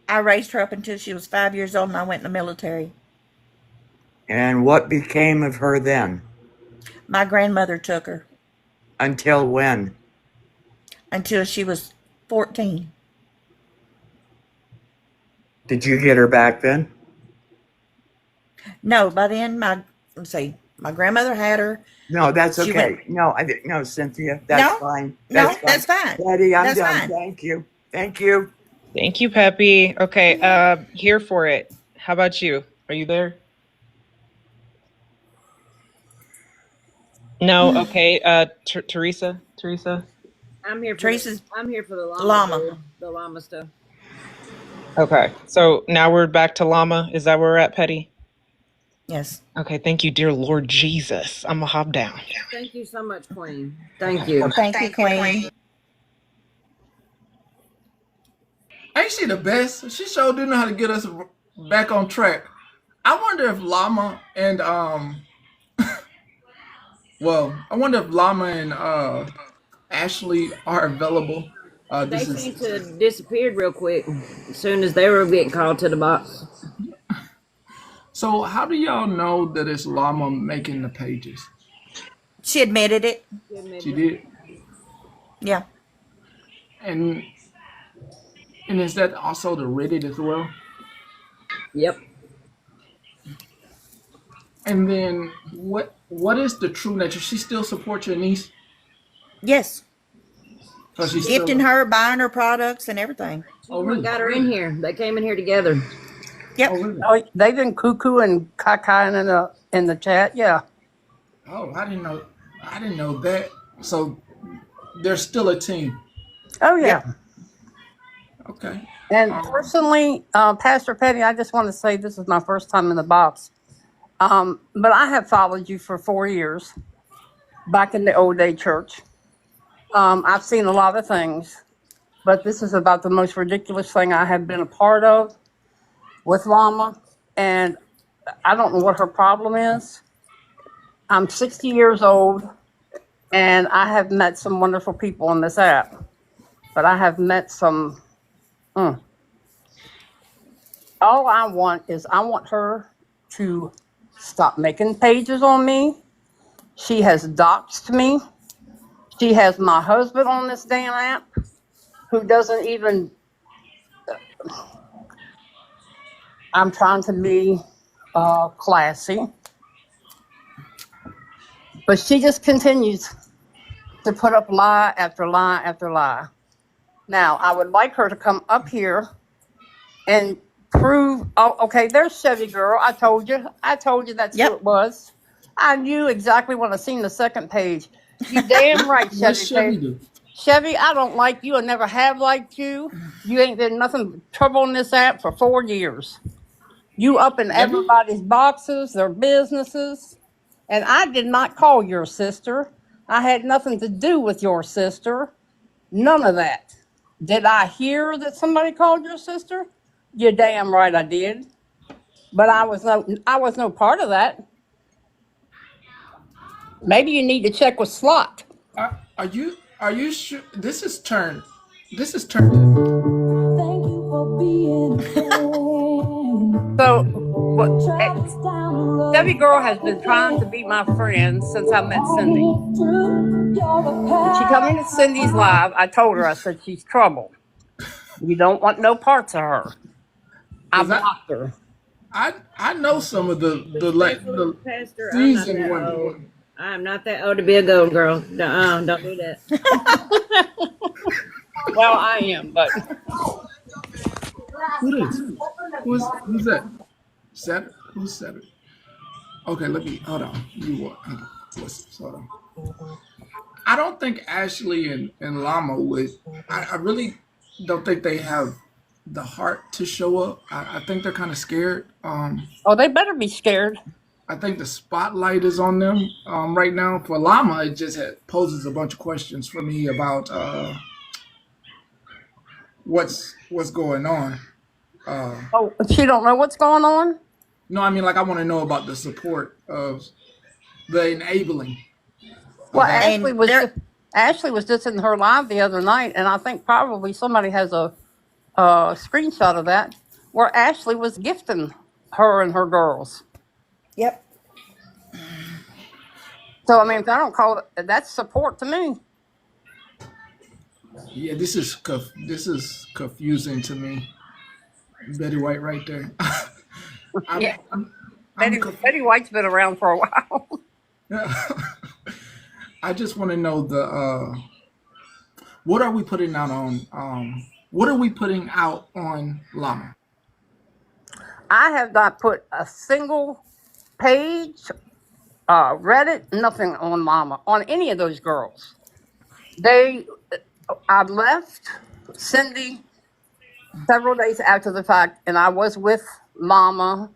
I raised her up until she was 5 years old and I went in the military. And what became of her then? My grandmother took her. Until when? Until she was 14. Did you get her back then? No, by then my grandmother had her. No, that's She okay. went- No, Cynthia, that's fine. That's fine. Daddy, I'm That's done. fine. Thank you. Thank you. Thank you, Peppy. Okay, here for it. How about you? Are you there? No, okay. Teresa? I'm here for Teresa's the llama. The llama stuff. Okay, so now we're back to llama. Is that where we're at, Petty? Yes. Okay, thank you, dear Lord Jesus. I'm gonna hop down. Thank you so much, Queen. Thank you. Thank you, Queen. Ain't she the best? She sure do know how to get us back on track. I wonder if Llama and well, I wonder if Llama and Ashley are available. They seem to have disappeared real quick as soon as they were getting called to the box. So how do y'all know that it's Llama making the pages? She admitted it. She did. Yeah. And is that also the Reddit as well? Yep. And then what is the true nature? She still supports your niece? Yes. So she's Gifting her, buying her products and everything. Oh, really? Got her in here. They came in here together. Yep. Oh, really? Oh, they've been cuckoo and caca in the chat. Yeah. Oh, I didn't know that. So they're still a team. Oh yeah. Okay. And personally, Pastor Petty, I just want to say this is my first time in the box. But I have followed you for 4 years back in the old day church. I've seen a lot of things, but this is about the most ridiculous thing I have been a part of with Llama. And I don't know what her problem is. I'm 60 years old and I have met some wonderful people on this app, but I have met some, all I want is I want her to stop making pages on me. She has doxed me. She has my husband on this damn app, who doesn't even, I'm trying to be classy, but she just continues to put up lie after lie after lie. Now, I would like her to come up here and prove. Oh, okay, there's Chevy girl. I told you that's who it was. I knew exactly when I seen the second page. You damn right, What's Chevy. Chevy do? Chevy, I don't like you. I never have liked you. You ain't been nothing but trouble in this app for 4 years. You up in Chevy? everybody's boxes, their businesses. And I did not call your sister. I had nothing to do with your sister. None of that. Did I hear that somebody called your sister? You're damn right I did. But I was no part of that. Maybe you need to check with Slot. Are you sure this is turned? So, what? Chevy girl has been trying to be my friend since I met Cindy. When she come into Cindy's live, I told her, I said, she's trouble. You don't want no parts of her. I blocked her. I know some of the Pastor, I'm not seasoned that women. old. I'm not that old to be a gold girl. Don't do that. Well, I am, but Who is? Who's that? Saturday? Who's Saturday? Okay, let me hold on. Hold on. I don't think Ashley and Llama would. I really don't think they have the heart to show up. I think they're kind of scared. Oh, they better be scared. I think the spotlight is on them right now. For Llama, it just poses a bunch of questions for me about what's going on. Oh, she don't know what's going on? No, I mean, like, I want to know about the support of the enabling. Well, Ashley was just in her live the other night, and I think probably somebody has a screenshot of that where Ashley was gifting her and her girls. Yep. So, I mean, if I don't call it, that's support to me. Yeah, this is confusing to me. Betty White right there. Yeah. Betty White's been around for a while. I just want to know what are we putting out on what are we putting out on Llama? I have not put a single page, Reddit, nothing on Mama, on any of those girls. I left Cindy several days after the fact, and I was with Mama,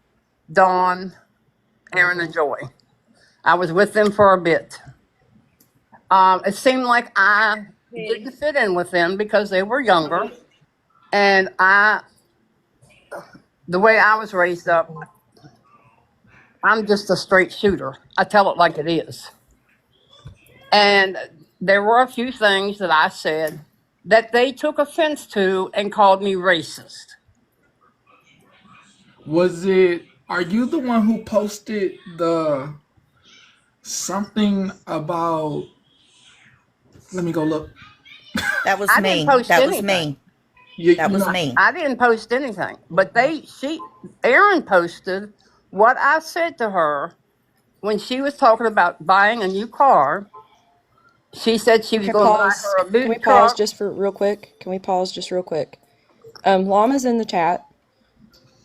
Dawn, Aaron, and Joy. I was with them for a bit. It seemed like I didn't fit in with them because they were younger, and the way I was raised up, I'm just a straight shooter. I tell it like it is. And there were a few things that I said that they took offense to and called me racist. Are you the one who posted something about, let me go look. That was I me. didn't post That was anything. me. That was me. I didn't post anything, but Erin posted what I said to her when she was talking about buying a new car. She said she was Okay, going to buy pause. her a Can we boot pause truck. just for real quick? Can we pause just real quick? Llama's in the chat.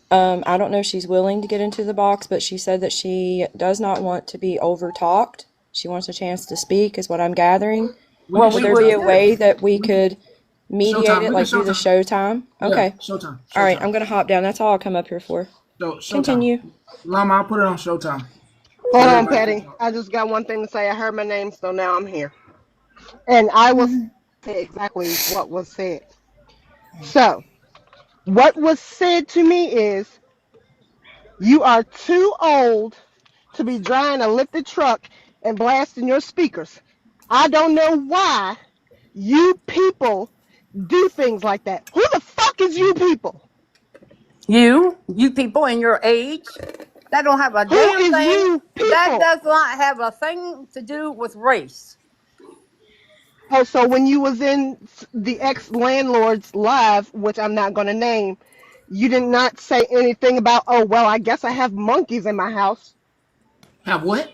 I don't know if she's willing to get into the box, but she said that she does not want to be over talked. She wants a chance to speak, is what I'm gathering. Would there be a way that we could mediate it, like do the showtime? Okay. Yeah, Showtime. All right, I'm gonna hop down. That's all I'll come up here for. Showtime. Continue. Llama, I'll put it on Showtime. Hold on, Patty. I just got one thing to say. I heard my name, so now I'm here. And I will say exactly what was said. So, what was said to me is, you are too old to be driving a lifted truck and blasting your speakers. I don't know why you people do things like that. Who the fuck is you people? You people in your age, that don't have a damn is thing. you people? That does not have a thing to do with race. Oh, so when you was in the ex-landlord's live, which I'm not going to name, you did not say anything about, oh, well, I guess I have monkeys in my house. Have what?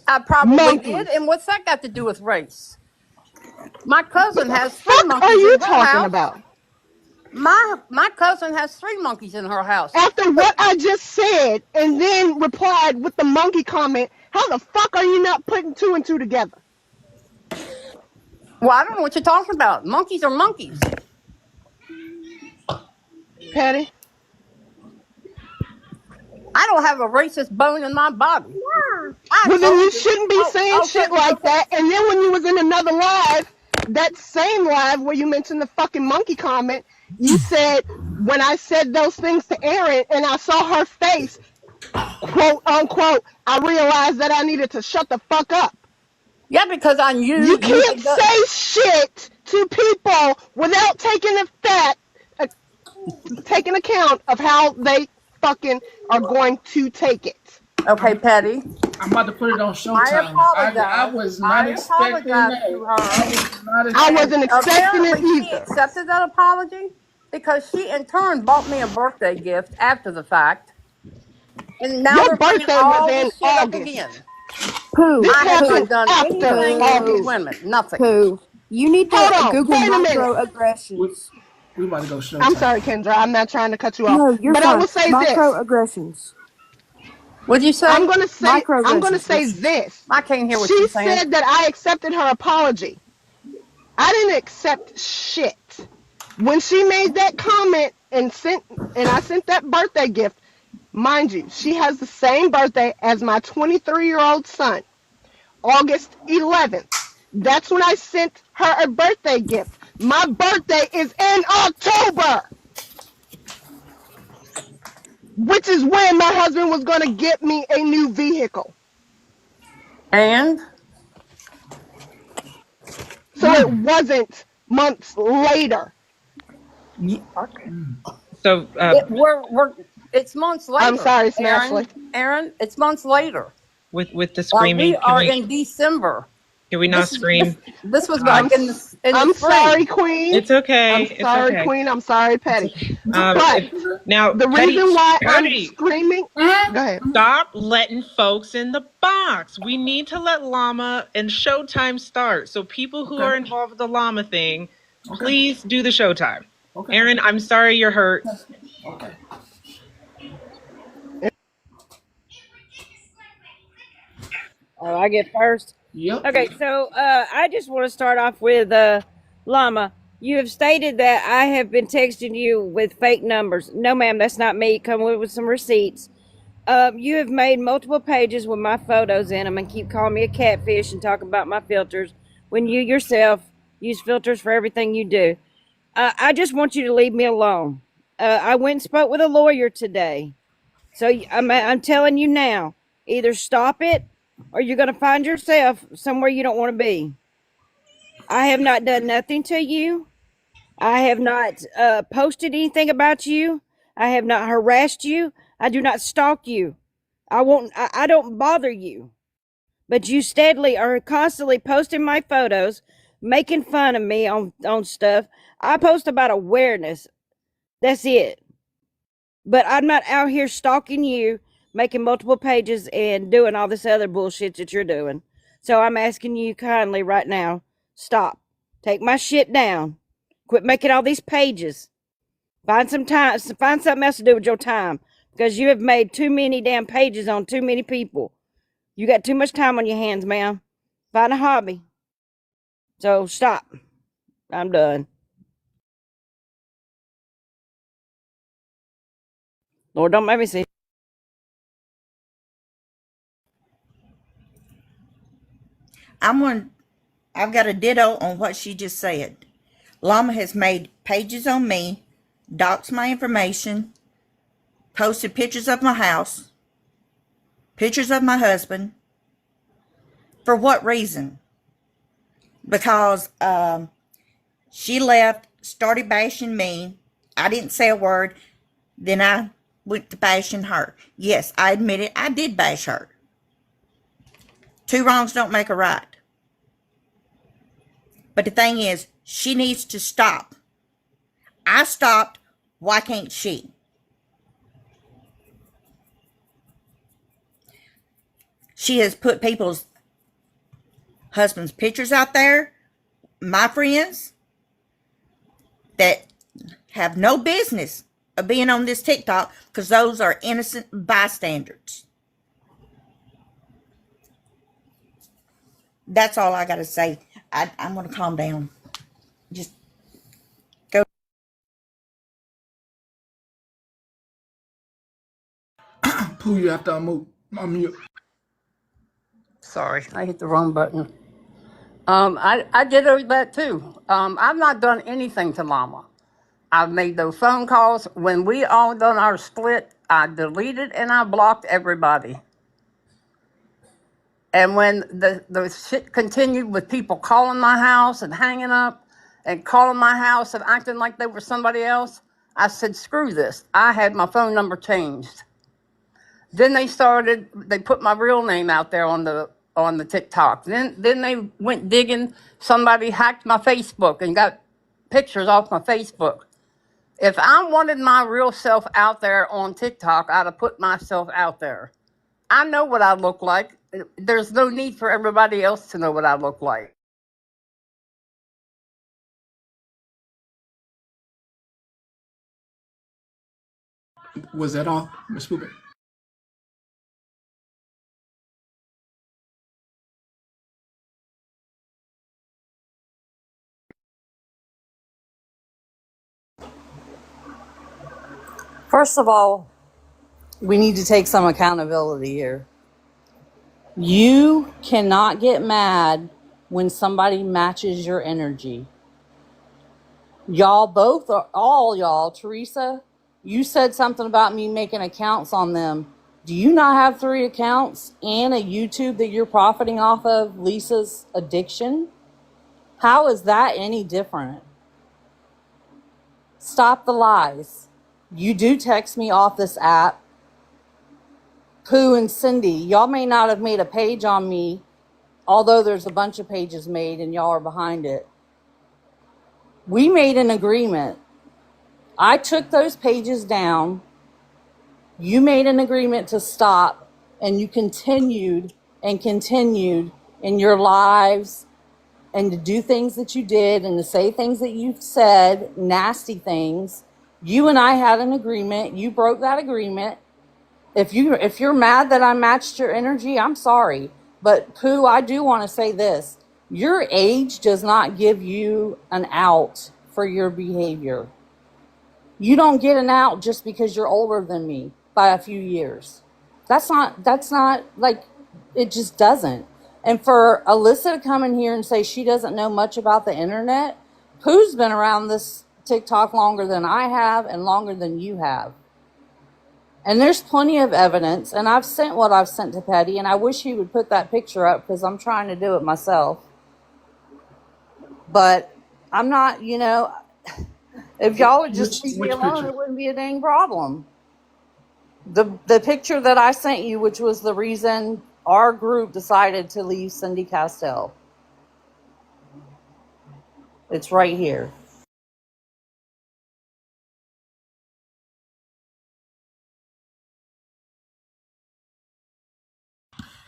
I probably did. Monkeys. And what's that got to do with race? My What cousin the has three fuck are monkeys you in her talking house. about? My cousin has three monkeys in her house. After what I just said and then replied with the monkey comment, how the fuck are you not putting two and two together? Well, I don't know what you're talking about. Monkeys are monkeys. Patty? I don't have a racist bone in my body. I Well, then told you you. shouldn't be saying Oh, okay, shit like okay. that. And then when you was in another live, that same live where you mentioned the fucking monkey comment, you said, when I said those things to Erin and I saw her face, quote unquote, I realized that I needed to shut the fuck up. Yeah, because I knew You you can't had done. say shit to people without taking account of how they fucking are going to take it. Okay, Patty. I'm about to put it on I Showtime. I apologize. was not I expecting apologize that. to I her. was not I And wasn't expecting. expecting it apparently she either. accepted that apology because she in turn bought me a birthday gift after the fact. And now Your they're bringing birthday was all in this shit up August. again. Pooh, This I have not happened done after anything with these pooh, August. women. Nothing. pooh. You need Hold to on. Google Wait a minute. We, microaggressions. we about to go I'm Showtime. sorry, Kendra. I'm not trying to cut you off. No, you're But I fine. will say this. Microaggressions. What'd you say? I'm gonna Microaggressions. say this. I can't hear what She you're saying. said that I accepted her apology. I didn't accept shit. When she made that comment and I sent that birthday gift, mind you, she has the same birthday as my 23-year-old son, August 11th. That's when I sent her a birthday gift. My birthday is in October, which is when my husband was going to get me a new vehicle. And So it wasn't months later. So, it's months I'm later, sorry, Aaron. Smashley. Aaron, it's months later. with the We screaming, are in December. can we not This is this, scream? this was Uh, back in the I'm sorry, spring. Queen. it's okay. I'm It's sorry, okay. Queen. I'm sorry, It's Petty. okay. But Now, the reason why I'm Petty, screaming, go ahead. stop letting folks in the box. We need to let Llama and Showtime start. So people who Okay. are involved with the Llama thing, Okay. please do the Showtime. Okay. Aaron, I'm sorry you're hurt. Okay. Oh, I get first. Yep. Okay, so I just want to start off with Llama. You have stated that I have been texting you with fake numbers. No, ma'am, that's not me. Come with some receipts. You have made multiple pages with my photos in them and keep calling me a catfish and talk about my filters when you yourself use filters for everything you do. I just want you to leave me alone. I went and spoke with a lawyer today. So I'm telling you now, either stop it or you're going to find yourself somewhere you don't want to be. I have not done nothing to you. I have not posted anything about you. I have not harassed you. I do not stalk you. I won't. I don't bother you. But you steadily are constantly posting my photos, making fun of me on stuff. I post about awareness. That's it. But I'm not out here stalking you, making multiple pages and doing all this other bullshit that you're doing. So I'm asking you kindly right now, stop. Take my shit down. Quit making all these pages. Find some time, find something else to do with your time because you have made too many damn pages on too many people. You got too much time on your hands, ma'am. Find a hobby. So stop. I'm done. Lord, don't make me see. I've got a ditto on what she just said. Llama has made pages on me, doxed my information, posted pictures of my house, pictures of my husband. For what reason? Because she left, started bashing me. I didn't say a word. Then I went to bashing her. Yes, I admit it. I did bash her. Two wrongs don't make a right. But the thing is, she needs to stop. I stopped. Why can't she? She has put people's husbands' pictures out there, my friends, that have no business of being on this TikTok because those are innocent bystanders. That's all I got to say. I'm going to calm down. Just go. Pooh, you have to unmute. Sorry, I hit the wrong button. I did that too. I've not done anything to Mama. I've made those phone calls. When we all done our split, I deleted and I blocked everybody. And when the shit continued with people calling my house and hanging up and calling my house and acting like they were somebody else, I said, screw this. I had my phone number changed. Then they put my real name out there on the TikTok. Then they went digging. Somebody hacked my Facebook and got pictures off my Facebook. If I wanted my real self out there on TikTok, I'd have put myself out there. I know what I look like. There's no need for everybody else to know what I look like. Was that all, Miss Poopin? First of all, we need to take some accountability here. You cannot get mad when somebody matches your energy. Y'all both are all y'all. Teresa, you said something about me making accounts on them. Do you not have 3 accounts and a YouTube that you're profiting off of Lisa's addiction? How is that any different? Stop the lies. You do text me off this app. Pooh and Cindy, y'all may not have made a page on me, although there's a bunch of pages made and y'all are behind it. We made an agreement. I took those pages down. You made an agreement to stop, and you continued and continued in your lives and to do things that you did and to say things that you've said, nasty things. You and I had an agreement. You broke that agreement. If you're mad that I matched your energy, I'm sorry. But Pooh, I do want to say this. Your age does not give you an out for your behavior. You don't get an out just because you're older than me by a few years. That's not like, it just doesn't. And for Alyssa to come in here and say she doesn't know much about the internet, Pooh's been around this TikTok longer than I have and longer than you have. And there's plenty of evidence, and I've sent what I've sent to Petty, and I wish he would put that picture up because I'm trying to do it myself. But I'm not, if y'all would just leave me Which alone, picture? it wouldn't be a dang problem. The picture that I sent you, which was the reason our group decided to leave Cindy Castell. It's right here.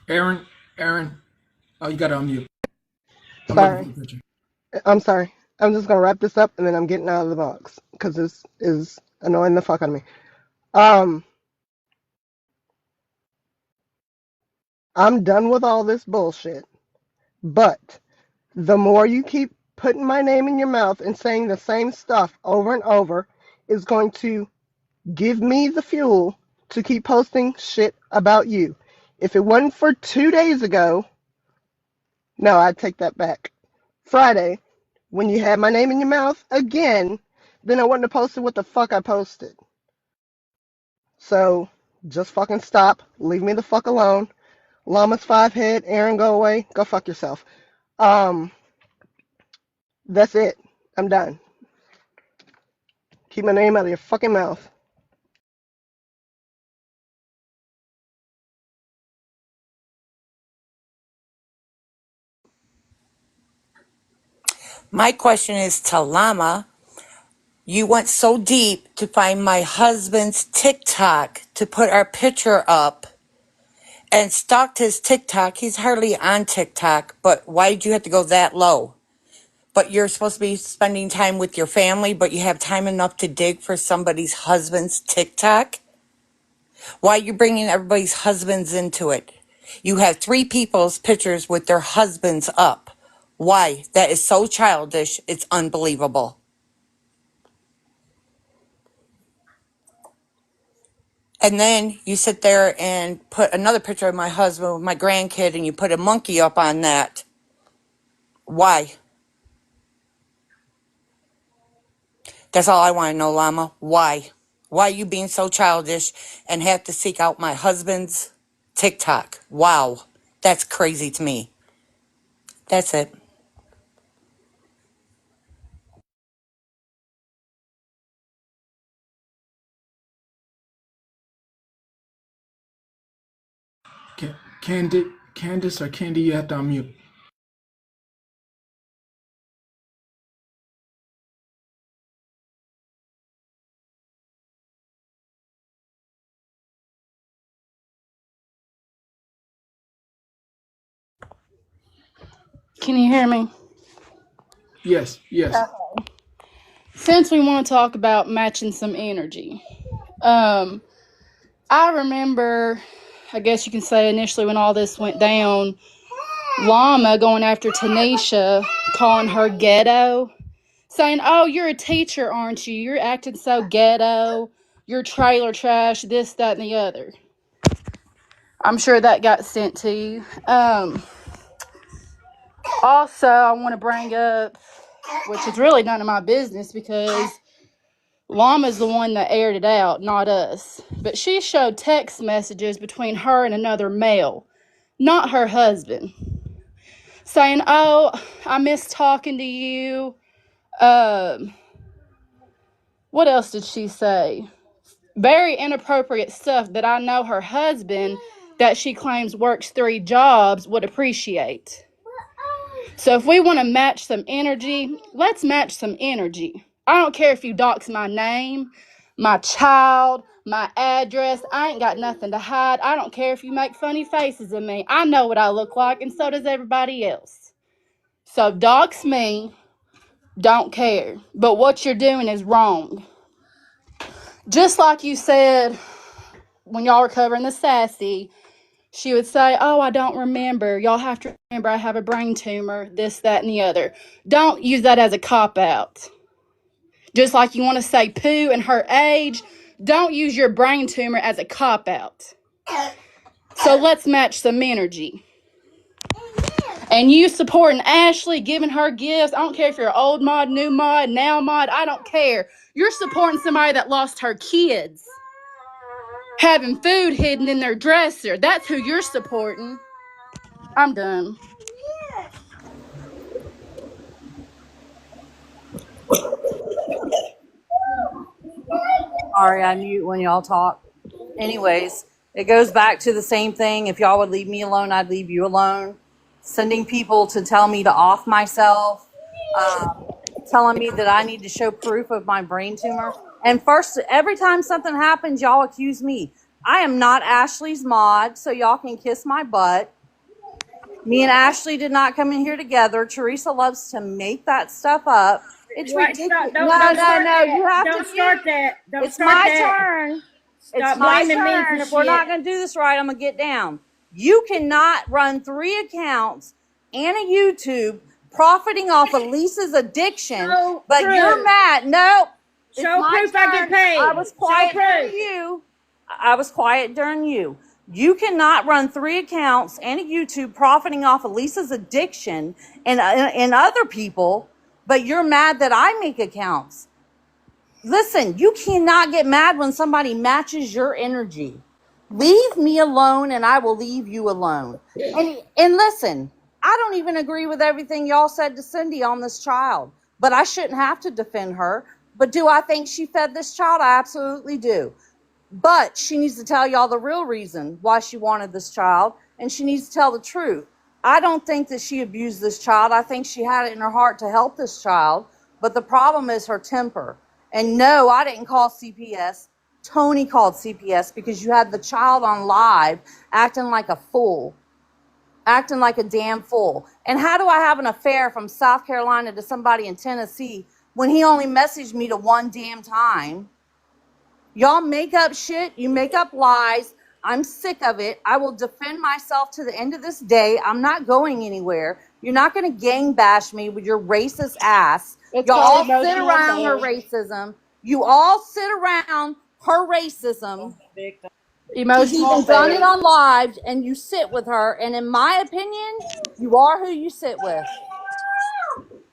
Aaron, oh, you got to unmute. I'm looking for Sorry. the picture. I'm sorry. I'm just gonna wrap this up and then I'm getting out of the box because this is annoying the fuck out of me. Um, I'm done with all this bullshit. But the more you keep putting my name in your mouth and saying the same stuff over and over is going to give me the fuel to keep posting shit about you. If it wasn't for 2 days ago, no, I'd take that back. Friday, when you had my name in your mouth again, then I wouldn't have posted what the fuck I posted. So just fucking stop. Leave me the fuck alone. Llama's 5 head. Aaron, go away. Go fuck yourself. Um, that's it. I'm done. Keep my name out of your fucking mouth. My question is to Llama. You went so deep to find my husband's TikTok to put our picture up and stalked his TikTok. He's hardly on TikTok, but why did you have to go that low? But you're supposed to be spending time with your family, but you have time enough to dig for somebody's husband's TikTok? Why are you bringing everybody's husbands into it? You have 3 people's pictures with their husbands up. Why? That is so childish. It's unbelievable. And then you sit there and put another picture of my husband with my grandkid and you put a monkey up on that. Why? That's all I want to know, Llama. Why? Why are you being so childish and have to seek out my husband's TikTok? Wow. That's crazy to me. That's it. Candace or Candy, you have to unmute. Can you hear me? Yes, yes. Since we want to talk about matching some energy, I remember, I guess you can say initially when all this went down, Llama going after Tanisha, calling her ghetto, saying, "Oh, you're a teacher, aren't you? You're acting so ghetto. You're trailer trash, this, that, and the other." I'm sure that got sent to you. Also, I want to bring up, which is really none of my business because Llama's the one that aired it out, not us. But she showed text messages between her and another male, not her husband, saying, "Oh, I miss talking to you." What else did she say? Very inappropriate stuff that I know her husband, that she claims works 3 jobs, would appreciate. So if we want to match some energy, let's match some energy. I don't care if you dox my name, my child, my address. I ain't got nothing to hide. I don't care if you make funny faces at me. I know what I look like, and so does everybody else. So dox me, don't care. But what you're doing is wrong. Just like you said when y'all were covering the sassy, she would say, "Oh, I don't remember. Y'all have to remember I have a brain tumor, this, that, and the other." Don't use that as a cop-out. Just like you want to say poo and her age, don't use your brain tumor as a cop-out. So let's match some energy. And you supporting Ashley, giving her gifts. I don't care if you're old mod, new mod, now mod. I don't care. You're supporting somebody that lost her kids, having food hidden in their dresser. That's who you're supporting. I'm done. Sorry, I mute when y'all talk. Anyways, it goes back to the same thing. If y'all would leave me alone, I'd leave you alone. Sending people to tell me to off myself, telling me that I need to show proof of my brain tumor. And first, every time something happens, y'all accuse me. I am not Ashley's mod, so y'all can kiss my butt. Me and Ashley did not come in here together. Teresa loves to make that stuff up. It's Right, ridiculous. stop. Don't start that. You have Don't to start mute. that. Don't It's start my that. turn. It's Stop my blaming me turn. for If we're not shit. going to do this right, I'm going to get down. You cannot run 3 accounts and a YouTube profiting off of Lisa's addiction, Show but proof. you're mad. No, it's Show my proof turn. I get paid. I was Show quiet during proof. you. I was quiet during you. You cannot run 3 accounts and a YouTube profiting off of Lisa's addiction and other people, but you're mad that I make accounts. Listen, you cannot get mad when somebody matches your energy. Leave me alone and I will leave you alone. And listen, I don't even agree with everything y'all said to Cindy on this child, but I shouldn't have to defend her. But do I think she fed this child? I absolutely do. But she needs to tell y'all the real reason why she wanted this child, and she needs to tell the truth. I don't think that she abused this child. I think she had it in her heart to help this child. But the problem is her temper. And no, I didn't call CPS. Tony called CPS because you had the child on live acting like a fool, acting like a damn fool. And how do I have an affair from South Carolina to somebody in Tennessee when he only messaged me to one damn time? Y'all make up shit. You make up lies. I'm sick of it. I will defend myself to the end of this day. I'm not going anywhere. You're not going to gang bash me with your racist ass. It's Y'all called all sit emotional around her labor. racism. You all sit around her racism. She's Emotional even done it labor. on live, and you sit with her. And in my opinion, you are who you sit with.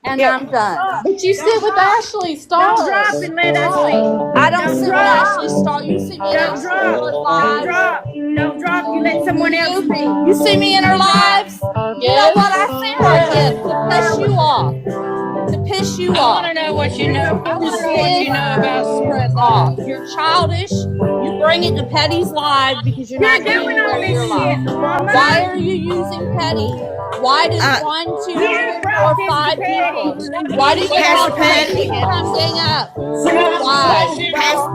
And Yeah. I'm done. But you sit Don't with drop. Ashley Don't Starr. drop and let us speak. I don't Don't sit with drop. Ashley Starr. You see me in Don't Ashley drop. Starr's Don't lives? drop. Don't drop. You let Do someone else you? speak. You see me in her Don't drop. lives? You know what? I Yes. seen her, yes, Yes. to piss you off. To piss you I want off. to know what you You're know. so I full want of to know what you shit. know Piss about you spread off. love. You're childish. You bring it to Petty's live because you're You're not going doing all anywhere in this your life. shit, Why mama. are you using Petty? Why does Uh, 1, 2, You 3, brought 4, this to 5 Petty. people? Why do you Pastor call Petty, Petty to come gang up? Bless Why? you. Pas-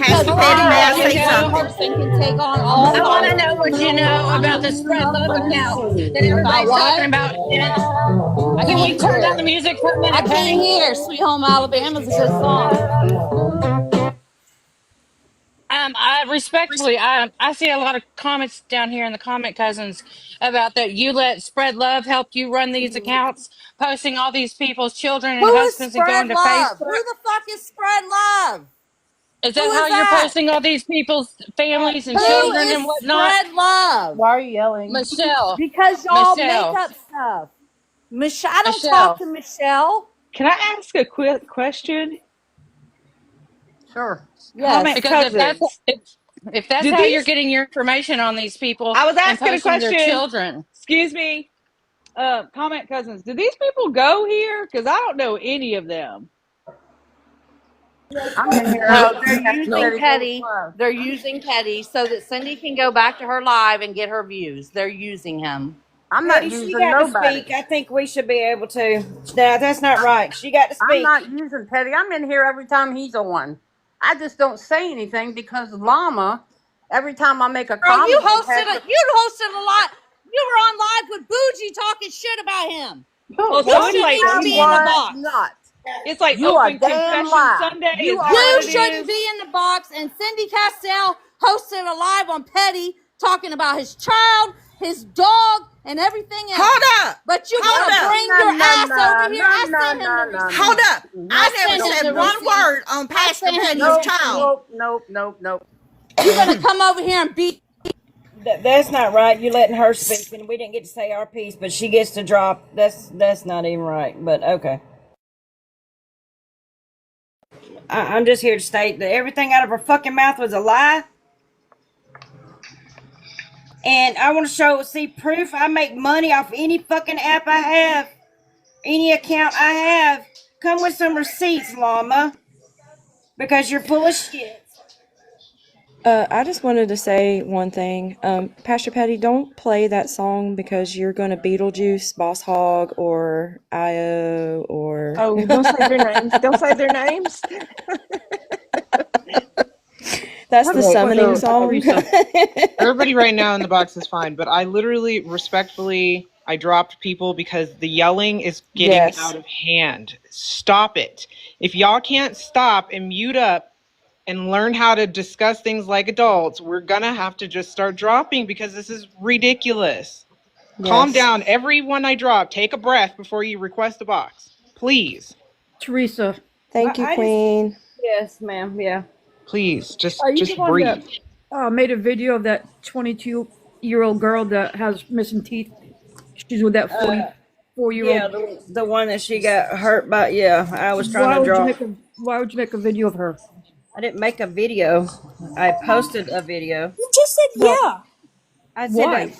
Because Pastor I want Petty, to know may I what I, you as say one know. something? person, can take on all I want to 5 know of what you. you know about the spread love account that About everybody's talking what? about. I Can can't you turn down hear. the music for a I minute, can't Penny? hear. Sweet Home Alabama's a good song. I respectfully, I see a lot of comments down here in the comment cousins about that you let spread love help you run these accounts, posting all these people's children and Who is husbands and Spread going to Love? Who Facebook. the fuck is Spread Love? Is Who that how is you're that? posting all these people's families and Who children is and whatnot? Spread Love? Why are you yelling? Michelle, Because y'all make Michelle, up stuff. Michelle, I don't talk Michelle. to Michelle. Can I ask a quick question? Sure. Comment Yes. Because cousins. if that's Do how you're these, getting your information on these people I was and asking a posting their question. children. Excuse me. Comment cousins. Do these people go here? Because I don't know any of them. I'm in here every No, time they're Pastor using Petty goes Petty. live. They're using Petty so that Cindy can go back to her live and get her views. They're using him. I'm not Petty, she using got to nobody. speak. I think we should be able to. No, that's not right. She got to I'm speak. not using Petty. I'm in here every time he's on. I just don't say anything because Llama, every time I make a Girl, comment on Pastor, you hosted a lot. You were on live with Bougie talking shit about him. no, Oh, You so no, it's shouldn't like even I be in the was box. not. it's like You are open damn confession lie. Sunday. You Is that are. what You it shouldn't is? be in the box. And Cindy Castell hosted a live on Petty talking about his child, his dog, and everything else. hold up. But you Hold want to up. bring No, your no, ass over no, here. no, I no, sent him the no, no, Hold no. receipts. up. Nope, I I never sent nope, him said the one receipts. word on I Pastor sent him the Petty's nope, child. receipt. nope, nope, nope, nope. You gonna come over here and beat? That's not right. You letting her speak, and we didn't get to say our piece, but she gets to drop. That's not even right. But okay, I'm just here to state that everything out of her fucking mouth was a lie, and I want to see proof. I make money off any fucking app I have, any account I have. Come with some receipts, llama, because you're full of shit. I just wanted to say one thing. Pastor Patty, don't play that song because you're going to Beetlejuice, Boss Hog, or IO, or. Oh, don't say their names. Don't say their names. That's I have the a summoning question, song. So everybody right now in the box is fine, but I literally, respectfully, I dropped people because the yelling is getting Yes. out of hand. Stop it. If y'all can't stop and mute up and learn how to discuss things like adults, we're gonna have to just start dropping because this is ridiculous. Calm Yes. down. Everyone I drop, take a breath before you request a box. Please. Teresa, Thank you, I just Queen. yes, ma'am. Yeah. Please. are you the Just one that breathe. made a video of that 22-year-old girl that has missing teeth? She's with that 44-year-old. Yeah, the one that she got hurt by. Yeah, I was trying Why to would you draw. make a Why would you make a video of her? I didn't make a video. I posted a video. You just said Well, yeah. I said that why?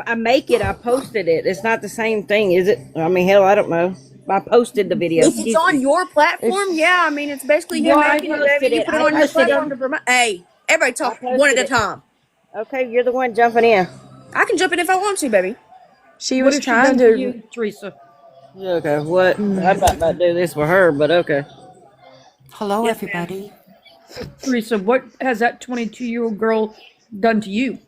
I make it. I posted it. It's not the same thing, is it? I mean, hell, I don't know. I posted the video. If it's on your platform, It's yeah. I mean, it's basically him Why? I making it, baby. posted You it. put it I on your posted it. platform to promote. Hey, everybody I talk one at posted a it. time. Okay, you're the one jumping in. I can jump in if I want to, baby. She What was has she trying done to to. you, Teresa? Yeah, okay, what? I'm not about to do this for her, but okay. Hello, Yes, ma'am. everybody. Teresa, what has that 22-year-old girl done to you?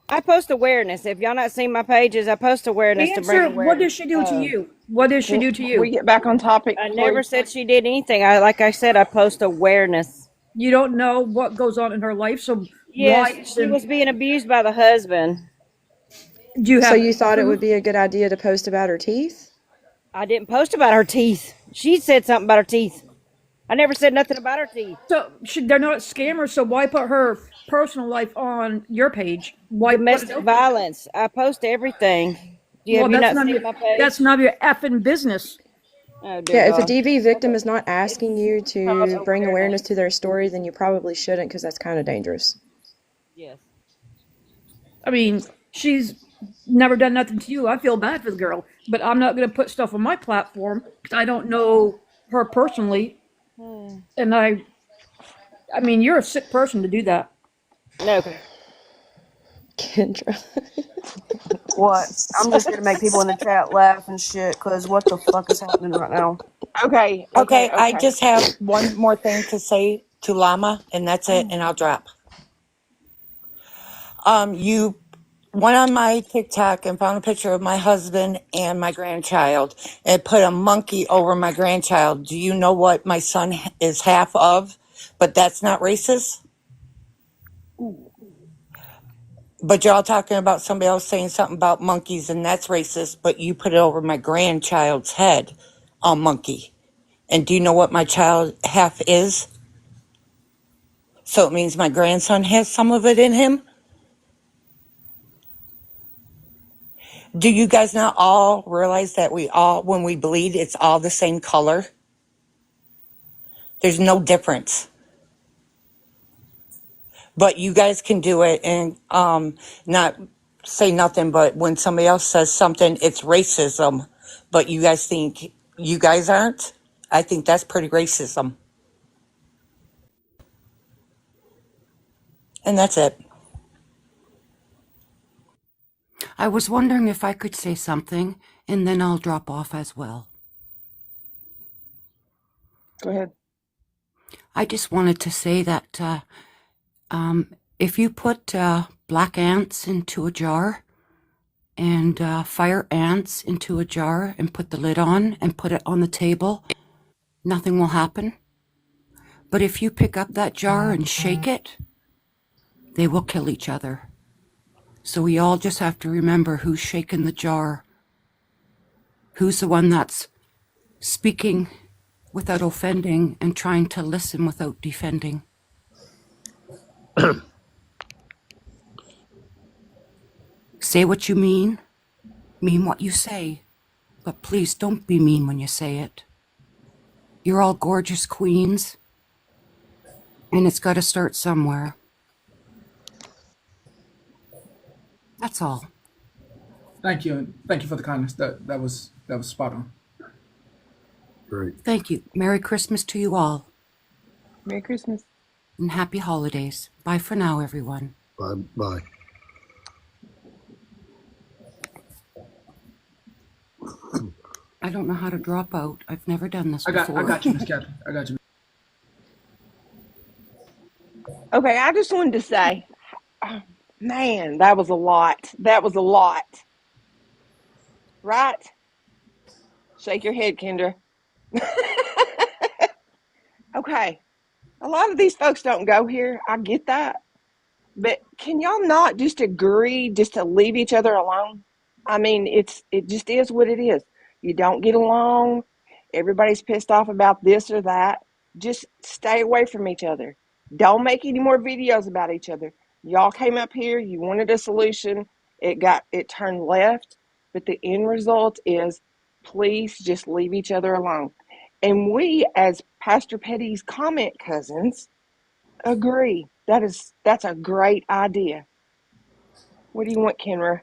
I post awareness. If y'all not seen my pages, I post awareness to bring Answer, what awareness. does she do to you? What does she do to We you? get back on topic, I never please. said she did anything. Like I said, I post awareness. You don't know what goes on in her life, so why Yes, she then was being abused by the husband. do you So have you thought it would proof? be a good idea to post about her teeth? I didn't post about her teeth. She said something about her teeth. I never said nothing about her teeth. So they're not scammers, so why put her personal life on your page? Why put it Domestic out there? violence. I post everything. Well, Have you not seen my that's page? none of your effing business. Oh dear Yeah, if a God. DV victim is not asking you Called to bring awareness. awareness to their story, then you probably shouldn't because that's kind of dangerous. Yes. I mean, she's never done nothing to you. I feel bad for the girl, but I'm not going to put stuff on my platform because I don't know her personally, and I mean, you're a sick person to do that. Okay. Kendra. What? I'm just gonna make people in the chat laugh and shit, cause what the fuck is happening right now? Okay, okay, Okay, I okay. just have one more thing to say to Llama, and that's it, and I'll drop. You went on my TikTok and found a picture of my husband and my grandchild and put a monkey over my grandchild. Do you know what my son is half of? But that's not racist? But y'all talking about somebody else saying something about monkeys and that's racist, but you put it over my grandchild's head, a monkey. And do you know what my child half is? So it means my grandson has some of it in him? Do you guys not all realize that when we bleed, it's all the same color? There's no difference. But you guys can do it and not say nothing, but when somebody else says something, it's racism. But you guys think you guys aren't? I think that's pretty racism. And that's it. I was wondering if I could say something, and then I'll drop off as well. Go ahead. I just wanted to say that if you put black ants into a jar and fire ants into a jar and put the lid on and put it on the table, nothing will happen. But if you pick up that jar and shake it, they will kill each other. So we all just have to remember who's shaking the jar, who's the one that's speaking without offending and trying to listen without defending. Say what you mean what you say, but please don't be mean when you say it. You're all gorgeous queens, and it's got to start somewhere. That's all. Thank you for the kindness. That was spot on. Great. Thank you. Merry Christmas to you all. Merry Christmas. And happy holidays. Bye for now, everyone. Bye. Bye. I don't know how to drop out. I've never done this before. I got you, Miss Catherine. I got you. Okay, I just wanted to say, oh, man, that was a lot. That was a lot. Right? Shake your head, Kendra. Okay. A lot of these folks don't go here. I get that. But can y'all not just agree just to leave each other alone? I mean, it just is what it is. You don't get along. Everybody's pissed off about this or that. Just stay away from each other. Don't make any more videos about each other. Y'all came up here, you wanted a solution. It turned left, but the end result is please just leave each other alone. And we, as Pastor Petty's comment cousins, agree. That's a great idea. What do you want, Kenra?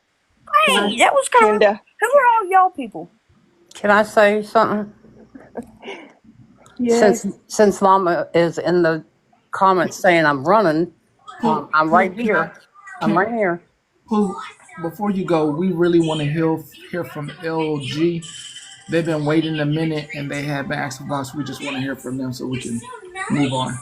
Hey, that was kind of. Kenda? Who are all y'all people? Can I say something? Yes. Since Mama is in the comments saying I'm running, I'm right here. I'm right here. Who? before you go, we really want to hear from LG. They've been waiting a minute and they have been asking about us. We just want to hear from them so we can move on.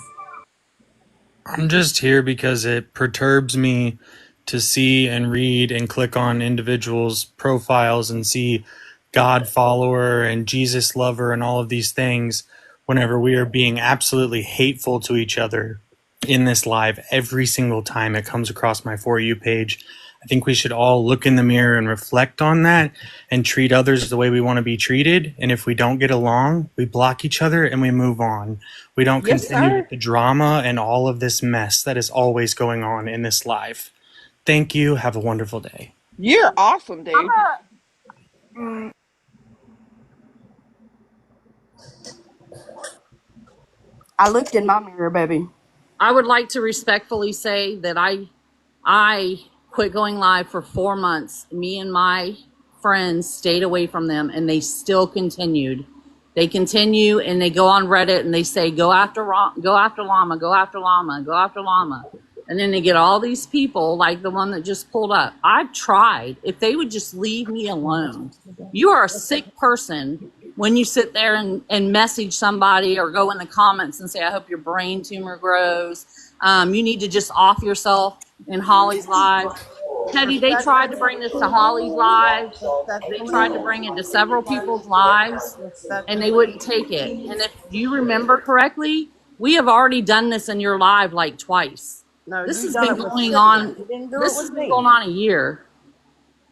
I'm just here because it perturbs me to see and read and click on individuals' profiles and see God follower and Jesus lover and all of these things whenever we are being absolutely hateful to each other in this live every single time it comes across my For You page. I think we should all look in the mirror and reflect on that and treat others the way we want to be treated. And if we don't get along, we block each other and we move on. We don't Yes, continue sir. with the drama and all of this mess that is always going on in this life. Thank you. Have a wonderful day. You're awesome, dude. I looked in my mirror, baby. I would like to respectfully say that I quit going live for 4 months. Me and my friends stayed away from them, and they still continued. They continue, and they go on Reddit and they say, go after llama, go after llama, go after llama. And then they get all these people like the one that just pulled up. I've tried. If they would just leave me alone. You are a sick person when you sit there and message somebody or go in the comments and say, I hope your brain tumor grows. You need to just off yourself in Holly's live. Teddy, they tried to bring this to Holly's lives. They tried to bring it to several people's lives, and they wouldn't take it. And if you remember correctly, we have already done this in your live like twice. No, This you has done been it with going Cynthia. on. You didn't do it This has with been me. going on a year.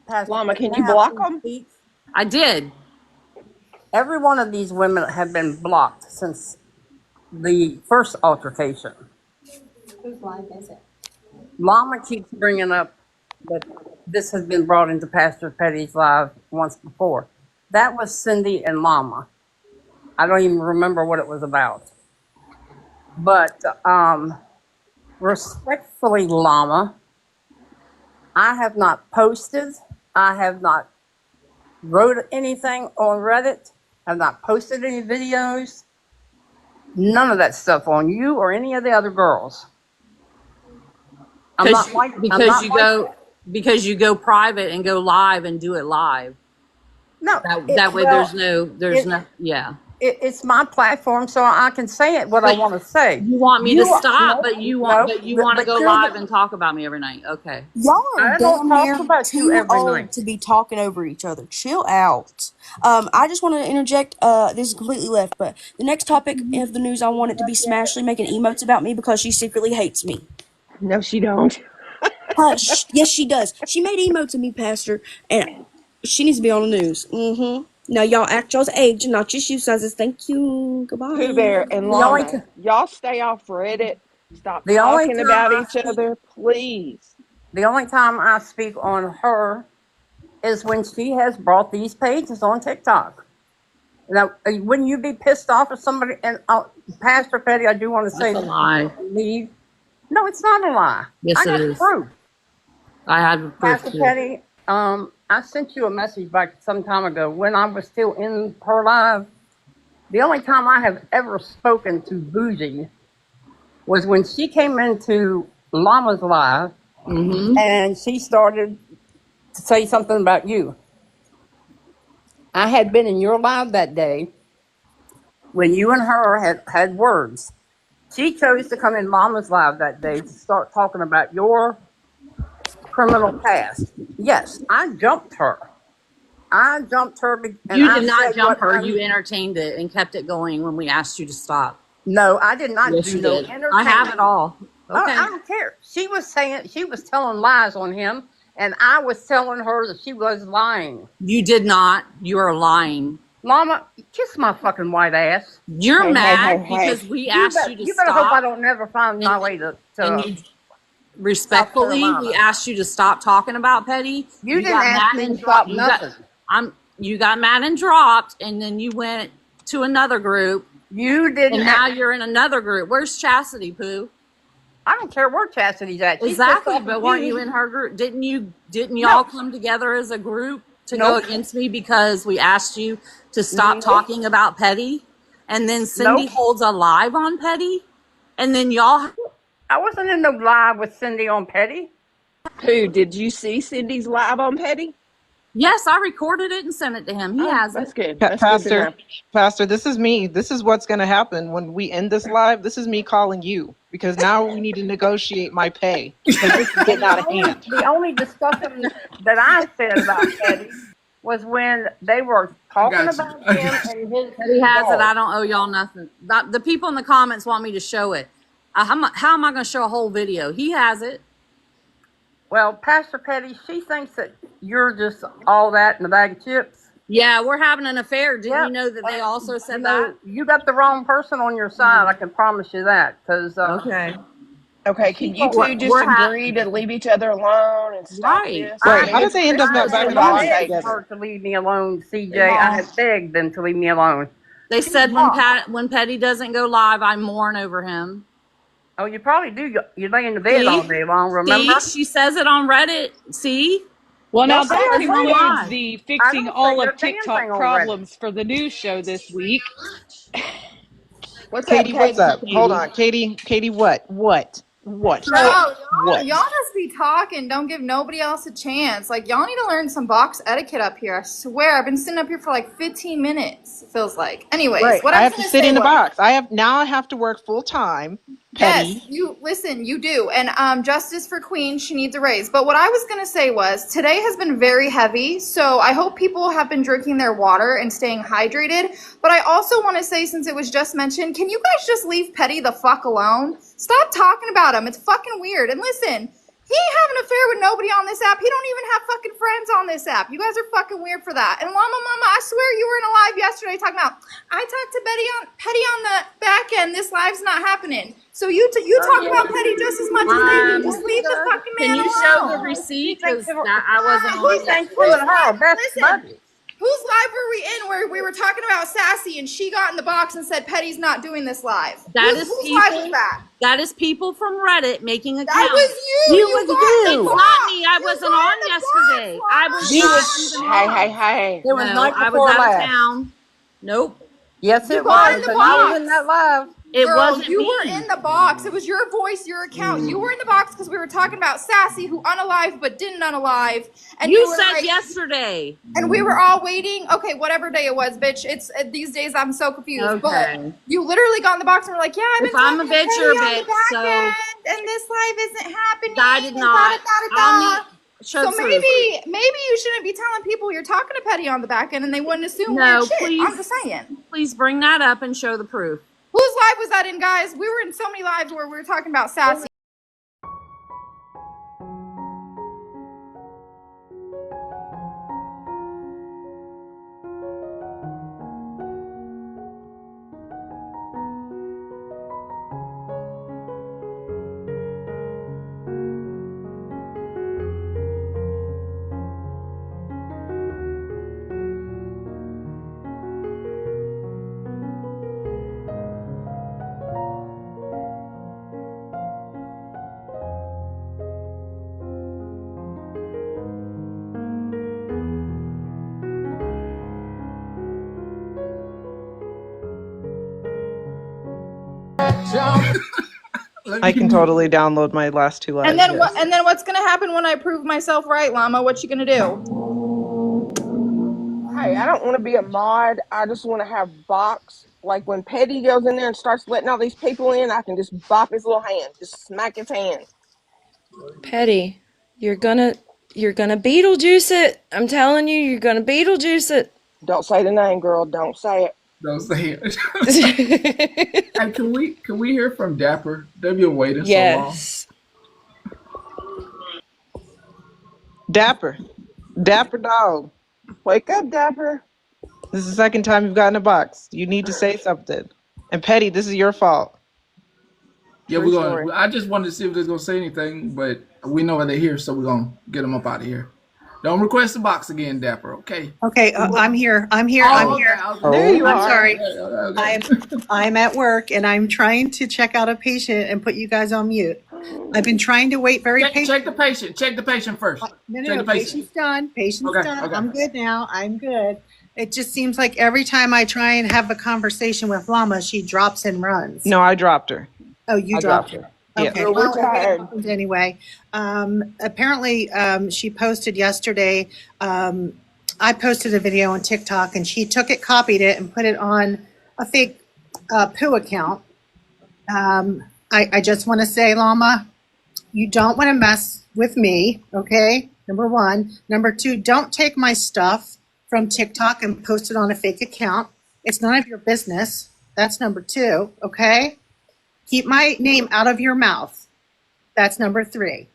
Pastor, Llama, can may you I block please them? speak? I did. Every one of these women have been blocked since the first altercation. Whose life is it? Mama keeps bringing up that this has been brought into Pastor Petty's live once before. That was Cindy and Mama. I don't even remember what it was about. But respectfully, Llama, I have not posted. I have not wrote anything on Reddit. I've not posted any videos. None of that stuff on you or any of the other girls. I'm not like Because you go private and go live and do it live. No, That way there's no yeah. It's my platform, so I can say it what I want to say. You want me to stop, but you want to go you're live and talk about me every night. Okay. Y'all are I don't damn talk near about you too every old night. to be talking over each other. Chill out. I just want to interject. This is completely left, but the next topic of the news, I want it to be Smashley making emotes about me because she secretly hates me. No, she don't. Hush. Yes, she does. She made emotes of me, Pastor, and she needs to be on the news. Now y'all act y'all's age, not your shoe sizes. Thank you. Pooh Goodbye. Bear and The only Llama, y'all stay off Reddit. Stop the only talking time about I each speak other, please. the only time I speak on her is when she has brought these pages on TikTok. Now, wouldn't you be pissed off if somebody and Pastor Petty? I do want to say That's a lie. leave. No, it's not a lie. Yes, I it got is. proof. I have proof Pastor too. Petty, I sent you a message back some time ago when I was still in her live. The only time I have ever spoken to Bougie was when she came into Llama's live and she started to say something about you. I had been in your live that day when you and her had words. She chose to come in Llama's live that day to start talking about your criminal past. Yes, I jumped her. And You I did not said jump her. You entertained it and kept it going when we asked you to stop. No, I did not Yes, do you no did. entertainment. I have it all. Okay. I don't care. She was telling lies on him, and I was telling her that she was lying. You did not. You are lying. Llama, kiss my fucking white ass. You're mad because we asked you to You stop. better hope I don't never find my way to and you respectfully, we asked you to stop talking about Petty. You didn't got ask mad me and to stop dropped. nothing. You got mad and dropped, and then you went to another group. You didn't. And now you're in another group. Where's Chastity, Pooh? I don't care where Chastity's at. She's Exactly, but weren't you in her group? Didn't y'all come together as a group to go against me because we asked you to stop talking about Petty? And then Cindy holds a live on Petty? And then y'all... I wasn't in no live with Cindy on Petty. Who did you see Cindy's live on Petty? Yes, I recorded it and sent it to him. He Oh, has it. that's good. That's good to know. Pastor, this is me. This is what's going to happen when we end this live. This is me calling you because now we need to negotiate my pay because this is getting out of hand. The only discussion that I said about Eddie was when they were talking about him and his He has it. dog. I don't owe y'all nothing. The people in the comments want me to show it. How am I going to show a whole video? He has it. Well, Pastor Petty, she thinks that you're just all that in a bag of chips. Yeah, we're having an affair. Didn't you know that they also said that? You got the wrong person on your side. I can promise you that. Okay. Okay, can you two just agree to leave each other alone and stop this? Right. How did they end up not back in the house together? To leave me alone, CJ. I have begged them to leave me alone. They said when Petty doesn't go live, I mourn over him. Oh, you probably do. You lay in the bed all day long, remember? See, she says it on Reddit. See? Well, now Yes, that I agree. concludes the fixing all of thing TikTok on problems for the news show this week. What's Katie, up, what's up? Katie? Hold on, Katie, what? Y'all just be talking. Don't give nobody else a chance. Like, y'all need to learn some box etiquette up here. I swear, I've been sitting up here for like 15 minutes. It feels like. Anyways, Right. what I I'm have to gonna sit say in the was, box. I have to work full time. Petty. yes, you listen. You do, and justice for Queen. She needs a raise. But what I was gonna say was, today has been very heavy. So I hope people have been drinking their water and staying hydrated. But I also want to say, since it was just mentioned, can you guys just leave Petty the fuck alone? Stop talking about him. It's fucking weird. And listen, he ain't having an affair with nobody on this app. He don't even have fucking friends on this app. You guys are fucking weird for that. And Llama Mama, I swear you were in a live yesterday talking about, I talked to Petty on the back end. This live's not happening. So you talk about Petty just as much as they do. Just leave the fucking man Can you alone. show the receipt? Because I wasn't on Listen, whose live were we in where we were talking about Sassy and she got in the box and said Petty's not doing this live? That is whose people. live was that? That is people from Reddit making accounts. That was you. It's not me. I wasn't on yesterday. I was Hey. It was night I before was out of last. town. Nope. Yes, You it got was. in the And I box. was in that live. It Girl, wasn't you me. were in the box. It was your voice, your account. You were in the box because we were talking about Sassy, who unalive but didn't unalive. And You were said like, yesterday. and we were all waiting. Okay, whatever day it was, bitch. It's these days I'm so confused. Okay. But you literally got in the box and were like, yeah, I've been If I'm a talking to bitch, you're a Petty on the bitch. back So end, and this live isn't happening. I did and not. da-da-da-da-da. Show So the maybe proof. you shouldn't be telling people you're talking to Petty on the back end and they wouldn't assume No, weird shit. please. I'm just saying. Please bring that up and show the proof. Whose live was that in, guys? We were in so many lives where we were talking about Sassy. I can totally download my last two lives. And then what? And then what's gonna happen when I prove myself right, Llama? What you gonna do? Hey, I don't want to be a mod. I just want to have box. Like when Petty goes in there and starts letting all these people in, I can just bop his little hand, just smack his hand. Petty, you're gonna Beetlejuice it. I'm telling you, you're gonna Beetlejuice it. Don't say the name, girl. Don't say it. Don't say it. Hey, can we hear from Dapper? They've been waiting Yes. so long. Dapper dog. Wake up, Dapper. This is the second time you've gotten a box. You need to say something. And Petty, this is your fault. Yeah, we're going. I just wanted to see if they're gonna say anything, but we know they're here, so we're gonna get them up out of here. Don't request the box again, Dapper. Okay. Okay, I'm here. I'm here. Oh, I'm okay, here. okay. There you I'm are. sorry. Okay. I'm at work and I'm trying to check out a patient and put you guys on mute. I've been trying to wait very patiently. Check the patient. Check the patient first. No, patient's done. Patient's Okay, done. okay. I'm good now. I'm good. It just seems like every time I try and have a conversation with Llama, she drops and runs. No, I dropped her. Oh, you I dropped dropped her. Yeah. Okay, Well, we're well, it tired. happened anyway. Apparently, she posted yesterday. I posted a video on TikTok, and she took it, copied it, and put it on a fake poo account. I just want to say, Llama, you don't want to mess with me, okay? Number one. Number two, don't take my stuff from TikTok and post it on a fake account. It's none of your business. That's number two, okay? Keep my name out of your mouth. That's number three.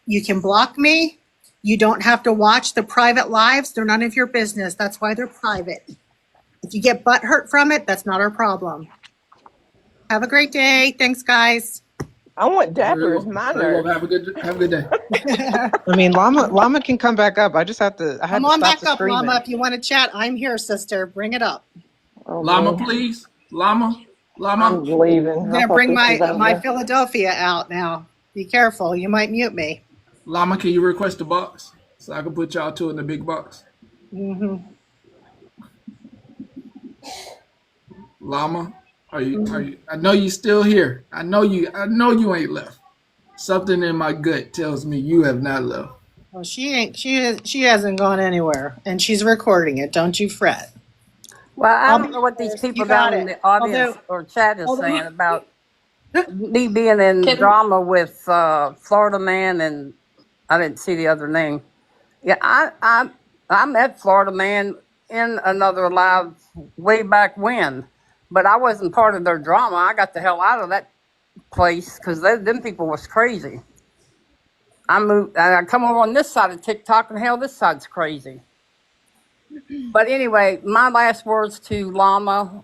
You can block me. You don't have to watch the private lives. They're none of your business. That's why they're private. If you get butt hurt from it, that's not our problem. Have a great day. Thanks, guys. I want Very Dapper as well. my Very well. nurse. Have a good day. I mean, Llama can come back up. I just have to. I had Come to on stop back the up, Llama. screaming. If you want to chat, I'm here, sister. Bring it up. Oh, Llama, Lord. please. Llama. I'm leaving. I'm I gonna thought bring this was my over. Philadelphia out now. Be careful. You might mute me. Llama, can you request a box so I can put y'all two in the big box? Mm-hmm. Llama, are you? I know you still here. I know you ain't left. Something in my gut tells me you have not left. Well, she ain't. She hasn't gone anywhere, and she's recording it. Don't you fret. Well, I I'll don't be know what these first. You people got down in it. the audience Although, or chat is although saying about me being in drama with Florida Man, and I didn't see the other name. Yeah, I met Florida Man in another live way back when, but I wasn't part of their drama. I got the hell out of that place because them people was crazy. I moved. I come over on this side of TikTok, and hell, this side's crazy. But anyway, my last words to Llama our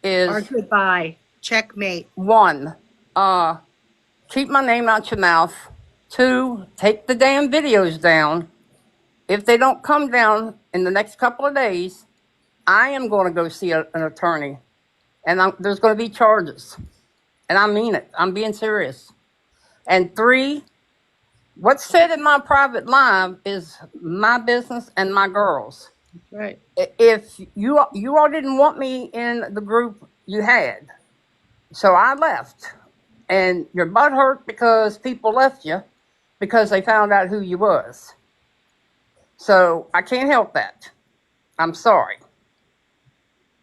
is goodbye. Checkmate. one, keep my name out your mouth. Two, take the damn videos down. If they don't come down in the next couple of days, I am going to go see an attorney, and there's going to be charges. And I mean it. I'm being serious. And three, what's said in my private live is my business and my girls. Right. If you all didn't want me in the group you had, so I left. And your butt hurt because people left you because they found out who you was. So I can't help that. I'm sorry.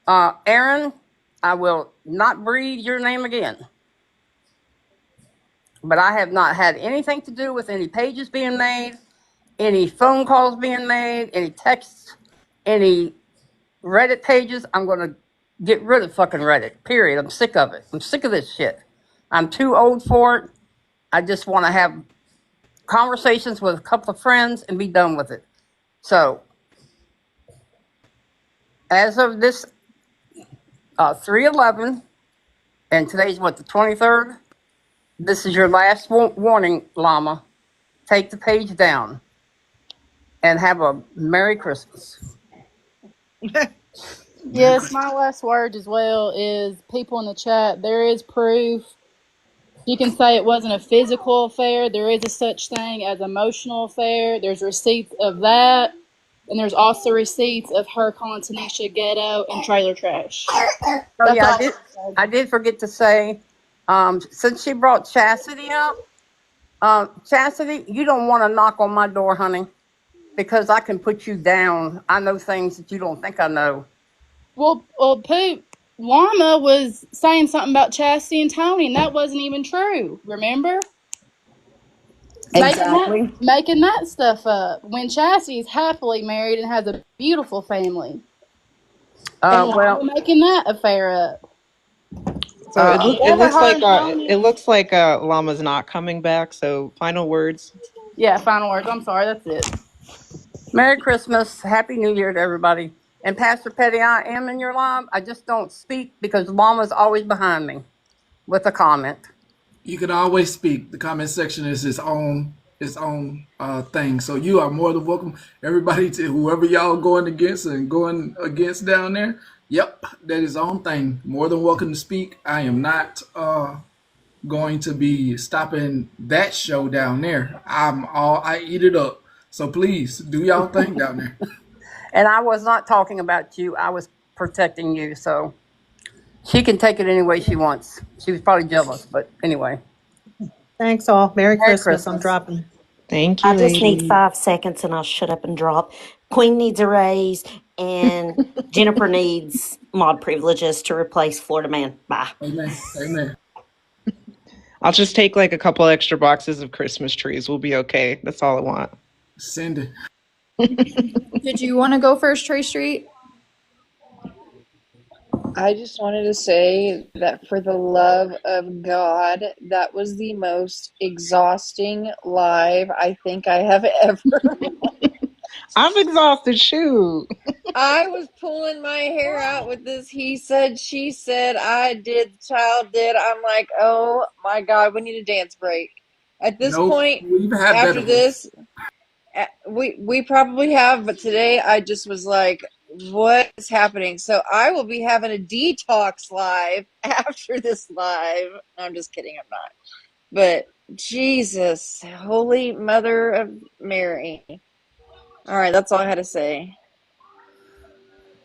Aaron, I will not breathe your name again. But I have not had anything to do with any pages being made, any phone calls being made, any texts, any Reddit pages. I'm going to get rid of fucking Reddit, period. I'm sick of it. I'm sick of this shit. I'm too old for it. I just want to have conversations with a couple of friends and be done with it. So, as of this 3/11, and today's what, the 23rd? This is your last warning, Llama. Take the page down and have a Merry Christmas. Yes, my last word as well is people in the chat. There is proof. You can say it wasn't a physical affair. There is a such thing as emotional affair. There's receipts of that. And there's also receipts of her calling Tanisha ghetto and trailer trash. Oh That's yeah, all. I did forget to say, since she brought Chastity up, Chastity, you don't want to knock on my door, honey, because I can put you down. I know things that you don't think I know. Well, Poop, Llama was saying something about Chastity and Tony, and that wasn't even true. Remember? Exactly. Making that stuff up when Chastity's happily married and has a beautiful family. And Llama making that affair up. So it looks Her like and Tony. Llama's not coming back. So final words. Yeah, final words. I'm sorry, that's it. Merry Christmas, Happy New Year to everybody. And Pastor Petty, I am in your live. I just don't speak because Llama's always behind me with a comment. You can always speak. The comment section is its own thing. So you are more than welcome. Everybody, to whoever y'all going against down there. Yep, that is own thing. More than welcome to speak. I am not going to be stopping that show down there. I eat it up. So please do y'all thing down there. And I was not talking about you. I was protecting you. So She can take it any way she wants. She was probably jealous, but anyway. Thanks all. Merry Merry Christmas. I'm Christmas. dropping. Thank I you, just need lady. 5 seconds and I'll shut up and drop. Queen needs a raise and Jennifer needs mod privileges to replace Florida Man. Bye. Amen. Amen. I'll just take like a couple extra boxes of Christmas trees. We'll be okay. That's all I want. Send it. Did you want to go first, Trey Street? I just wanted to say that for the love of God, that was the most exhausting live I think I have ever. I'm exhausted. Shoot. I was pulling my hair out with this he said, she said, I did, the child did. I'm like, oh my God, we need a dance break. At this Nope. point, We've had after better ones. this, we probably have, but today I just was like, what is happening? So I will be having a detox live after this live. No, I'm just kidding, I'm not. But Jesus, Holy Mother of Mary. All right, that's all I had to say.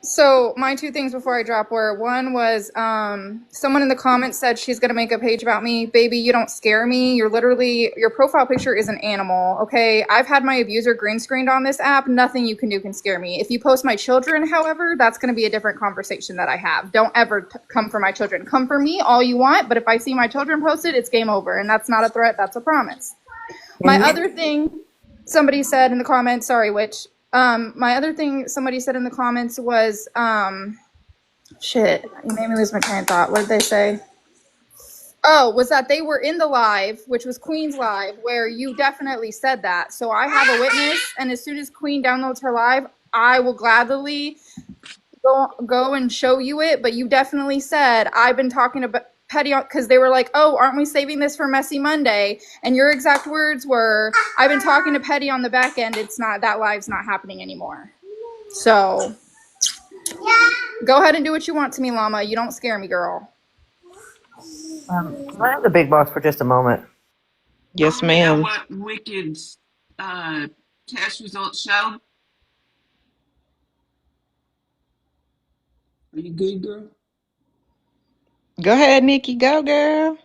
So my two things before I drop were, one was someone in the comments said she's gonna make a page about me. Baby, you don't scare me. You're literally, your profile picture is an animal. Okay, I've had my abuser green screened on this app. Nothing you can do can scare me. If you post my children, however, that's gonna be a different conversation that I have. Don't ever come for my children. Come for me all you want, but if I see my children posted, it's game over, and that's not a threat. That's a promise. My other thing somebody said in the comments, sorry, which my other thing somebody said in the comments was shit, you made me lose my train of thought. What did they say? Oh, was that they were in the live, which was Queen's live, where you definitely said that. So I have a witness, and as soon as Queen downloads her live, I will gladly go and show you it. But you definitely said, I've been talking about Petty, because they were like, oh, aren't we saving this for Messy Monday? And your exact words were, I've been talking to Petty on the back end. It's not, that live's not happening anymore. So go ahead and do what you want to me, Llama. You don't scare me, girl. Can I have the big box for just a moment? Yes, You know ma'am. what Wicked's test results show? Are you good, girl? Go ahead, Nikki. Go, girl.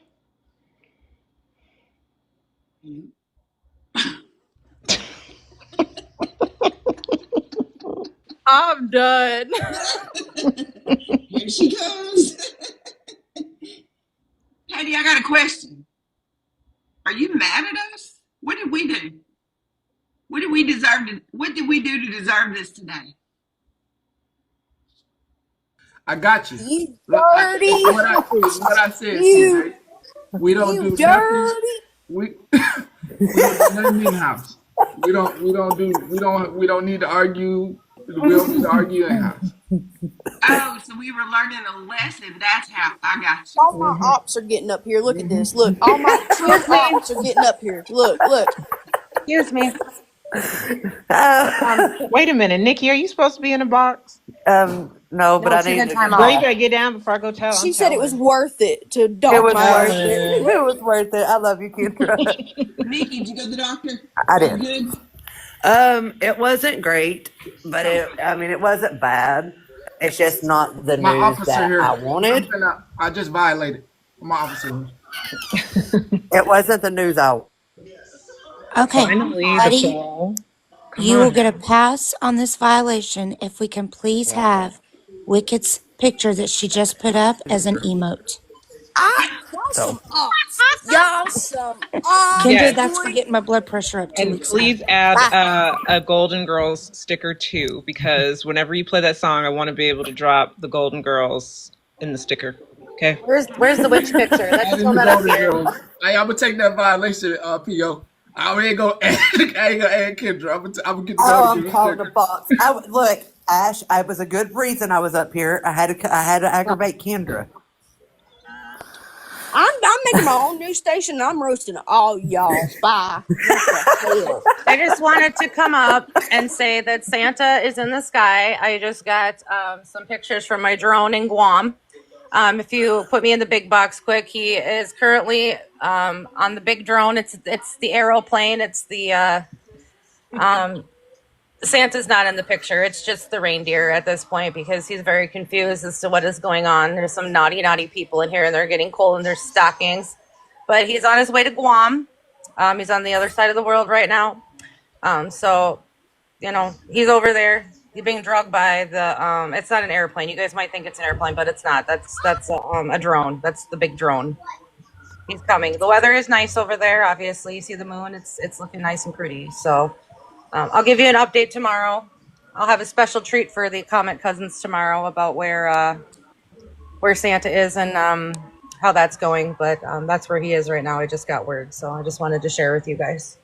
I'm done. Here she comes. Katie, I got a question. Are you mad at us? What did we do? What did we do to deserve this today? I got you. You Look, dirty. what I said, You, CJ. We don't you do nothing. dirty. We we don't do nothing in house. We don't need to argue. We don't need to argue in house. Oh, so we were learning a lesson. That's how I got you. All my ops are getting up here. Look at this. Look, all my true ops are getting up here. Look, look. Excuse me. Wait a minute, Nikki. Are you supposed to be in a box? No, but No, I she's in need to. time Girl, you off. better get down before I go tell. I'm She said it was telling. worth it to It dock was my worth ass. it. It was worth it. I love you, Kendra. Nikki, did you go to the doctor? I Are you did. good? It wasn't great, but it wasn't bad. It's just not the My news officer that I here. wanted. I just violated. My officer. It wasn't the news I. Okay, Finally, the buddy, fall. Come you will on. get a pass on this violation if we can please have Wicked's picture that she just put up as an emote. Y'all some ops. Y'all some Kendra, ops, Yes. that's for boy. getting my blood pressure up 2 And weeks high. please add Bye. a Golden Girls sticker too, because whenever you play that song, I want to be able to drop the Golden Girls in the sticker. Okay. Where's the witch picture? Let's Adding pull the that up Golden here. Girls. Hey, I'm gonna take that violation, PO. I ain't gonna add Kendra. I'm gonna get the Oh, Golden I'm Girls calling the sticker. box. Look, Ash. I was a good reason I was up here. I had to aggravate Kendra. I'm making my own news station. And I'm roasting all y'all. Bye. What the hell? I just wanted to come up and say that Santa is in the sky. I just got some pictures from my drone in Guam. If you put me in the big box quick, he is currently on the big drone. It's the aeroplane. It's the Santa's not in the picture. It's just the reindeer at this point because he's very confused as to what is going on. There's some naughty people in here and they're getting coal in their stockings. But he's on his way to Guam. He's on the other side of the world right now. So, he's over there. He's being drugged by the, it's not an airplane. You guys might think it's an airplane, but it's not. That's a drone. That's the big drone. He's coming. The weather is nice over there. Obviously, you see the moon. It's looking nice and pretty. So, I'll give you an update tomorrow. I'll have a special treat for the Comet Cousins tomorrow about where Santa is and how that's going. But that's where he is right now. I just got word, so I just wanted to share with you guys.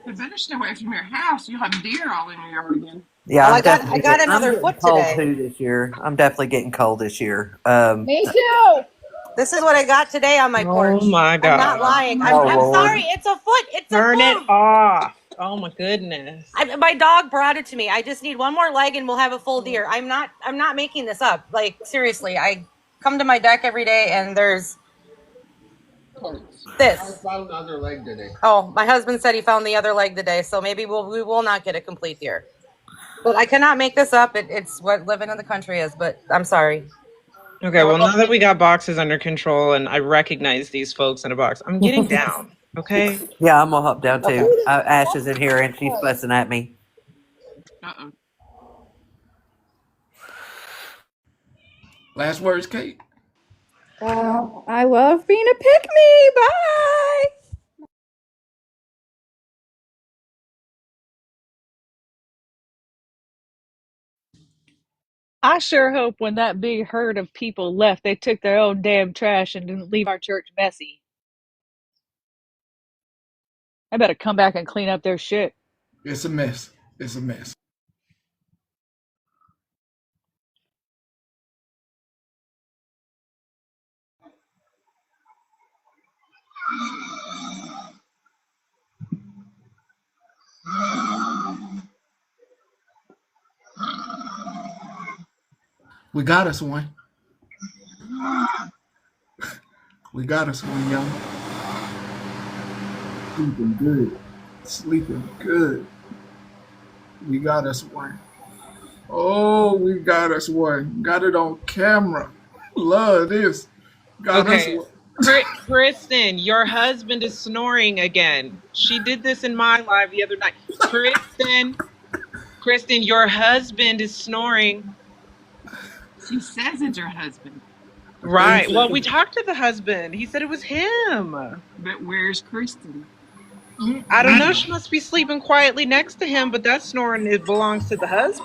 But better stay away from your house. You'll have deer all in your yard again. Yeah, Well, I'm I definitely got getting, I'm another getting foot cold today. too this year. I'm definitely getting cold this year. Me too. This is what I got today on my porch. Oh my I'm not God. lying. Oh I'm Lord. sorry. It's a foot. It's a Turn it hoof. off. Oh my goodness. My dog brought it to me. I just need one more leg and we'll have a full deer. I'm not making this up. Like, seriously, I come to my deck every day and there's this. I found the other leg today. Oh, my husband said he found the other leg today, so maybe we will not get a complete deer. But I cannot make this up. It's what living in the country is, but I'm sorry. Okay, well, now that we got boxes under control and I recognize these folks in a box, I'm getting down. Okay? Yeah, I'm gonna hop down too. Okay. Ash is in here and she's fussing at me. Uh-oh. Last words, Kate. I love being a pick-me. Bye. I sure hope when that big herd of people left, they took their own damn trash and didn't leave our church messy. I better come back and clean up their shit. It's a mess. It's a mess. We got us one. We got us one, y'all. Sleeping good. Sleeping good. We got us one. Oh, we got us one. Got it on camera. Love this. Got us Okay. one. Kristen, your husband is snoring again. She did this in my live the other night. Kristen, your husband is snoring. She says it's her husband. Right. Well, we talked to the husband. He said it was him. But where's Kristen? I don't know. She must be sleeping quietly next to him, but that snoring, it belongs to the husband.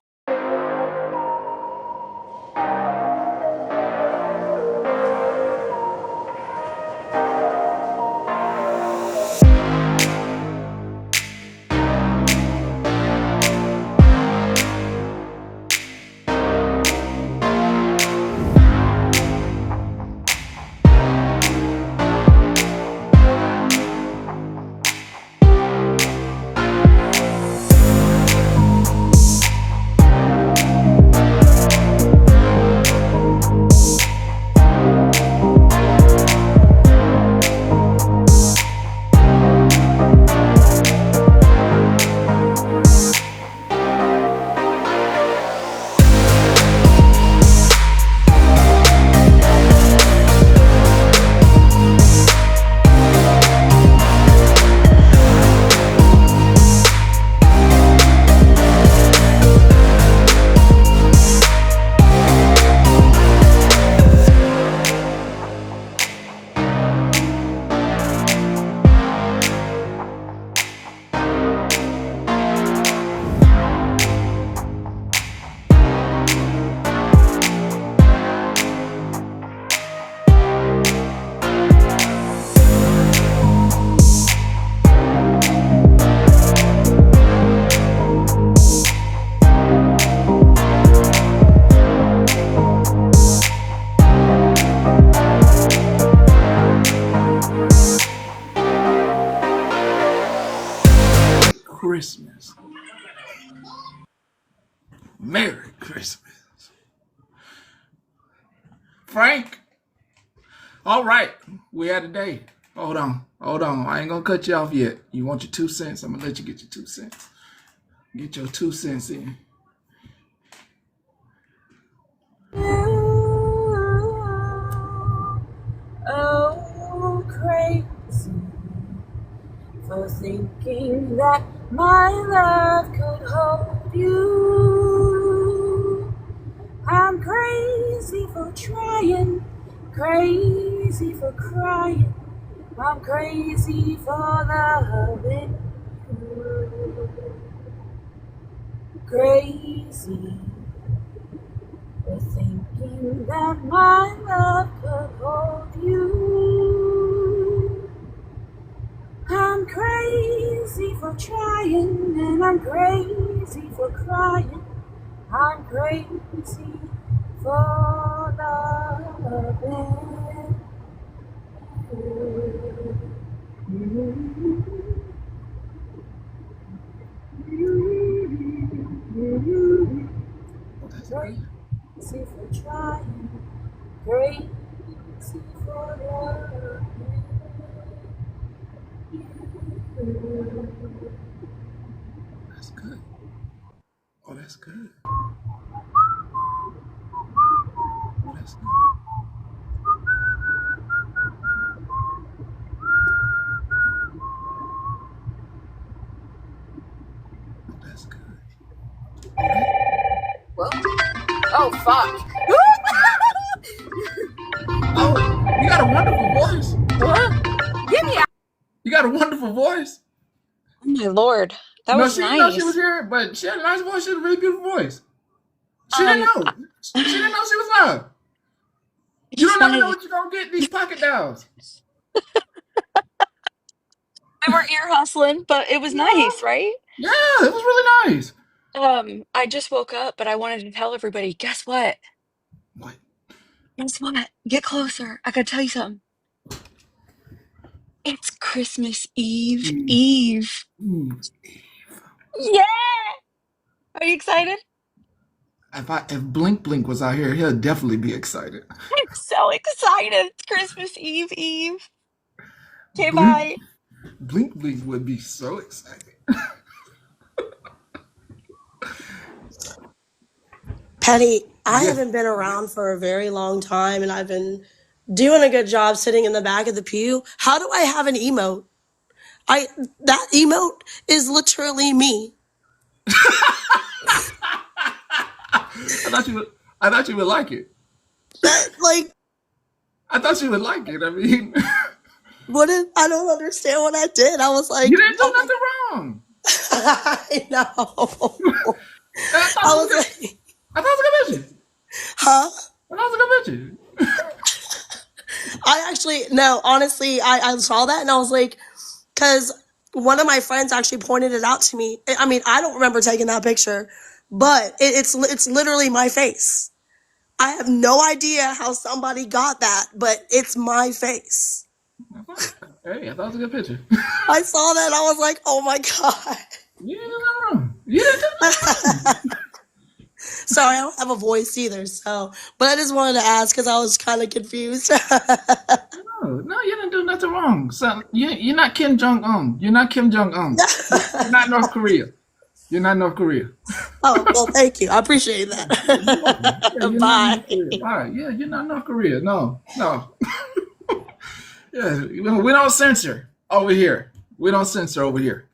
Christmas. Merry Christmas. Frank. All right. We had a day. Hold on. I ain't gonna cut you off yet. You want your 2 cents? I'm gonna let you get your 2 cents. Get your 2 cents in. Oh, crazy for thinking that my love could hold you. I'm crazy for trying, crazy for crying. I'm crazy for loving you. Crazy for thinking that my love could hold you. I'm crazy for trying, and I'm crazy for crying. I'm crazy for loving you. Crazy for trying, crazy for loving you. That's good. Oh, that's good. Oh, that's good. Oh, that's good. Oh, that. Oh, fuck. Oh, you got a wonderful voice. What? Get me out. You got a wonderful voice. Oh my lord, that No, was she didn't know she was nice. here, but she had a nice voice. She had a really beautiful voice. She didn't Um, know. She didn't know she was live. I You just don't never know wanted. what you're gonna get these pocket dials. We were ear hustling, but it was Yeah, nice, right? yeah, it was really nice. I just woke up, but I wanted to tell everybody. Guess what? What? Guess what? Get closer. I gotta tell you something. It's Christmas Eve. Mm, Eve. mm. Yeah. Are you excited? If Blink Blink was out here, he'll definitely be excited. I'm so excited. It's Christmas Eve. Eve. Okay, Blink bye. Blink Blink would be so excited. Patty, I Yes. haven't been around for a very long time and I've been doing a good job sitting in the back of the pew. How do I have an emote? I that emote is literally me. I thought you would like it. That like I thought you would like it. I mean, I don't understand what I did. I was you like, didn't do oh my nothing wrong. I know. I thought I it was was good. like, I thought it was a good picture. huh? I thought it was a good picture. I actually no, honestly, I saw that and I was like, because one of my friends actually pointed it out to me. I mean, I don't remember taking that picture, but it's literally my face. I have no idea how somebody got that, but it's my face. Hey, I thought it was a good picture. I saw that and I was like, oh my god. You didn't do nothing wrong. You didn't do nothing wrong. Sorry, I don't have a voice either, so but I just wanted to ask because I was kind of confused. No, you didn't do nothing wrong. So you're not Kim Jong Un. You're not Kim Jong Un. You're not North Korea. You're not North Korea. Oh, well, thank you. I appreciate You're welcome. Yeah, that. you're not Bye. North Korea. All right. Yeah, you're not North Korea. No, no. Yeah, we don't censor over here. We don't censor over here.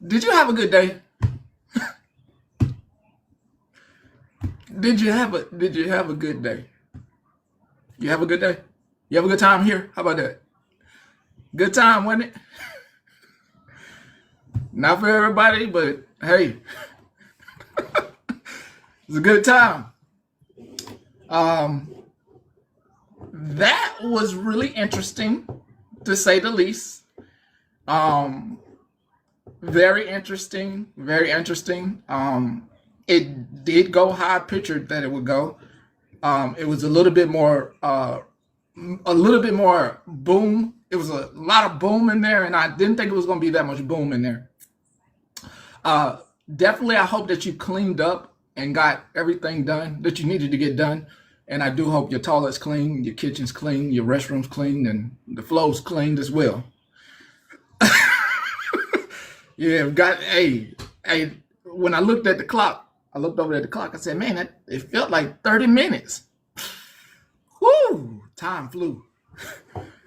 Did you have a good day? Did you have a good day? You have a good day? You have a good time here? How about that? Good time, wasn't it? Not for everybody, but hey, it's a good time. That was really interesting, to say the least. Um, Very interesting, very interesting. It did go how I pictured that it would go. It was a little bit more boom. It was a lot of boom in there, and I didn't think it was going to be that much boom in there. Definitely, I hope that you cleaned up and got everything done that you needed to get done. And I do hope your toilet's clean, your kitchen's clean, your restroom's clean, and the flow's cleaned as well. Yeah, got hey. When I looked at the clock, I looked over at the clock. I said, "Man, it felt like 30 minutes." Whoo! Time flew.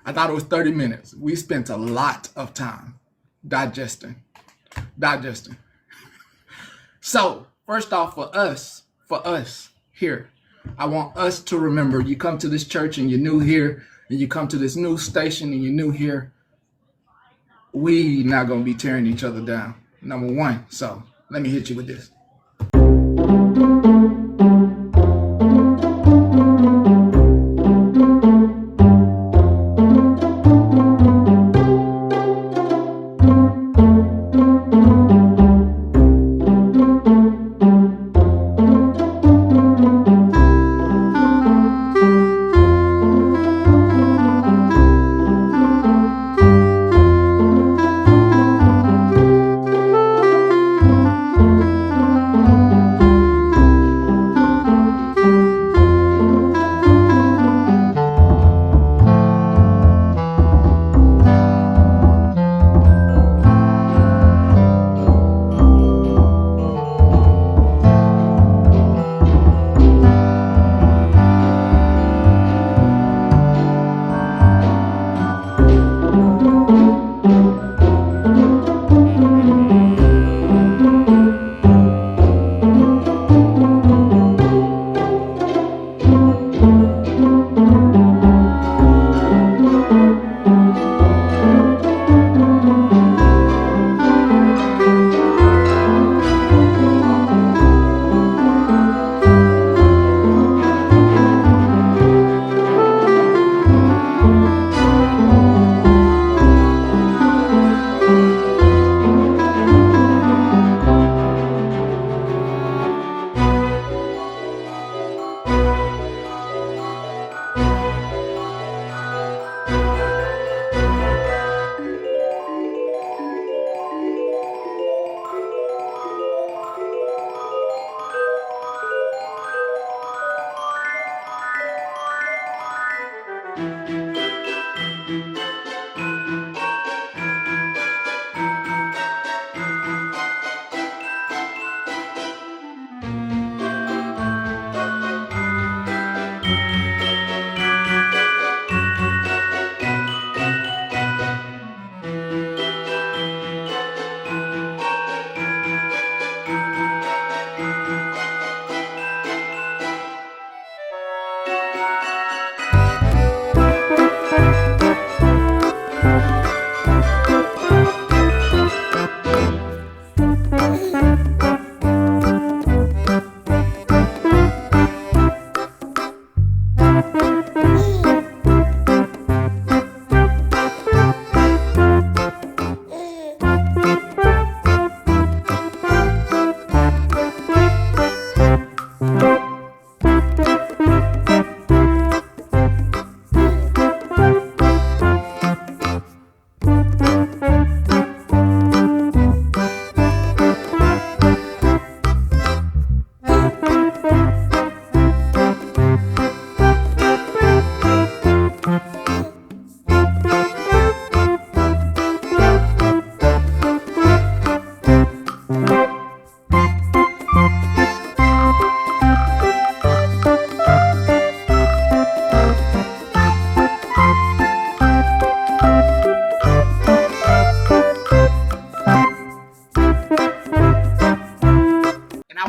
I thought it was 30 minutes. We spent a lot of time digesting. So, first off, for us here, I want us to remember, you come to this church and you're new here, and you come to this new station and you're new here, we not going to be tearing each other down. Number one. So, let me hit you with this.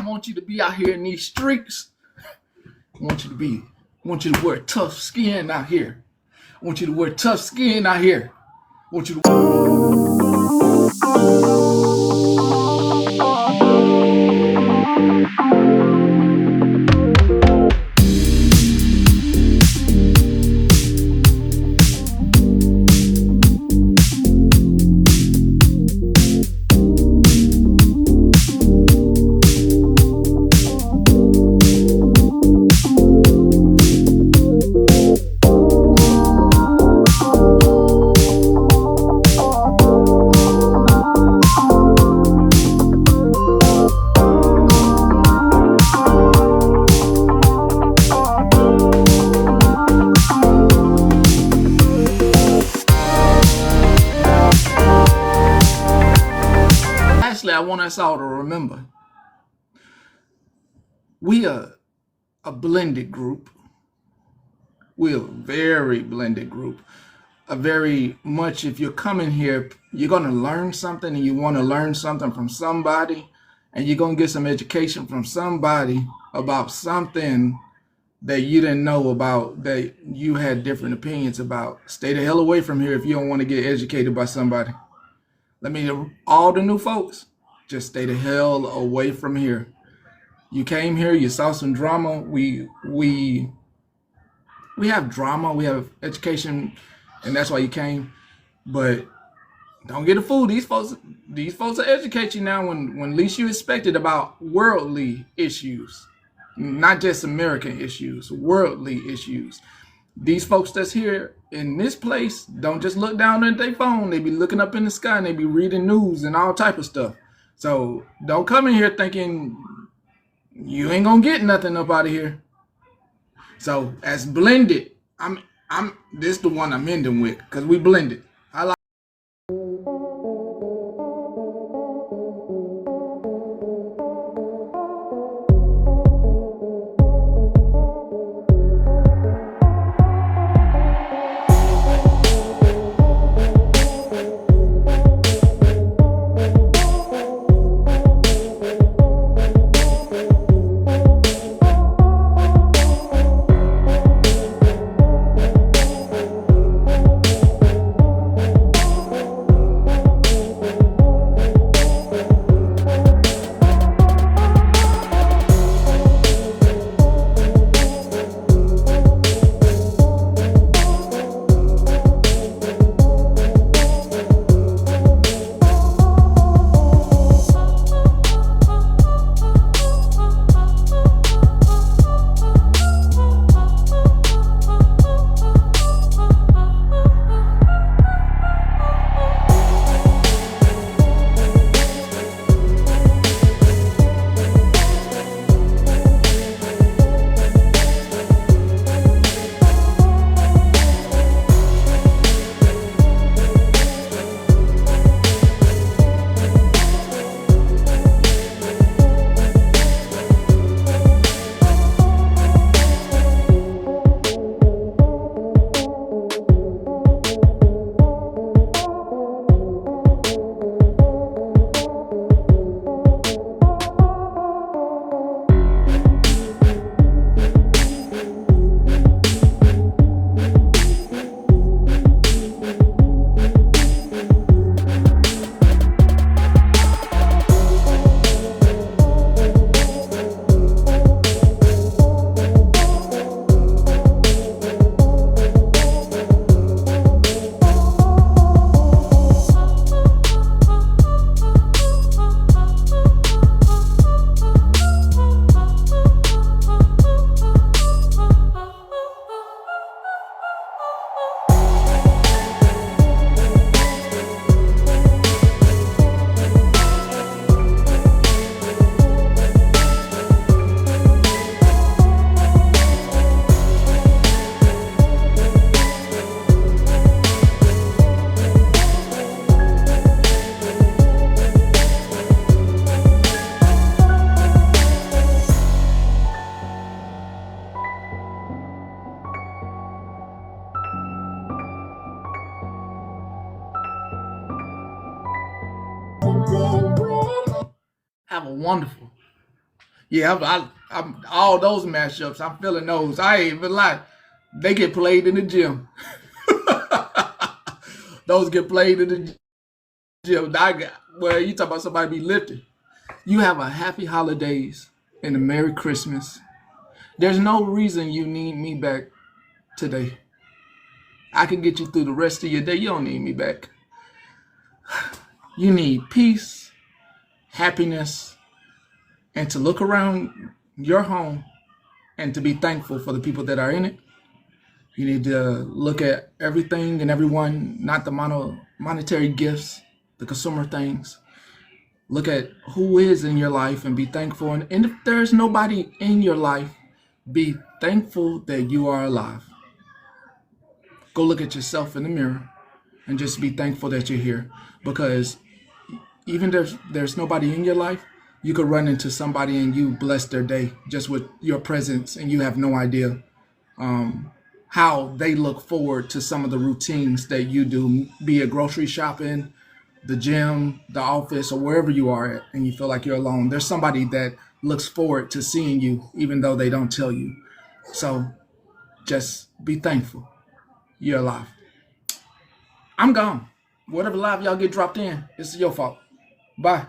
Want you to be out here in these streets. I want you to wear tough skin out here. I want you to wear tough skin out here. I want you want us all to remember, we are a blended group. We're a very blended group. A very much, if you're coming here, you're going to learn something and you want to learn something from somebody, and you're going to get some education from somebody about something that you didn't know about, that you had different opinions about. Stay the hell away from here if you don't want to get educated by somebody. All the new folks, just stay the hell away from here. You came here, you saw some drama. We have drama, we have education, and that's why you came. But don't get a fool. These folks will educate you now when least you expect it about worldly issues, not just American issues, worldly issues. These folks that's here in this place don't just look down at their phone. They be looking up in the sky and they be reading news and all type of stuff. So don't come in here thinking you ain't gonna get nothing up out of here. So as blended, I'm this the one I'm ending with, because we blended. I like. Have a wonderful. Yeah, I'm all those mashups. I'm feeling those. I ain't even lie. They get played in the gym. Those get played in the gym. Well, you talk about somebody be lifted. You have a happy holidays and a Merry Christmas. There's no reason you need me back today. I can get you through the rest of your day. You don't need me back. You need peace, happiness, and to look around your home and to be thankful for the people that are in it. You need to look at everything and everyone, not the monetary gifts, the consumer things. Look at who is in your life and be thankful. And if there's nobody in your life, be thankful that you are alive. Go look at yourself in the mirror and just be thankful that you're here, because even if there's nobody in your life, you could run into somebody and you bless their day just with your presence, and you have no idea how they look forward to some of the routines that you do, be it grocery shopping, the gym, the office, or wherever you are at, and you feel like you're alone. There's somebody that looks forward to seeing you, even though they don't tell you. So just be thankful you're alive. I'm gone. Whatever live y'all get dropped in, it's your fault. Bye.